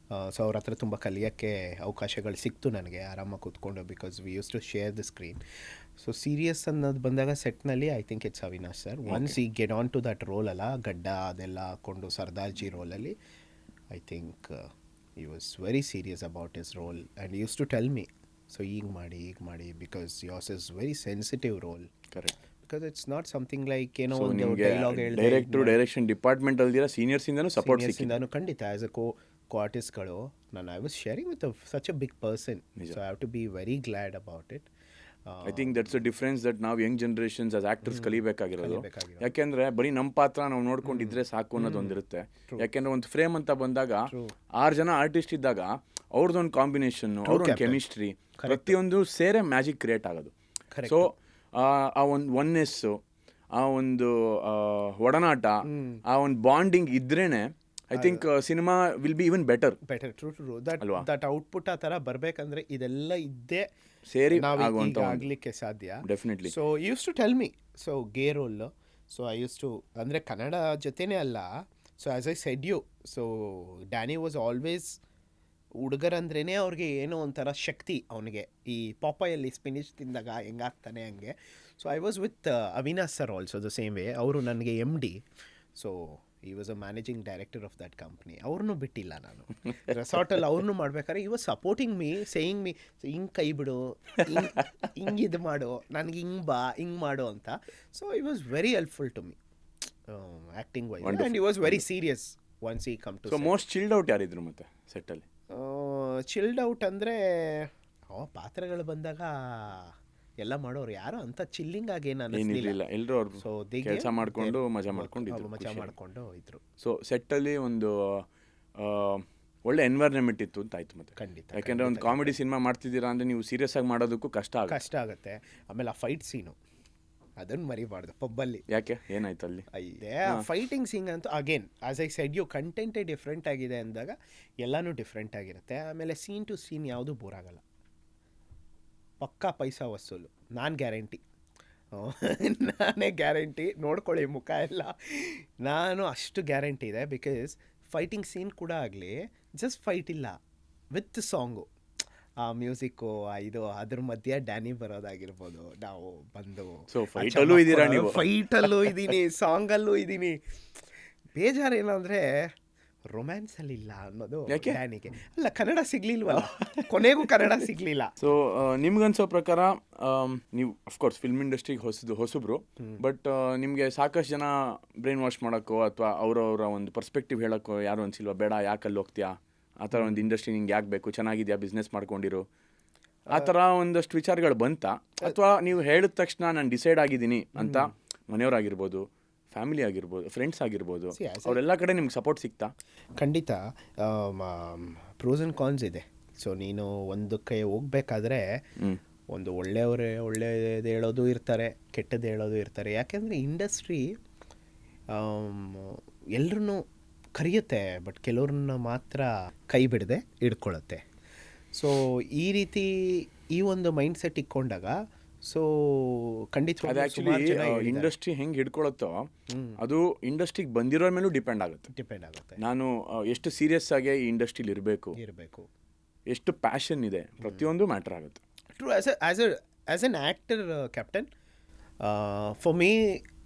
So ಅವ್ರ ಹತ್ರ ತುಂಬ ಕಲಿಯೋಕ್ಕೆ ಅವಕಾಶಗಳು ಸಿಕ್ತು ನನಗೆ ಆರಾಮಾಗಿ ಕೂತ್ಕೊಂಡು, because we used to share the screen. So serious ಅನ್ನೋದು ಬಂದಾಗ ಸೆಟ್ನಲ್ಲಿ I think it's Avinash sir. Once he get on to that role ಅಲ್ಲ, ಗಡ್ಡ ಅದೆಲ್ಲ ಹಾಕ್ಕೊಂಡು ಸರ್ದಾರ್ಜಿ ರೋಲಲ್ಲಿ, I think he was very serious about his role and use to tell me, so ಈಗ ಮಾಡಿ, because yours is very sensitive role. Correct. Because it's not something like ಏನೋ ಒಂದು dialogue ಹೇಳಿದ್ರೆ
ಡೈರೆಕ್ಷನ್ ಡಿಪಾರ್ಟ್ಮೆಂಟ್ ಅಲ್ದಿರ ಸೀನಿಯರ್ಸಿಂದನೂ ಸಪೋರ್ಟ್ ಸಿಕ್ಕಿಂದನೂ
ಖಂಡಿತ. As a ಆರ್ಟಿಸ್ಟ್ಗಳು ನಾನು I was sharing with such a big person, so I have to be very glad about it.
I think that's a difference that ನಾವು ಯಂಗ್ ಜನರೇಷನ್ಸ್ ಆಸ್ ಆಕ್ಟರ್ಸ್ ಕಲಿಬೇಕಾಗಿರೋದು. ಯಾಕೆಂದ್ರೆ ಬರೀ ನಮ್ಮ ಪಾತ್ರ ನಾವು ನೋಡ್ಕೊಂಡಿದ್ರೆ ಸಾಕು ಅನ್ನೋದೊಂದಿರುತ್ತೆ. ಯಾಕೆಂದ್ರೆ ಒಂದು ಫ್ರೇಮ್ ಅಂತ ಬಂದಾಗ 6 ಜನ ಆರ್ಟಿಸ್ಟ್ ಇದ್ದಾಗ ಅವ್ರದ್ದೊಂದು ಕಾಂಬಿನೇಷನ್, ಅವ್ರೊಂದು ಕೆಮಿಸ್ಟ್ರಿ, ಪ್ರತಿಯೊಂದು ಸೇರೆ ಮ್ಯಾಜಿಕ್ ಕ್ರಿಯೇಟ್ ಆಗೋದು. ಸೊ ಆ ಒಂದು ಒನ್ನೆಸ್ಸು, ಆ ಒಂದು ಒಡನಾಟ, ಆ ಒಂದು ಬಾಂಡಿಂಗ್ ಇದ್ರೇನೆ I think cinema will be even better.
True that output ಆ ಥರ ಬರಬೇಕಂದ್ರೆ ಇದೆಲ್ಲ ಇದ್ದೇ
ಸೇರಿ
ಆಗಲಿಕ್ಕೆ ಸಾಧ್ಯ.
Definitely.
So used to tell me, so gay role, so I used to, ಅಂದರೆ ಕನ್ನಡ ಜೊತೆನೇ ಅಲ್ಲ. So as I said you, so Danny was always ಹುಡುಗರಂದ್ರೇ ಅವ್ರಿಗೆ ಏನೋ ಒಂಥರ ಶಕ್ತಿ ಅವನಿಗೆ. ಈ ಪಾಪಾಯಲ್ಲಿ ಸ್ಪಿನಿಚ್ ತಿಂದಾಗ ಹೆಂಗಾಗ್ತಾನೆ ಹಂಗೆ. So I was with Avinash sir also the same way. ಅವರು ನನಗೆ MD. So he was a managing director of that company. ಅವ್ರನ್ನೂ ಬಿಟ್ಟಿಲ್ಲ ನಾನು ರೆಸಾರ್ಟಲ್ಲಿ. ಅವ್ರನ್ನೂ ಮಾಡ್ಬೇಕಾದ್ರೆ ಈ was supporting me, saying me ಹಿಂಗೆ ಕೈ ಬಿಡು, ಹಿಂಗೆ ಇದು ಮಾಡು, ನನಗೆ ಹಿಂಗೆ ಬಾ, ಹಿಂಗೆ ಮಾಡು ಅಂತ. So he was very helpful to me acting wise. And he was very serious once he come to.
So most chilled out ಯಾರಿದ್ರು ಮತ್ತೆ ಸೆಟ್ಟಲ್ಲಿ?
ಚಿಲ್ಡ್ ಔಟ್ ಅಂದರೆ ಪಾತ್ರಗಳು ಬಂದಾಗ ಎಲ್ಲ ಮಾಡೋರು, ಯಾರು ಅಂತ ಚಿಲ್ಲಿಂಗ್ ಆಗಿ ಏನು
ಏನಿರಲಿಲ್ಲ, ಎಲ್ಲರೂ ಅವ್ರು
ಸೊ
ಕೆಲಸ ಮಾಡಿಕೊಂಡು ಮಜಾ ಮಾಡ್ಕೊಂಡು
ಮಜಾ ಮಾಡಿಕೊಂಡು ಇದ್ರು.
ಸೊ ಸೆಟ್ಟಲ್ಲಿ ಒಂದು ಒಳ್ಳೆ ಎನ್ವೈರ್ನ್ಮೆಂಟ್ ಇತ್ತು ಅಂತ ಆಯ್ತು ಮತ್ತೆ.
ಖಂಡಿತ.
ಯಾಕೆಂದರೆ ಒಂದು ಕಾಮಿಡಿ ಸಿನಿಮಾ ಮಾಡ್ತಿದ್ದೀರಾ ಅಂದರೆ ನೀವು ಸೀರಿಯಸ್ ಆಗಿ ಮಾಡೋದಕ್ಕೂ ಕಷ್ಟ
ಆಗುತ್ತೆ. ಆಮೇಲೆ ಆ ಫೈಟ್ ಸೀನು ಅದನ್ನು ಮರಿಬಾರ್ದು ಪಬ್ಬಲ್ಲಿ.
ಯಾಕೆ, ಏನಾಯ್ತು ಅಲ್ಲಿ?
ಅಯ್ಯೇ, ಆ ಫೈಟಿಂಗ್ ಸೀನ್ ಅಂತೂ again as I said you, ಕಂಟೆಂಟೇ ಡಿಫ್ರೆಂಟ್ ಆಗಿದೆ ಅಂದಾಗ ಎಲ್ಲನೂ ಡಿಫ್ರೆಂಟ್ ಆಗಿರುತ್ತೆ. ಆಮೇಲೆ ಸೀನ್ ಟು ಸೀನ್ ಯಾವುದೂ ಬೋರ್ ಆಗಲ್ಲ. ಪಕ್ಕಾ ಪೈಸಾ ವಸೂಲು, ನಾನು ಗ್ಯಾರಂಟಿ. ನಾನೇ ಗ್ಯಾರಂಟಿ, ನೋಡ್ಕೊಳ್ಳಿ ಮುಖ ಎಲ್ಲ, ನಾನು ಅಷ್ಟು ಗ್ಯಾರಂಟಿ ಇದೆ. ಬಿಕಾಸ್ ಫೈಟಿಂಗ್ ಸೀನ್ ಕೂಡ ಆಗಲಿ, ಜಸ್ಟ್ ಫೈಟ್ ಇಲ್ಲ, ವಿತ್ ಸಾಂಗು, ಆ ಮ್ಯೂಸಿಕ್ಕು, ಇದು ಅದ್ರ ಮಧ್ಯೆ ಡ್ಯಾನಿ ಬರೋದಾಗಿರ್ಬೋದು, ನಾವು ಬಂದು
ಫೈಟಲ್ಲೂ ಇದ್ದೀರಾ ನೀವು?
ಫೈಟಲ್ಲೂ ಇದ್ದೀನಿ, ಸಾಂಗಲ್ಲೂ ಇದ್ದೀನಿ. ಬೇಜಾರು ಏನಂದರೆ ರೊಮ್ಯಾನ್ಸಲ್ಲಿ ಇಲ್ಲ ಅನ್ನೋದು ಡ್ಯಾನಿಗೆ. ಅಲ್ಲ, ಕನ್ನಡ ಸಿಗ್ಲಿಲ್ವಲ್ಲ, ಕೊನೆಗೂ ಕನ್ನಡ ಸಿಗಲಿಲ್ಲ.
ಸೊ ನಿಮ್ಗನ್ಸೋ ಪ್ರಕಾರ ನೀವು ಅಫ್ಕೋರ್ಸ್ ಫಿಲ್ಮ್ ಇಂಡಸ್ಟ್ರಿಗೆ ಹೊಸಬ್ರು, ಬಟ್ ನಿಮಗೆ ಸಾಕಷ್ಟು ಜನ ಬ್ರೈನ್ ವಾಶ್ ಮಾಡೋಕ್ಕೋ ಅಥವಾ ಅವರವರ ಒಂದು ಪರ್ಸ್ಪೆಕ್ಟಿವ್ ಹೇಳೋಕ್ಕೋ ಯಾರು ಅನ್ಸಿಲ್ವಾ? ಬೇಡ, ಯಾಕಲ್ಲಿ ಹೋಗ್ತೀಯಾ, ಆ ಥರ ಒಂದು ಇಂಡಸ್ಟ್ರಿ ನಿಂಗೆ ಯಾಕೆ ಬೇಕು, ಚೆನ್ನಾಗಿದೆಯಾ, ಬಿಸ್ನೆಸ್ ಮಾಡ್ಕೊಂಡಿರೋ, ಆ ಥರ ಒಂದಷ್ಟು ವಿಚಾರಗಳು ಬಂತಾ? ಅಥವಾ ನೀವು ಹೇಳಿದ ತಕ್ಷಣ ನಾನು ಡಿಸೈಡ್ ಆಗಿದ್ದೀನಿ ಅಂತ ಮನೆಯವರಾಗಿರ್ಬೋದು, ಫ್ಯಾಮಿಲಿ ಆಗಿರ್ಬೋದು, ಫ್ರೆಂಡ್ಸ್ ಆಗಿರ್ಬೋದು, ಅವರೆಲ್ಲ ಕಡೆ ನಿಮ್ಗೆ ಸಪೋರ್ಟ್ ಸಿಗ್ತಾ?
ಖಂಡಿತ. ಪ್ರೋಸ್ ಆ್ಯಂಡ್ ಕಾನ್ಸ್ ಇದೆ. ಸೊ ನೀನು ಒಂದಕ್ಕೆ ಹೋಗ್ಬೇಕಾದ್ರೆ ಒಂದು ಒಳ್ಳೆಯದು ಹೇಳೋದು ಇರ್ತಾರೆ, ಕೆಟ್ಟದ್ದು ಹೇಳೋದು ಇರ್ತಾರೆ. ಯಾಕೆಂದರೆ ಇಂಡಸ್ಟ್ರಿ ಎಲ್ಲರೂ ಕರೆಯುತ್ತೆ, ಬಟ್ ಕೆಲವ್ರನ್ನ ಮಾತ್ರ ಕೈ ಬಿಡದೆ ಹಿಡ್ಕೊಳ್ಳುತ್ತೆ. ಸೊ ಈ ರೀತಿ ಈ ಒಂದು ಮೈಂಡ್ ಸೆಟ್ ಇಟ್ಕೊಂಡಾಗ ಸೊ
ಖಂಡಿತವಾಗಿ ಇಂಡಸ್ಟ್ರಿ ಹೆಂಗೆ ಹಿಡ್ಕೊಳತ್ತೋ ಅದು ಇಂಡಸ್ಟ್ರಿಗೆ ಬಂದಿರೋ ಮೇಲೂ ಡಿಪೆಂಡ್ ಆಗುತ್ತೆ. ನಾನು ಎಷ್ಟು ಸೀರಿಯಸ್ ಆಗಿ ಈ ಇಂಡಸ್ಟ್ರಿಲಿ ಇರಬೇಕು, ಎಷ್ಟು ಪ್ಯಾಷನ್ ಇದೆ, ಪ್ರತಿಯೊಂದು ಮ್ಯಾಟರ್ ಆಗುತ್ತೆ.
True. As an actor captain, for me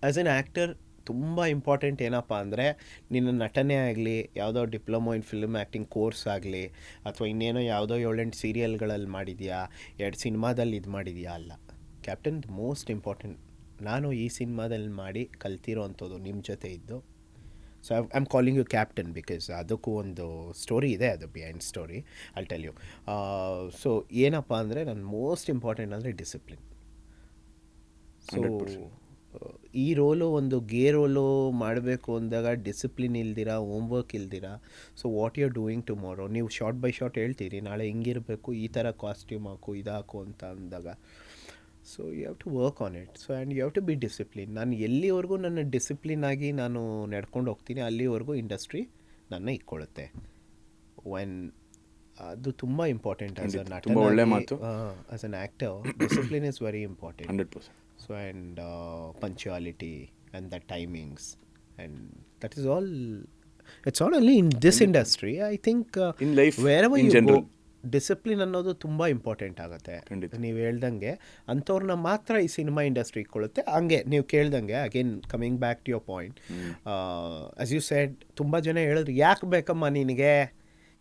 as an actor ತುಂಬ ಇಂಪಾರ್ಟೆಂಟ್ ಏನಪ್ಪ ಅಂದರೆ, ನಿನ್ನ ನಟನೆ ಆಗಲಿ, ಯಾವುದೋ diploma in film acting course ಆಗಲಿ, ಅಥವಾ ಇನ್ನೇನೋ ಯಾವುದೋ 7-8 ಸೀರಿಯಲ್ಗಳಲ್ಲಿ ಮಾಡಿದೆಯಾ, 2 ಸಿನಿಮಾದಲ್ಲಿ ಇದು ಮಾಡಿದೆಯಾ, ಅಲ್ಲ. Captain most important. ನಾನು ಈ ಸಿನಿಮಾದಲ್ಲಿ ಮಾಡಿ ಕಲ್ತಿರೋ ಅಂಥದ್ದು ನಿಮ್ಮ ಜೊತೆ ಇದ್ದು. So I am calling you captain because ಅದಕ್ಕೂ ಒಂದು ಸ್ಟೋರಿ ಇದೆ, ಅದು behind story, I tell you. So ಏನಪ್ಪ ಅಂದರೆ, ನನ್ನ ಮೋಸ್ಟ್ ಇಂಪಾರ್ಟೆಂಟ್ ಅಂದರೆ ಡಿಸಿಪ್ಲಿನ್. ಸೊ ಈ ರೋಲು ಒಂದು ರೋಲು ಮಾಡಬೇಕು ಅಂದಾಗ ಡಿಸಿಪ್ಲಿನ್ ಇಲ್ದಿರ, ಹೋಮ್ವರ್ಕ್ ಇಲ್ದಿರ, so what you are doing tomorrow, ನೀವು ಶಾರ್ಟ್ ಬೈ ಶಾರ್ಟ್ ಹೇಳ್ತೀರಿ, ನಾಳೆ ಹಿಂಗಿರಬೇಕು, ಈ ಥರ ಕಾಸ್ಟ್ಯೂಮ್ ಹಾಕು, ಇದಾಕು ಅಂತ ಅಂದಾಗ, so you have to work on it. So and you have to be discipline. ನಾನು ಎಲ್ಲಿವರೆಗೂ ನನ್ನ ಡಿಸಿಪ್ಲಿನ್ ಆಗಿ ನಾನು ನಡ್ಕೊಂಡು ಹೋಗ್ತೀನಿ, ಅಲ್ಲಿವರೆಗೂ ಇಂಡಸ್ಟ್ರಿ ನನ್ನ ಇಟ್ಕೊಳ್ಳುತ್ತೆ. ಅದು ತುಂಬ ಇಂಪಾರ್ಟೆಂಟ್. ಆಸ್ ಅ ನಟ, as an actor, discipline is very important.
100%.
So and punctuality and the timings, and that is all. It's not only in this industry. I think
in life,
wherever
in
you
general,
go, discipline ಅನ್ನೋದು ತುಂಬ important ಆಗುತ್ತೆ. ನೀವು ಹೇಳ್ದಂಗೆ ಅಂಥವ್ರನ್ನ ಮಾತ್ರ ಈ cinema industry ಇಟ್ಕೊಳ್ಳುತ್ತೆ. ಹಂಗೆ ನೀವು ಕೇಳ್ದಂಗೆ again coming back to your point, as you said, ತುಂಬ ಜನ ಹೇಳಿದ್ರು, ಯಾಕೆ ಬೇಕಮ್ಮ ನಿನಗೆ,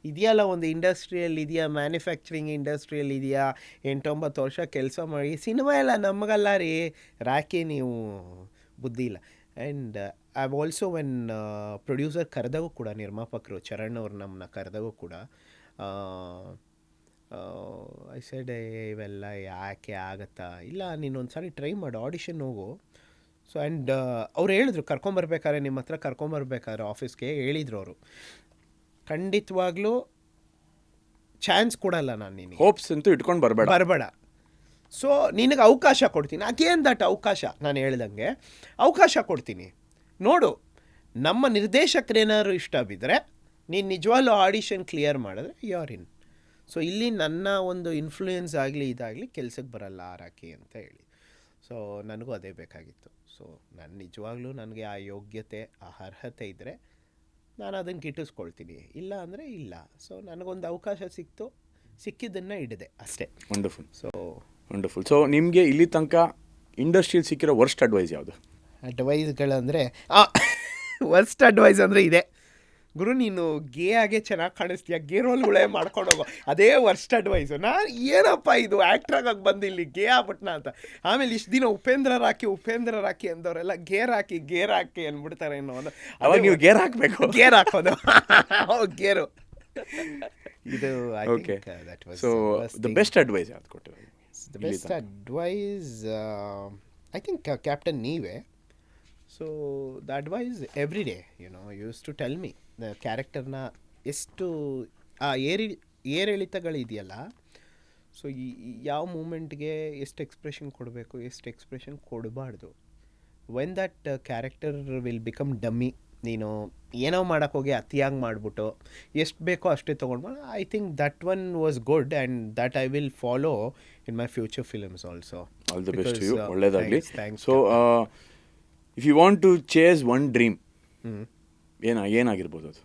ಇದೆಯಲ್ಲ ಒಂದು ಇಂಡಸ್ಟ್ರಿಯಲ್ಲಿ ಇದೆಯಾ, ಮ್ಯಾನುಫ್ಯಾಕ್ಚರಿಂಗ್ ಇಂಡಸ್ಟ್ರಿಯಲ್ಲಿ ಇದೆಯಾ, 8-9 ವರ್ಷ ಕೆಲಸ ಮಾಡಿ, ಸಿನಿಮಾ ಎಲ್ಲ ನಮಗಲ್ಲ ರೀ, ರಾಕಿ ನೀವು ಬುದ್ಧಿ ಇಲ್ಲ. And I also when producer ಕರೆದಾಗೂ ಕೂಡ, ನಿರ್ಮಾಪಕರು ಚರಣ್ ಅವ್ರು ನಮ್ಮನ್ನ ಕರೆದಾಗೂ ಕೂಡ, ಐ ಸೆಡ್ ಇವೆಲ್ಲ ಯಾಕೆ ಆಗತ್ತಾ, ಇಲ್ಲ ನೀನೊಂದು ಸಾರಿ ಟ್ರೈ ಮಾಡು, ಆಡಿಷನ್ ಹೋಗು. ಸೊ ಆ್ಯಂಡ್ ಅವ್ರು ಹೇಳಿದ್ರು, ಕರ್ಕೊಂಬರ್ಬೇಕಾದ್ರೆ ನಿಮ್ಮ ಹತ್ರ ಕರ್ಕೊಂಬರ್ಬೇಕಾದ್ರೆ ಆಫೀಸ್ಗೆ ಹೇಳಿದ್ರು ಅವರು, ಖಂಡಿತವಾಗ್ಲೂ ಚಾನ್ಸ್ ಕೊಡಲ್ಲ ನಾನು ನಿನಗೆ,
ಹೋಪ್ಸ್ ಅಂತೂ ಇಟ್ಕೊಂಡು ಬರಬೇಡ.
ಸೊ ನಿನಗೆ ಅವಕಾಶ ಕೊಡ್ತೀನಿ. ಅಗೇನ್ ದಟ್ ಅವಕಾಶ, ನಾನು ಹೇಳ್ದಂಗೆ ಅವಕಾಶ ಕೊಡ್ತೀನಿ, ನೋಡು, ನಮ್ಮ ನಿರ್ದೇಶಕರೇನಾದ್ರು ಇಷ್ಟ ಬಿದ್ದರೆ ನೀನು ನಿಜವಾಗ್ಲೂ ಆಡಿಷನ್ ಕ್ಲಿಯರ್ ಮಾಡಿದ್ರೆ ಯು ಆರ್ ಇನ್. ಸೊ ಇಲ್ಲಿ ನನ್ನ ಒಂದು ಇನ್ಫ್ಲೂಯೆನ್ಸ್ ಆಗಲಿ ಇದಾಗಲಿ ಕೆಲ್ಸಕ್ಕೆ ಬರಲ್ಲ ರಾಕಿ ಅಂತ ಹೇಳಿ. ಸೊ ನನಗೂ ಅದೇ ಬೇಕಾಗಿತ್ತು. ಸೊ ನಾನು ನಿಜವಾಗ್ಲೂ ನನಗೆ ಆ ಯೋಗ್ಯತೆ, ಆ ಅರ್ಹತೆ ಇದ್ದರೆ ನಾನು ಅದನ್ನು ಗಿಟ್ಟಿಸ್ಕೊಳ್ತೀನಿ, ಇಲ್ಲ ಅಂದರೆ ಇಲ್ಲ. ಸೊ ನನಗೊಂದು ಅವಕಾಶ ಸಿಕ್ಕಿದ್ದನ್ನು ಹಿಡಿದೆ ಅಷ್ಟೇ.
ವಂಡರ್ಫುಲ್.
So
wonderful. ಸೊ ನಿಮಗೆ ಇಲ್ಲಿ ತನಕ ಇಂಡಸ್ಟ್ರಿಯಲ್ಲಿ ಸಿಕ್ಕಿರೋ ವರ್ಸ್ಟ್ ಅಡ್ವೈಸ್ ಯಾವುದು?
ಅಡ್ವೈಸ್ಗಳಂದರೆ ವರ್ಸ್ಟ್ ಅಡ್ವೈಸ್ ಅಂದರೆ ಇದೆ, ಗುರು ನೀನು ಗೇ ಆಗೇ ಚೆನ್ನಾಗಿ ಕಾಣಿಸ್ತೀಯ, ಗೇ ರೋಲ್ಗಳೇ ಮಾಡ್ಕೊಂಡು ಹೋಗೋ, ಅದೇ ವರ್ಸ್ಟ್ ಅಡ್ವೈಸು. ನಾನು ಏನಪ್ಪ ಇದು ಆ್ಯಕ್ಟ್ರಾಗಾಗಿ ಬಂದು ಇಲ್ಲಿ ಗೇ ಆಗ್ಬಿಟ್ನಾ ಅಂತ. ಆಮೇಲೆ ಇಷ್ಟು ದಿನ ಉಪೇಂದ್ರ ರಾಕಿ ಅಂದವರೆಲ್ಲ ಗೇರ್ ಹಾಕಿ ಅಂದ್ಬಿಡ್ತಾರೆ ಅನ್ನೋ ಒಂದು.
ಅವಾಗ ನೀವು ಗೇರ್ ಹಾಕಬೇಕು,
ಗೇರ್ ಹಾಕೋದು ಗೇರು ಇದು.
Okay. So the best advice ಯಾವ್ದು ಕೊಟ್ಟಿರೋದು?
The best advice, I think Captain ನೀವೇ. So the advice every day, used to tell me the ಕ್ಯಾರೆಕ್ಟರ್ನ ಎಷ್ಟು ಆ ಏರಿಳಿತಗಳಿದೆಯಲ್ಲ, ಸೊ ಯಾವ ಮೂಮೆಂಟ್ಗೆ ಎಷ್ಟು ಎಕ್ಸ್ಪ್ರೆಷನ್ ಕೊಡಬೇಕು, ಎಷ್ಟು ಎಕ್ಸ್ಪ್ರೆಷನ್ ಕೊಡಬಾರ್ದು. When that character will become dummy, ನೀನು ಏನೋ ಮಾಡೋಕ್ಕೋಗಿ ಅತಿಯಾಗಿ ಮಾಡಿಬಿಟ್ಟು ಎಷ್ಟು ಬೇಕೋ ಅಷ್ಟೇ ತೊಗೊಂಡು, I think that one was good and that I will follow in my future films also.
All the best you, ಒಳ್ಳೆಯದಾಗಲಿ.
Thanks.
So if you want to chase one dream, ಏನಾಗಿರ್ಬೋದು ಅದು?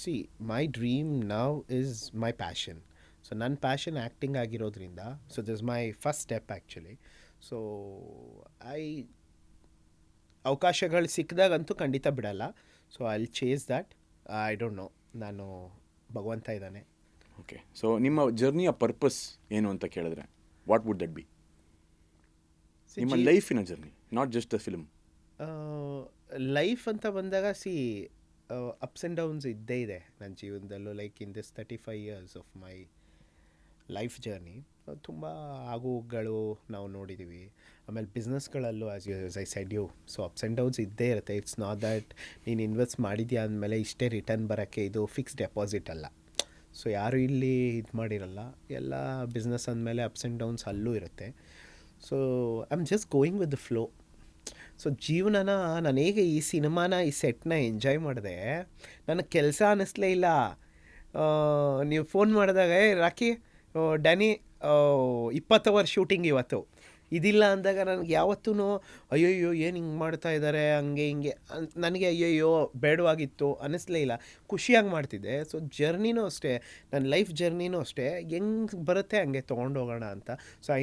See my dream now is my passion. So ನನ್ನ passion acting ಆಗಿರೋದ್ರಿಂದ, so this my first step actually. So ಅವಕಾಶಗಳು ಸಿಕ್ಕಿದಾಗಂತೂ ಖಂಡಿತ ಬಿಡಲ್ಲ. So I will chase that. I don't no, ನಾನು ಭಗವಂತ ಇದ್ದಾನೆ.
ಓಕೆ. ಸೊ ನಿಮ್ಮ ಜರ್ನಿಯ ಪರ್ಪಸ್ ಏನು ಅಂತ ಕೇಳಿದ್ರೆ ವಾಟ್ ವುಡ್ ದಟ್ ಬಿ? ನಿಮ್ಮ ಲೈಫಿನ journey, not just the film.
Life ಅಂತ ಬಂದಾಗ ಅಪ್ಸ್ ಆ್ಯಂಡ್ ಡೌನ್ಸ್ ಇದ್ದೇ ಇದೆ ನನ್ನ ಜೀವನದಲ್ಲೂ. Like in this 35 years of my life journey ತುಂಬ ಆಗುಗಳು ನಾವು ನೋಡಿದ್ದೀವಿ. ಆಮೇಲೆ ಬಿಸ್ನೆಸ್ಗಳಲ್ಲೂ as I said you, so ups and downs ಇದ್ದೇ ಇರುತ್ತೆ. ಇಟ್ಸ್ ನಾಟ್ ದ್ಯಾಟ್ ನೀನು ಇನ್ವೆಸ್ಟ್ ಮಾಡಿದ್ಯಾ ಅಂದಮೇಲೆ ಇಷ್ಟೇ ರಿಟರ್ನ್ ಬರೋಕ್ಕೆ ಇದು ಫಿಕ್ಸ್ ಡೆಪಾಸಿಟ್ ಅಲ್ಲ. ಸೊ ಯಾರು ಇಲ್ಲಿ ಇದು ಮಾಡಿರಲ್ಲ, ಎಲ್ಲ ಬಿಸ್ನೆಸ್ ಅಂದಮೇಲೆ ಅಪ್ಸ್ ಆ್ಯಂಡ್ ಡೌನ್ಸ್ ಅಲ್ಲೂ ಇರುತ್ತೆ. So I am just going with the flow. So ಜೀವನನ ನಾನು ಹೇಗೆ ಈ ಸಿನಿಮಾನ, ಈ ಸೆಟ್ನ ಎಂಜಾಯ್ ಮಾಡಿದೆ, ನನಗೆ ಕೆಲಸ ಅನ್ನಿಸ್ಲೇ ಇಲ್ಲ. ನೀವು ಫೋನ್ ಮಾಡಿದಾಗ ರಾಕಿ ಡ್ಯಾನಿ 20 ಅವರ್ ಶೂಟಿಂಗ್ ಇವತ್ತು ಇದಿಲ್ಲ ಅಂದಾಗ ನನಗೆ ಯಾವತ್ತೂ ಅಯ್ಯೋಯ್ಯೋ ಏನು ಹಿಂಗೆ ಮಾಡ್ತಾ ಇದ್ದಾರೆ ಹಂಗೆ ಹಿಂಗೆ ನನಗೆ ಅಯ್ಯೋಯ್ಯೋ ಬೇಡವಾಗಿತ್ತು ಅನ್ನಿಸ್ಲೇ ಇಲ್ಲ, ಖುಷಿಯಾಗಿ ಮಾಡ್ತಿದ್ದೆ. ಸೊ ಜರ್ನಿನೂ ಅಷ್ಟೇ, ನನ್ನ ಲೈಫ್ ಜರ್ನಿನೂ ಅಷ್ಟೇ, ಹೆಂಗೆ ಬರುತ್ತೆ ಹಂಗೆ ತೊಗೊಂಡೋಗೋಣ ಅಂತ. So I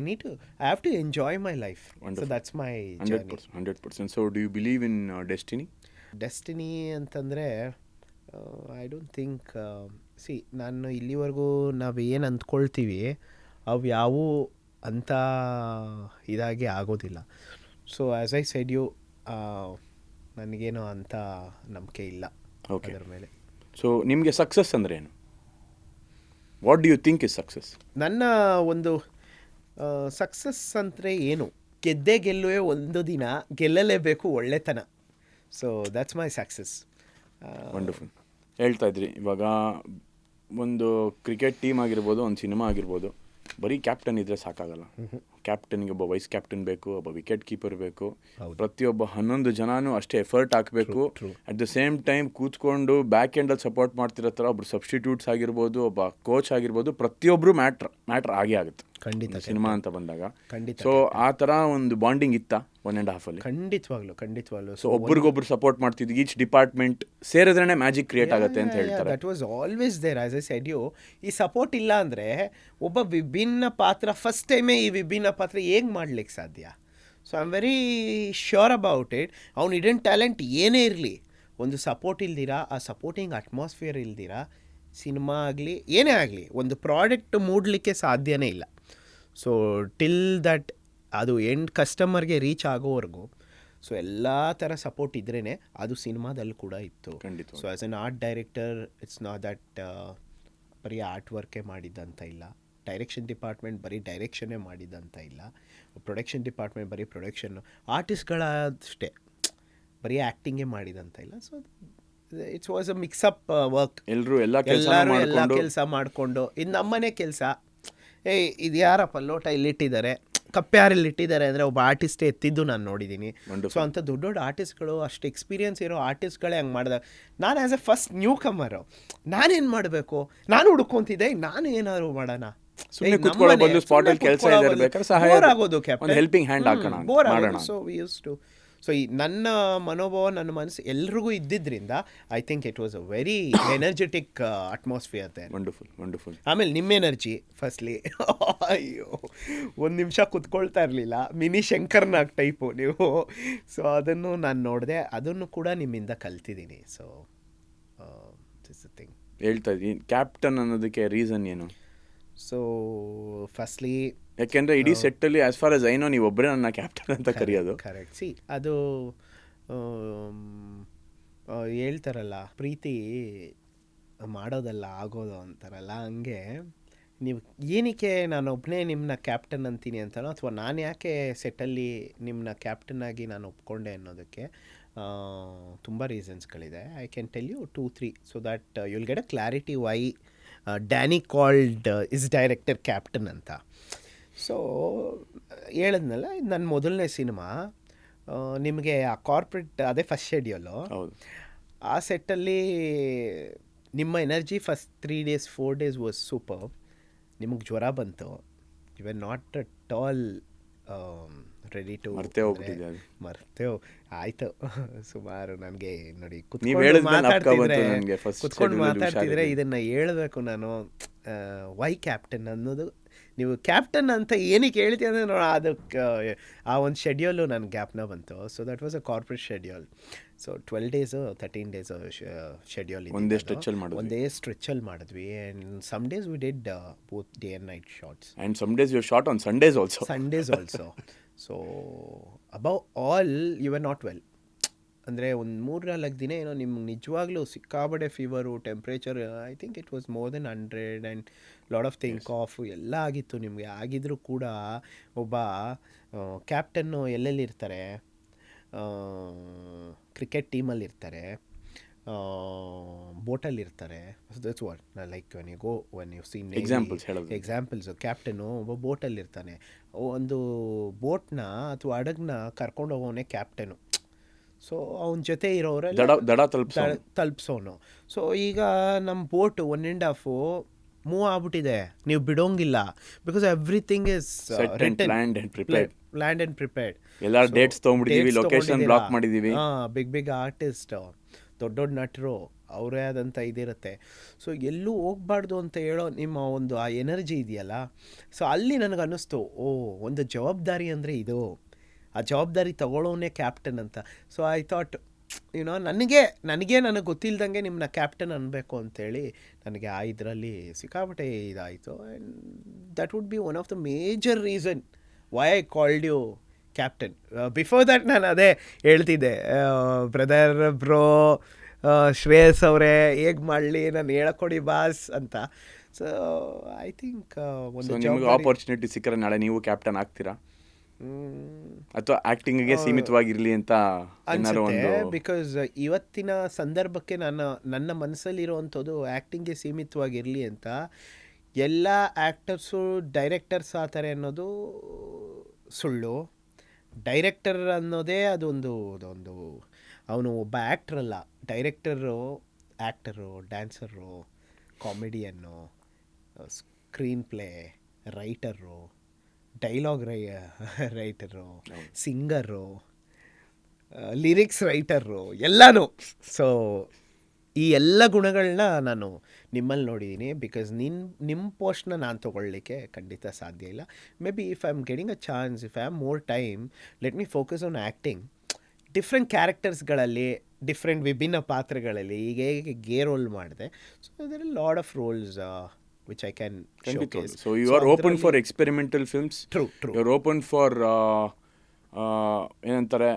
have to enjoy my life. So that's my journey.
100%. So do you believe in destiny
ಅಂತಂದರೆ ಐ ಡೋಂಟ್ ಥಿಂಕ್. ನಾನು ಇಲ್ಲಿವರೆಗೂ ನಾವು ಏನು ಅಂದ್ಕೊಳ್ತೀವಿ ಅವು ಯಾವುವು ಅಂತ ಇದಾಗಿ ಆಗೋದಿಲ್ಲ. So as I said you, ನನಗೇನೋ ಅಂಥ ನಂಬಿಕೆ ಇಲ್ಲ ಅದರ ಮೇಲೆ.
ಸೊ ನಿಮಗೆ ಸಕ್ಸಸ್ ಅಂದರೆ ಏನು? What do you think is success?
ನನ್ನ ಒಂದು ಸಕ್ಸಸ್ ಅಂದರೆ ಏನು, ಗೆಲ್ಲುವೆ ಒಂದು ದಿನ, ಗೆಲ್ಲಲೇಬೇಕು ಒಳ್ಳೆತನ. So that's my success.
Wonderful. ಹೇಳ್ತಾ ಇದ್ರಿ ಇವಾಗ ಒಂದು ಕ್ರಿಕೆಟ್ ಟೀಮ್ ಆಗಿರ್ಬೋದು, ಒಂದು ಸಿನಿಮಾ ಆಗಿರ್ಬೋದು, ಬರೀ ಕ್ಯಾಪ್ಟನ್ ಇದ್ದರೆ ಸಾಕಾಗಲ್ಲ. ಕ್ಯಾಪ್ಟನ್ಗೆ ಒಬ್ಬ ವೈಸ್ ಕ್ಯಾಪ್ಟನ್ ಬೇಕು, ಒಬ್ಬ ವಿಕೆಟ್ ಕೀಪರ್ ಬೇಕು, ಪ್ರತಿಯೊಬ್ಬ 11 ಜನನೂ ಅಷ್ಟೇ ಎಫರ್ಟ್ ಹಾಕಬೇಕು. ಅಟ್ ದ ಸೇಮ್ ಟೈಮ್ ಕೂತ್ಕೊಂಡು ಬ್ಯಾಕ್ ಎಂಡಲ್ಲಿ ಸಪೋರ್ಟ್ ಮಾಡ್ತಿರೋ ಥರ ಒಬ್ರು ಸಬ್ಸ್ಟಿಟ್ಯೂಟ್ಸ್ ಆಗಿರ್ಬೋದು, ಒಬ್ಬ ಕೋಚ್ ಆಗಿರ್ಬೋದು, ಪ್ರತಿಯೊಬ್ಬರು ಮ್ಯಾಟ್ರ್ ಆಗೇ ಆಗುತ್ತೆ
ಖಂಡಿತ
ಸಿನಿಮಾ ಅಂತ ಬಂದಾಗ.
ಖಂಡಿತ.
ಸೊ ಆ ಥರ ಒಂದು ಬಾಂಡಿಂಗ್ ಇತ್ತಾ 1.5 ಅಲ್ಲಿ?
ಖಂಡಿತವಾಗ್ಲೂ.
ಸೊ ಒಬ್ರಿಗೊಬ್ರು ಸಪೋರ್ಟ್ ಮಾಡ್ತಿದ್ವಿ, ಈಚ್ ಡಿಪಾರ್ಟ್ಮೆಂಟ್ ಸೇರಿದ್ರೇ ಮ್ಯಾಜಿಕ್ ಕ್ರಿಯೇಟ್ ಆಗುತ್ತೆ ಅಂತ ಹೇಳ್ತಾರೆ.
That was always there. As I said you, ಈ ಸಪೋರ್ಟ್ ಇಲ್ಲ ಅಂದರೆ ಒಬ್ಬ ವಿಭಿನ್ನ ಪಾತ್ರ ಫಸ್ಟ್ ಟೈಮೇ ಈ ವಿಭಿನ್ನ ಪಾತ್ರ ಹೇಗೆ ಮಾಡ್ಲಿಕ್ಕೆ ಸಾಧ್ಯ? So I am very sure about it. ಅವ್ನು ಇಡನ್ ಟ್ಯಾಲೆಂಟ್ ಏನೇ ಇರಲಿ, ಒಂದು ಸಪೋರ್ಟ್ ಇಲ್ದಿರಾ, ಆ ಸಪೋರ್ಟಿಂಗ್ ಅಟ್ಮಾಸ್ಫಿಯರ್ ಇಲ್ದಿರಾ, ಸಿನಿಮಾ ಆಗಲಿ ಏನೇ ಆಗಲಿ ಒಂದು ಪ್ರಾಡಕ್ಟ್ ಮೂಡಲಿಕ್ಕೆ ಸಾಧ್ಯನೇ ಇಲ್ಲ. ಸೊ ಟಿಲ್ ದಟ್ ಅದು ಎಂಡ್ ಕಸ್ಟಮರ್ಗೆ ರೀಚ್ ಆಗೋವರೆಗೂ ಸೊ ಎಲ್ಲ ಥರ ಸಪೋರ್ಟ್ ಇದ್ರೇ ಅದು ಸಿನಿಮಾದಲ್ಲಿ ಕೂಡ ಇತ್ತು. So as an art director it's not that ಬರೀ ಆರ್ಟ್ ವರ್ಕೇ ಮಾಡಿದ್ದಂತ ಇಲ್ಲ, ಡೈರೆಕ್ಷನ್ ಡಿಪಾರ್ಟ್ಮೆಂಟ್ ಬರೀ ಡೈರೆಕ್ಷನ್ನೇ ಮಾಡಿದ್ದಂತ ಇಲ್ಲ, ಪ್ರೊಡಕ್ಷನ್ ಡಿಪಾರ್ಟ್ಮೆಂಟ್ ಬರೀ ಪ್ರೊಡಕ್ಷನ್ನು, ಆರ್ಟಿಸ್ಟ್ಗಳಷ್ಟೇ ಬರೀ ಆ್ಯಕ್ಟಿಂಗೇ ಮಾಡಿದಂತ ಇಲ್ಲ. So it's was a mix-up work. ಎಲ್ಲರೂ ಎಲ್ಲ ಕೆಲಸ ಮಾಡಿಕೊಂಡು, ಇದು ನಮ್ಮನೆ ಕೆಲಸ. ಇದು ಯಾರಪ್ಪ ಲೋಟ ಇಲ್ಲಿಟ್ಟಿದ್ದಾರೆ, ಕಪ್ಪೆ ಯಾರಲ್ಲಿ ಇಟ್ಟಿದ್ದಾರೆ ಅಂದರೆ ಒಬ್ಬ ಆರ್ಟಿಸ್ಟೇ ಎತ್ತಿದ್ದು ನಾನು ನೋಡಿದ್ದೀನಿ. ಸೊ ಅಂಥ ದೊಡ್ಡ ದೊಡ್ಡ ಆರ್ಟಿಸ್ಟ್ಗಳು, ಅಷ್ಟು ಎಕ್ಸ್ಪೀರಿಯನ್ಸ್ ಇರೋ ಆರ್ಟಿಸ್ಟ್ಗಳೇ ಹಂಗೆ ಮಾಡಿದಾಗ ನಾನು ಆ್ಯಸ್ ಎ ಫಸ್ಟ್ ನ್ಯೂ ಕಮ್ಮರು ನಾನೇನು ಮಾಡಬೇಕು, ನಾನು ಹುಡ್ಕೊತಿದ್ದೆ, ನಾನು ಏನಾದ್ರು ಮಾಡೋಣ,
ಬೋರ್ ಆಗೋದು captain.
So we used to so ಈ ನನ್ನ ಮನೋಭಾವ ನನ್ನ ಮನಸ್ಸು ಎಲ್ರಿಗೂ ಇದ್ದಿದ್ದರಿಂದ I think it was a very energetic atmosphere they.
Wonderful.
ಆಮೇಲೆ ನಿಮ್ಮ ಎನರ್ಜಿ ಫಸ್ಟ್ಲಿ ಅಯ್ಯೋ ಒಂದು ನಿಮಿಷ ಕುತ್ಕೊಳ್ತಾ ಇರಲಿಲ್ಲ, ಮಿನಿ ಶಂಕರ್ನಾಗ್ ಟೈಪು ನೀವು. ಸೊ ಅದನ್ನು ನಾನು ನೋಡಿದೆ, ಅದನ್ನು ಕೂಡ ನಿಮ್ಮಿಂದ ಕಲ್ತಿದ್ದೀನಿ. ಸೊ ದಿಸ್ ಥಿಂಗ್
ಹೇಳ್ತಾ ಇದ್ದೀನಿ ಕ್ಯಾಪ್ಟನ್ ಅನ್ನೋದಕ್ಕೆ ರೀಸನ್ ಏನು?
ಸೊ ಫಸ್ಟ್ಲಿ
ಯಾಕೆಂದ್ರೆ ಇಡೀ ಸೆಟ್ಟಲ್ಲಿ ಆಸ್ ಫಾರ್ ಆಸ್ ಐನೋ ನೀವು ಒಬ್ಬರೇ ನನ್ನ ಕ್ಯಾಪ್ಟನ್ ಅಂತ ಕರೆಯೋದು.
ಕರೆಕ್ಟ್. ಸಿ ಅದು ಹೇಳ್ತಾರಲ್ಲ, ಪ್ರೀತಿ ಮಾಡೋದಲ್ಲ ಆಗೋದು ಅಂತಾರಲ್ಲ, ಹಂಗೆ ನೀವು ಏನಕ್ಕೆ ನಾನು ಒಬ್ಬನೇ ನಿಮ್ಮನ್ನ ಕ್ಯಾಪ್ಟನ್ ಅಂತೀನಿ ಅಂತನೋ, ಅಥವಾ ನಾನು ಯಾಕೆ ಸೆಟ್ಟಲ್ಲಿ ನಿಮ್ಮನ್ನ ಕ್ಯಾಪ್ಟನ್ ಆಗಿ ನಾನು ಒಪ್ಕೊಂಡೆ ಅನ್ನೋದಕ್ಕೆ ತುಂಬ ರೀಸನ್ಸ್ಗಳಿದೆ. I can tell you 2-3 so that you'll get a clarity why Danny called is director captain ಅಂತ. ಸೊ ಹೇಳಿದ್ನಲ್ಲ, ಇದು ನನ್ನ ಮೊದಲನೇ ಸಿನಿಮಾ. ನಿಮಗೆ ಆ ಕಾರ್ಪೊರೇಟ್ ಅದೇ ಫಸ್ಟ್ ಶೆಡ್ಯೂಲು, ಆ ಸೆಟ್ಟಲ್ಲಿ ನಿಮ್ಮ energy first 3 days 4 days was super. ನಿಮಗೆ ಜ್ವರ ಬಂತು, you are not at all ready to ಮರ್ತೇ ಆಯಿತು. ಸುಮಾರು ನನಗೆ ನೋಡಿ ಕುತ್ಕೊಂಡು ಮಾತಾಡ್ತಿದ್ರೆ ಇದನ್ನು ಹೇಳಬೇಕು ನಾನು. ವೈ ಕ್ಯಾಪ್ಟನ್ ಅನ್ನೋದು, ನೀವು ಕ್ಯಾಪ್ಟನ್ ಅಂತ ಏನಕ್ಕೆ ಹೇಳ್ತೀವಿ ಅಂದರೆ ನೋಡಿ, ಅದಕ್ಕೆ ಆ ಒಂದು ಶೆಡ್ಯೂಲು ನನ್ನ ಗ್ಯಾಪ್ನ ಬಂತು. So that was a corporate schedule. So 12 days 13 days schedule
ಒಂದೇ
ಸ್ಟ್ರೆಚಲ್ಲಿ ಮಾಡಿದ್ವಿ. And some days we did both day and night shorts,
and some days you shot on Sundays also. So above all you are not well. ಅಂದರೆ ಒಂದು 3-4 ದಿನ ಏನೋ ನಿಮ್ಗೆ ನಿಜವಾಗ್ಲೂ ಸಿಕ್ಕಾಬಡೆ fever, temperature I think it was more than 100 and lot of thing, cough ಎಲ್ಲ ಆಗಿತ್ತು ನಿಮಗೆ. ಆಗಿದ್ರೂ ಕೂಡ ಒಬ್ಬ ಕ್ಯಾಪ್ಟನ್ನು ಎಲ್ಲೆಲ್ಲಿ ಇರ್ತಾರೆ, ಕ್ರಿಕೆಟ್ ಟೀಮಲ್ಲಿ ಇರ್ತಾರೆ, ಬೋಟಲ್ಲಿ ಇರ್ತಾರೆ. That's what like when U C examples. Captain ಒಬ್ಬ ಬೋಟಲ್ಲಿ ಇರ್ತಾನೆ, ಒಂದು ಬೋಟ್ನ ಅಥವಾ ಹಡಗನ್ನ ಕರ್ಕೊಂಡು ಹೋಗೋನೇ ಕ್ಯಾಪ್ಟನು. ಸೊ ಅವನ ಜೊತೆ ಇರೋರೆಲ್ಲ ತಲುಪಿಸೋನು. ಸೊ ಈಗ ನಮ್ಮ ಬೋಟು 1.5 ಮೂವ್ ಆಗ್ಬಿಟ್ಟಿದೆ, ನೀವು ಬಿಡೋಂಗಿಲ್ಲ. Because everything is land
and prepared.
ಎಲ್ಲ ಡೇಟ್ಸ್ ತೊಗೊಂಡಿದ್ದೀವಿ, ಲೊಕೇಶನ್ ಬ್ಲಾಕ್ ಮಾಡಿದ್ದೀವಿ.
ಬಿಗ್ ಆರ್ಟಿಸ್ಟ್, ದೊಡ್ಡ ನಟರು, ಅವರೇ ಆದಂಥ ಇದಿರುತ್ತೆ. ಸೊ ಎಲ್ಲೂ ಹೋಗ್ಬಾರ್ದು ಅಂತ ಹೇಳೋ ನಿಮ್ಮ ಒಂದು ಆ ಎನರ್ಜಿ ಇದೆಯಲ್ಲ. ಸೊ ಅಲ್ಲಿ ನನಗೆ ಅನ್ನಿಸ್ತು, ಒಂದು ಜವಾಬ್ದಾರಿ ಅಂದರೆ ಇದು, ಆ ಜವಾಬ್ದಾರಿ ತಗೊಳ್ಳೋನೇ ಕ್ಯಾಪ್ಟನ್ ಅಂತ. ಸೊ ಐ ಥಾಟ್ ನನಗೆ ಗೊತ್ತಿಲ್ದಂಗೆ ನಿಮ್ಮನ್ನ ಕ್ಯಾಪ್ಟನ್ ಅನ್ನಬೇಕು ಅಂತೇಳಿ ನನಗೆ ಆ ಇದರಲ್ಲಿ ಸಿಕ್ಕಾಪಟ್ಟೆ ಇದಾಯಿತು. And that would be one of the major reason why I called you captain. Before that ನಾನು ಅದೇ ಹೇಳ್ತಿದ್ದೆ, ಬ್ರದರ್ ಬ್ರೋ ಶ್ರೇಯಸ್ ಅವರೇ ಹೇಗೆ ಮಾಡಲಿ, ನಾನು ಹೇಳ್ಕೊಡಿ ಬಾಸ್ ಅಂತ. ಸೊ ಐ ಥಿಂಕ್ ಒಂದು
ಆಪರ್ಚುನಿಟಿ ಸಿಕ್ಕರೆ ನಾಳೆ ನೀವು ಕ್ಯಾಪ್ಟನ್ ಆಗ್ತೀರಾ ಅಥವಾ ಆಕ್ಟಿಂಗ್ಗೆ ಸೀಮಿತವಾಗಿರಲಿ ಅಂತ
ಅನ್ಸುತ್ತೆ. ಬಿಕಾಸ್ ಇವತ್ತಿನ ಸಂದರ್ಭಕ್ಕೆ ನನ್ನ ಮನಸ್ಸಲ್ಲಿರುವಂಥದ್ದು ಆ್ಯಕ್ಟಿಂಗ್ಗೆ ಸೀಮಿತವಾಗಿರಲಿ ಅಂತ. ಎಲ್ಲ ಆ್ಯಕ್ಟರ್ಸು ಡೈರೆಕ್ಟರ್ಸ್ ಆಗ್ತಾರೆ ಅನ್ನೋದು ಸುಳ್ಳು. ಡೈರೆಕ್ಟರ್ ಅನ್ನೋದೇ ಅದೊಂದು ಅವನು ಒಬ್ಬ ಆ್ಯಕ್ಟ್ರಲ್ಲ, director, actor, dancer, comedian, screenplay writer, dialogue writer, singer, lyrics writer, ಎಲ್ಲನೂ. ಸೊ ಈ ಎಲ್ಲ ಗುಣಗಳನ್ನ ನಾನು ನಿಮ್ಮಲ್ಲಿ ನೋಡಿದ್ದೀನಿ. ಬಿಕಾಸ್ ನಿಮ್ಮ ಪೋಸ್ಟ್ನ ನಾನು ತೊಗೊಳ್ಳಿಕ್ಕೆ ಖಂಡಿತ ಸಾಧ್ಯ ಇಲ್ಲ. Maybe if I am getting a chance, if I have more time, let me focus on acting. Different ಕ್ಯಾರೆಕ್ಟರ್ಸ್ಗಳಲ್ಲಿ, ಡಿಫ್ರೆಂಟ್ ವಿಭಿನ್ನ ಪಾತ್ರಗಳಲ್ಲಿ ಈಗ ಹೇಗೆ ರೋಲ್ ಮಾಡಿದೆ. So there are lot of roles which I can showcase.
So you are open for experimental films.
True.
You are open for ಏನಂತಾರೆ,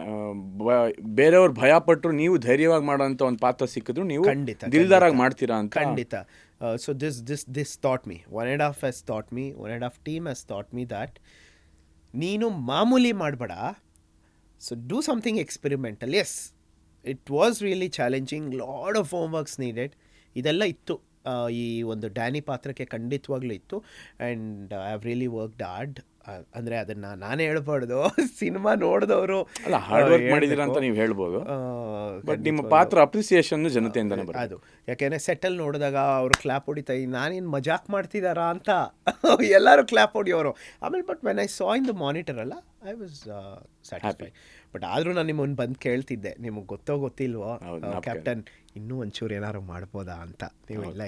ಬೇರೆಯವ್ರು ಭಯ ಪಟ್ಟರು ನೀವು ಧೈರ್ಯವಾಗಿ ಮಾಡೋಂಥ ಒಂದು ಪಾತ್ರ ಸಿಕ್ಕಿದ್ರು ನೀವು ದಿಲ್ದಾರಾಗಿ ಮಾಡ್ತೀರಾ ಅಂತ.
ಖಂಡಿತ. So this taught me, 1.5 has taught me, 1.5 team has taught me that ನೀನು ಮಾಮೂಲಿ ಮಾಡಬೇಡ. So do something experimental. Yes, it was really challenging, lot of homeworks needed. ಇದೆಲ್ಲ ಇತ್ತು ಈ ಒಂದು ಡ್ಯಾನಿ ಪಾತ್ರಕ್ಕೆ ಖಂಡಿತವಾಗ್ಲೂ ಇತ್ತು. And I have really worked hard. ಅಂದರೆ ಅದನ್ನು ನಾನೇ ಹೇಳ್ಬಾರ್ದು, ಸಿನಿಮಾ ನೋಡಿದವರು
ಅಲ್ಲ, ಹಾರ್ಡ್ ವರ್ಕ್ ಮಾಡಿದ್ದೀರಾ ಅಂತ ನೀವು ಹೇಳ್ಬೋದು, ಬಟ್ ನಿಮ್ಮ ಪಾತ್ರ ಅಪ್ರಿಸಿಯೇಷನ್ ಜನತೆಯಿಂದನೇ ಬರುತ್ತೆ.
ಅದು ಯಾಕೆಂದರೆ ಸೆಟಲ್ ನೋಡಿದಾಗ ಅವರು ಕ್ಲಾಪ್ ಹೊಡಿತಾ ನಾನೇನು ಮಜಾಕ್ ಮಾಡ್ತಿದ್ದಾರಾ ಅಂತ ಎಲ್ಲರೂ ಕ್ಲಾಪ್ ಹೊಡಿಯೋರು. ಆಮೇಲೆ but when I saw in the monitor ಅಲ್ಲ, ಐ ವಾಸ್ ಸ್ಯಾಟಿಸ್ಫೈ. ಬಟ್ ಆದರೂ ನಾನು ನಿಮ್ಮನ್ನು ಬಂದು ಕೇಳ್ತಿದ್ದೆ, ನಿಮಗೆ ಗೊತ್ತಿಲ್ವೋ ಕ್ಯಾಪ್ಟನ್, ಇನ್ನೂ ಒಂಚೂರು ಏನಾದ್ರು ಮಾಡ್ಬೋದಾ ಅಂತ. ನೀವು ಇಲ್ಲ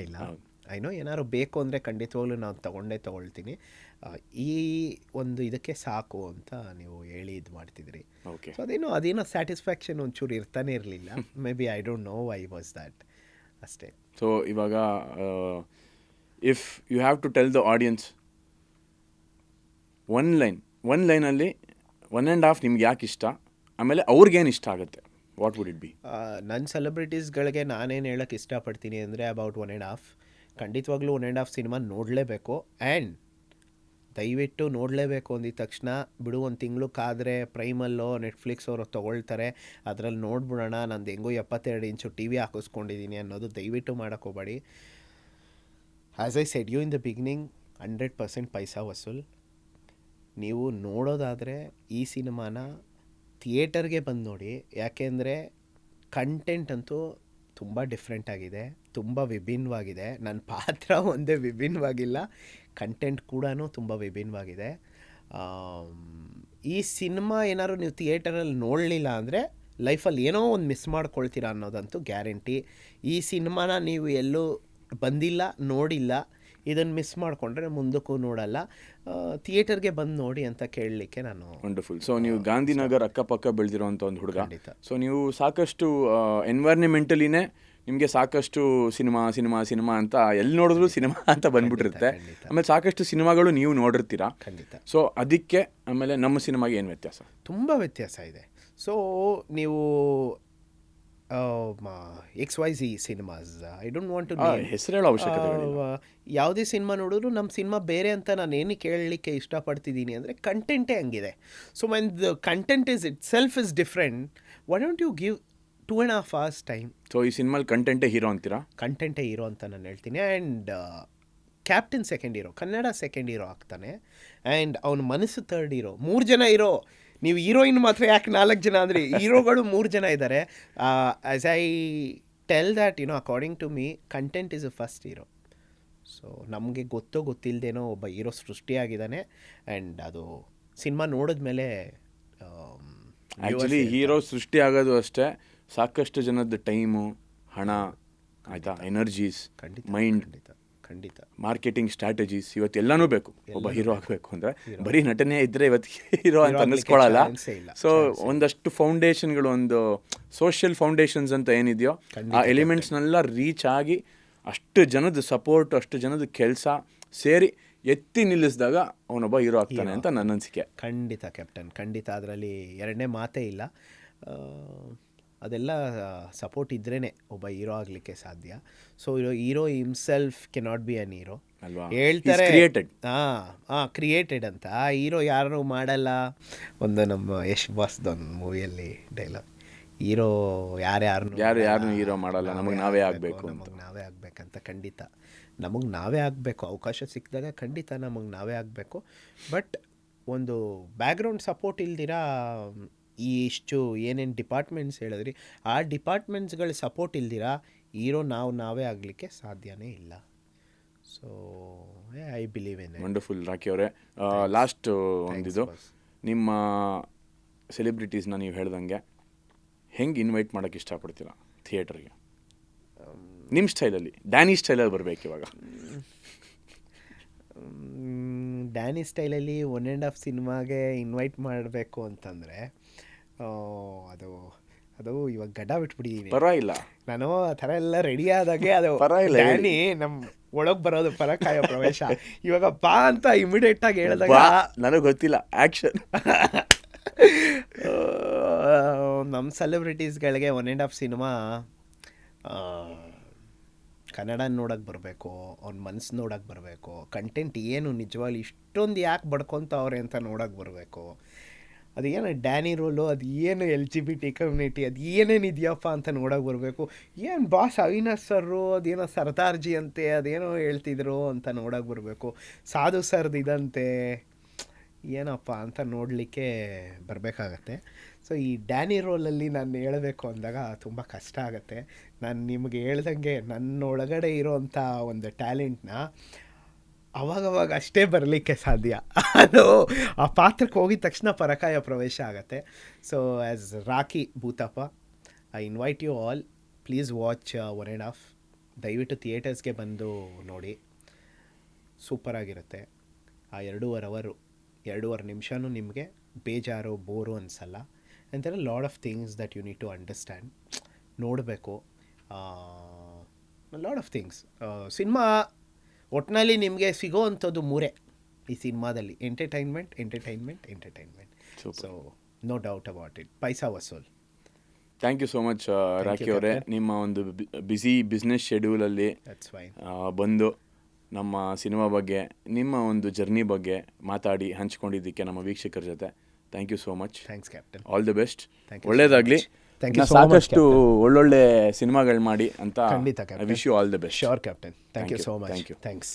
ಐನೋ ಏನಾದ್ರು ಬೇಕು ಅಂದರೆ ಖಂಡಿತವಾಗ್ಲೂ ನಾನು ತೊಗೊಳ್ತೀನಿ, ಈ ಒಂದು ಇದಕ್ಕೆ ಸಾಕು ಅಂತ ನೀವು ಹೇಳಿ ಇದು ಮಾಡ್ತಿದ್ರಿ.
ಓಕೆ,
ಸೊ ಅದೇನೋ ಸ್ಯಾಟಿಸ್ಫ್ಯಾಕ್ಷನ್ ಒಂಚೂರು ಇರ್ತಾನೆ ಇರಲಿಲ್ಲ. Maybe I don't know why was that, ಅಷ್ಟೇ.
ಸೊ ಇವಾಗ if you have to tell the audience one ಲೈನಲ್ಲಿ 1.5 ನಿಮ್ಗೆ ಯಾಕೆ ಇಷ್ಟ, ಆಮೇಲೆ ಅವ್ರಿಗೇನು ಇಷ್ಟ ಆಗುತ್ತೆ, ವಾಟ್ ವುಡ್ ಇಟ್ ಬಿ?
ನನ್ನ ಸೆಲೆಬ್ರಿಟೀಸ್ಗಳಿಗೆ ನಾನೇನು ಹೇಳೋಕ್ಕೆ ಇಷ್ಟಪಡ್ತೀನಿ ಅಂದರೆ ಅಬೌಟ್ 1.5, ಖಂಡಿತವಾಗ್ಲೂ 1.5 ಸಿನಿಮಾ ನೋಡಲೇಬೇಕು. ಆ್ಯಂಡ್ ದಯವಿಟ್ಟು ನೋಡಲೇಬೇಕು ಅಂದಿದ ತಕ್ಷಣ ಬಿಡು ಒಂದು ತಿಂಗಳು ಕಾದರೆ ಪ್ರೈಮಲ್ಲೋ ನೆಟ್ಫ್ಲಿಕ್ಸ್ ಅವರು ತೊಗೊಳ್ತಾರೆ, ಅದರಲ್ಲಿ ನೋಡ್ಬಿಡೋಣ, ನಂದು ಹೆಂಗೋ 72 ಇಂಚು ಟಿ ವಿ ಹಾಕಿಸ್ಕೊಂಡಿದ್ದೀನಿ ಅನ್ನೋದು ದಯವಿಟ್ಟು ಮಾಡೋಕ್ಕೆ ಹೋಗಬೇಡಿ. As I said you in the beginning, 100% ಪೈಸಾ ವಸೂಲ್. ನೀವು ನೋಡೋದಾದರೆ ಈ ಸಿನಿಮಾನ ಥಿಯೇಟರ್ಗೆ ಬಂದು ನೋಡಿ, ಯಾಕೆಂದರೆ ಕಂಟೆಂಟ್ ಅಂತೂ ತುಂಬ ಡಿಫ್ರೆಂಟ್ ಆಗಿದೆ, ತುಂಬ ವಿಭಿನ್ನವಾಗಿದೆ. ನನ್ನ ಪಾತ್ರ ಒಂದೇ ವಿಭಿನ್ನವಾಗಿಲ್ಲ, ಕಂಟೆಂಟ್ ಕೂಡ ತುಂಬ ವಿಭಿನ್ನವಾಗಿದೆ. ಈ ಸಿನಿಮಾ ಏನಾದ್ರು ನೀವು ಥಿಯೇಟರಲ್ಲಿ ನೋಡಲಿಲ್ಲ ಅಂದರೆ ಲೈಫಲ್ಲಿ ಏನೋ ಒಂದು ಮಿಸ್ ಮಾಡ್ಕೊಳ್ತೀರಾ ಅನ್ನೋದಂತೂ ಗ್ಯಾರಂಟಿ. ಈ ಸಿನಿಮಾನ ನೀವು ಎಲ್ಲೂ ಬಂದಿಲ್ಲ, ನೋಡಿಲ್ಲ, ಇದನ್ನು ಮಿಸ್ ಮಾಡಿಕೊಂಡ್ರೆ ಮುಂದಕ್ಕೂ ನೋಡಲ್ಲ. ಥಿಯೇಟರ್ಗೆ ಬಂದು ನೋಡಿ ಅಂತ ಕೇಳಲಿಕ್ಕೆ ನಾನು.
ವಂಡರ್ಫುಲ್. ಸೊ ನೀವು ಗಾಂಧಿನಗರ್ ಅಕ್ಕಪಕ್ಕ ಬೆಳೆದಿರೋಂಥ ಒಂದು ಹುಡುಗ. ಸೊ ನೀವು ಸಾಕಷ್ಟು ಎನ್ವೈರ್ಮೆಂಟಲಿನೇ ನಿಮಗೆ ಸಾಕಷ್ಟು ಸಿನಿಮಾ ಅಂತ ಎಲ್ಲಿ ನೋಡಿದ್ರು ಸಿನಿಮಾ ಅಂತ ಬಂದ್ಬಿಟ್ಟಿರುತ್ತೆ. ಆಮೇಲೆ ಸಾಕಷ್ಟು ಸಿನಿಮಾಗಳು ನೀವು ನೋಡಿರ್ತೀರಾ.
ಖಂಡಿತ.
ಸೊ ಅದಕ್ಕೆ ಆಮೇಲೆ ನಮ್ಮ ಸಿನಿಮಾಗೆ ಏನು ವ್ಯತ್ಯಾಸ?
ತುಂಬ ವ್ಯತ್ಯಾಸ ಇದೆ. ಸೊ ನೀವು XYZ cinemas, I don't want to
ಹೆಸರು ಹೇಳೋ ಅವಶ್ಯಕತೆ
ಯಾವುದೇ ಸಿನಿಮಾ ನೋಡಿದ್ರು ನಮ್ಮ ಸಿನಿಮಾ ಬೇರೆ ಅಂತ ನಾನು ಏನಕ್ಕೆ ಕೇಳಲಿಕ್ಕೆ ಇಷ್ಟಪಡ್ತಿದ್ದೀನಿ ಅಂದರೆ ಕಂಟೆಂಟೇ ಹಂಗಿದೆ. So when the content is itself is different, why don't you give 2.5 hours time?
So ಈ ಸಿನಿಮಾಲಿ ಕಂಟೆಂಟೇ ಹೀರೋ ಅಂತೀರಾ?
ಕಂಟೆಂಟೇ ಹೀರೋ ಅಂತ ನಾನು ಹೇಳ್ತೀನಿ. And captain second hero, Kannada second hero ಆಗ್ತಾನೆ. ಆ್ಯಂಡ್ ಅವನ ಮನಸ್ಸು ಥರ್ಡ್ ಹೀರೋ. 3 ಜನ ಹೀರೋ, ನೀವು ಹೀರೋಯಿನ್ ಮಾತ್ರ ಯಾಕೆ 4 ಜನ ಅಂದರೆ ಹೀರೋಗಳು 3 ಜನ ಇದ್ದಾರೆ. As I tell that according to me, content is a first hero. So ನಮಗೆ ಗೊತ್ತಿಲ್ಲದೇನೋ ಒಬ್ಬ ಹೀರೋ ಸೃಷ್ಟಿಯಾಗಿದ್ದಾನೆ. ಆ್ಯಂಡ್ ಅದು ಸಿನಿಮಾ ನೋಡಿದ್ಮೇಲೆ
ಆ್ಯಕ್ಚುಲಿ ಹೀರೋ ಸೃಷ್ಟಿ ಆಗೋದು ಅಷ್ಟೇ, ಸಾಕಷ್ಟು ಜನದ ಟೈಮು, ಹಣ, ಆಯಿತಾ, ಎನರ್ಜೀಸ್, ಮೈಂಡ್,
ಖಂಡಿತ
ಮಾರ್ಕೆಟಿಂಗ್ ಸ್ಟ್ರಾಟಜೀಸ್, ಇವತ್ತೆಲ್ಲನೂ ಬೇಕು ಒಬ್ಬ ಹೀರೋ ಆಗಬೇಕು ಅಂದರೆ. ಬರೀ ನಟನೆ ಇದ್ದರೆ ಇವತ್ತು ಹೀರೋ ಅಂತ ಅನ್ನಿಸ್ಕೊಳ್ಳಲ್ಲ. ಸೊ ಒಂದಷ್ಟು ಫೌಂಡೇಶನ್ಗಳು, ಒಂದು ಸೋಷಿಯಲ್ ಫೌಂಡೇಶನ್ಸ್ ಅಂತ ಏನಿದೆಯೋ ಆ ಎಲಿಮೆಂಟ್ಸ್ನೆಲ್ಲ ರೀಚ್ ಆಗಿ ಅಷ್ಟು ಜನದ ಸಪೋರ್ಟ್, ಅಷ್ಟು ಜನದ ಕೆಲಸ ಸೇರಿ ಎತ್ತಿ ನಿಲ್ಲಿಸಿದಾಗ ಅವನೊಬ್ಬ ಹೀರೋ ಆಗ್ತಾನೆ ಅಂತ ನನ್ನ ಅನಿಸಿಕೆ.
ಖಂಡಿತ ಕ್ಯಾಪ್ಟನ್, ಖಂಡಿತ, ಅದರಲ್ಲಿ ಎರಡನೇ ಮಾತೇ ಇಲ್ಲ. ಅದೆಲ್ಲ ಸಪೋರ್ಟ್ ಇದ್ರೇ ಒಬ್ಬ ಹೀರೋ ಆಗಲಿಕ್ಕೆ ಸಾಧ್ಯ. So hero himself cannot be an hero ಹೇಳ್ತಾರೆ. ಕ್ರಿಯೇಟೆಡ್ ಅಂತ. ಹೀರೋ ಯಾರು ಮಾಡಲ್ಲ. ಒಂದು ನಮ್ಮ ಯಶ್ ಬಾಸ್ದೊಂದು ಮೂವಿಯಲ್ಲಿ ಡೈಲಾಗ್, ಹೀರೋ ಯಾರು ಹೀರೋ ಮಾಡಲ್ಲ, ನಮಗೆ ನಾವೇ ಆಗಬೇಕಂತ. ಖಂಡಿತ ನಮಗೆ ನಾವೇ ಆಗಬೇಕು, ಅವಕಾಶ ಸಿಕ್ಕಿದಾಗ ಖಂಡಿತ ನಮಗೆ ನಾವೇ ಆಗಬೇಕು. ಬಟ್ ಒಂದು ಬ್ಯಾಕ್ಗ್ರೌಂಡ್ ಸಪೋರ್ಟ್ ಇಲ್ದಿರಾ ಈ ಇಷ್ಟು ಏನೇನು ಡಿಪಾರ್ಟ್ಮೆಂಟ್ಸ್ ಹೇಳಿದ್ರಿ, ಆ ಡಿಪಾರ್ಟ್ಮೆಂಟ್ಸ್ಗಳ ಸಪೋರ್ಟ್ ಇಲ್ದಿರಾ ಹೀರೋ ನಾವೇ ಆಗಲಿಕ್ಕೆ ಸಾಧ್ಯನೇ ಇಲ್ಲ. So I believe in.
Wonderful Rocky ಅವರೇ. ಲಾಸ್ಟ್ ಒಂದಿದು, ನಿಮ್ಮ ಸೆಲೆಬ್ರಿಟೀಸ್ನ ನೀವು ಹೇಳ್ದಂಗೆ ಹೆಂಗೆ ಇನ್ವೈಟ್ ಮಾಡೋಕ್ಕೆ ಇಷ್ಟಪಡ್ತೀರಾ ಥಿಯೇಟರ್ಗೆ? ನಿಮ್ಮ ಸ್ಟೈಲಲ್ಲಿ, ಡ್ಯಾನಿ ಸ್ಟೈಲಲ್ಲಿ ಬರಬೇಕು ಇವಾಗ.
ಡ್ಯಾನಿ ಸ್ಟೈಲಲ್ಲಿ 1.5 ಸಿನಿಮಾಗೆ ಇನ್ವೈಟ್ ಮಾಡಬೇಕು ಅಂತಂದರೆ ಅದು ಇವಾಗ ಗಡ್ಡ ಬಿಟ್ಬಿಟ್ಟಿದ್ದೀನಿ.
ಪರವಾಗಿಲ್ಲ,
ನಾನು ಆ ಥರ ಎಲ್ಲ ರೆಡಿ ಆದಾಗೆ ಅದು ಡ್ಯಾನಿ ನಮ್ಮ ಒಳಗೆ ಬರೋದು ಪರಕಾಯ ಪ್ರವೇಶ. ಇವಾಗ ಬಾ ಅಂತ ಇಮಿಡಿಯೇಟಾಗಿ ಹೇಳಿದಾಗ
ನನಗೆ ಗೊತ್ತಿಲ್ಲ, ಆ್ಯಕ್ಷನ್.
ನಮ್ಮ ಸೆಲೆಬ್ರಿಟೀಸ್ಗಳಿಗೆ 1.5 ಸಿನಿಮಾ ಕನ್ನಡ ನೋಡೋಕ್ಕೆ ಬರಬೇಕು, ಅವ್ನ ಮನಸ್ಸು ನೋಡೋಕ್ಕೆ ಬರಬೇಕು, ಕಂಟೆಂಟ್ ಏನು ನಿಜವಾಗ್ಲೂ ಇಷ್ಟೊಂದು ಯಾಕೆ ಬಡ್ಕೊತವ್ರೆ ಅಂತ ನೋಡೋಕ್ಕೆ ಬರಬೇಕು. ಅದು ಏನು ಡ್ಯಾನಿ ರೋಲು, ಅದು ಏನು LGBT ಕಮ್ಯುನಿಟಿ, ಅದು ಏನೇನಿದೆಯಪ್ಪ ಅಂತ ನೋಡೋಕೆ ಬರಬೇಕು. ಏನು ಬಾಸ್ ಅವಿನಾಶ್ ಸರ್ರು ಅದೇನೋ ಸರ್ದಾರ್ಜಿ ಅಂತೆ ಅದೇನೋ ಹೇಳ್ತಿದ್ರು ಅಂತ ನೋಡೋಕೆ ಬರಬೇಕು. ಸಾಧು ಸರ್ದು ಇದಂತೆ ಏನಪ್ಪ ಅಂತ ನೋಡಲಿಕ್ಕೆ ಬರಬೇಕಾಗತ್ತೆ. ಸೊ ಈ ಡ್ಯಾನಿ ರೋಲಲ್ಲಿ ನಾನು ಹೇಳಬೇಕು ಅಂದಾಗ ತುಂಬ ಕಷ್ಟ ಆಗುತ್ತೆ. ನಾನು ನಿಮಗೆ ಹೇಳ್ದಂಗೆ ನನ್ನೊಳಗಡೆ ಇರೋವಂಥ ಒಂದು ಟ್ಯಾಲೆಂಟ್ನ ಅವಾಗವಾಗ ಅಷ್ಟೇ ಬರಲಿಕ್ಕೆ ಸಾಧ್ಯ. ಅದು ಆ ಪಾತ್ರಕ್ಕೆ ಹೋಗಿದ ತಕ್ಷಣ ಪರಕಾಯ ಪ್ರವೇಶ ಆಗುತ್ತೆ. So as Rocky Bhootappa, I invite you all, please watch 1.5. ದಯವಿಟ್ಟು ಥಿಯೇಟರ್ಸ್ಗೆ ಬಂದು ನೋಡಿ, ಸೂಪರಾಗಿರುತ್ತೆ. ಆ 2.5 ನಿಮಿಷನೂ ನಿಮಗೆ ಬೇಜಾರು ಬೋರು ಅನಿಸಲ್ಲ. And there are lot of things that you need to understand. ನೋಡಬೇಕು ಲಾಟ್ ಆಫ್ ಥಿಂಗ್ಸ್. ಸಿನಿಮಾ ಒಟ್ಟಿನಲ್ಲಿ ನಿಮಗೆ ಸಿಗೋವಂಥದ್ದು 3 ಈ ಸಿನಿಮಾದಲ್ಲಿ: entertainment. So no doubt about it. ಪೈಸಾ ವಸೂಲ್.
Thank you so much Rocky ಅವರೇ. ನಿಮ್ಮ ಒಂದು ಬ್ಯುಸಿ ಬಿಸ್ನೆಸ್ ಶೆಡ್ಯೂಲಲ್ಲಿ ಬಂದು ನಮ್ಮ ಸಿನಿಮಾ ಬಗ್ಗೆ, ನಿಮ್ಮ ಒಂದು ಜರ್ನಿ ಬಗ್ಗೆ ಮಾತಾಡಿ ಹಂಚ್ಕೊಂಡಿದ್ದಕ್ಕೆ ನಮ್ಮ ವೀಕ್ಷಕರ ಜೊತೆ thank you so much.
Thanks captain.
All the best. ಒಳ್ಳೇದಾಗಲಿ. ಸಾಕಷ್ಟು ಒಳ್ಳೊಳ್ಳೆ ಸಿನಿಮಾಗಳು ಮಾಡಿ ಅಂತ.
ಖಂಡಿತ
I wish you all the best.
Sure captain. Thank you so much.
Thank you.
Thanks.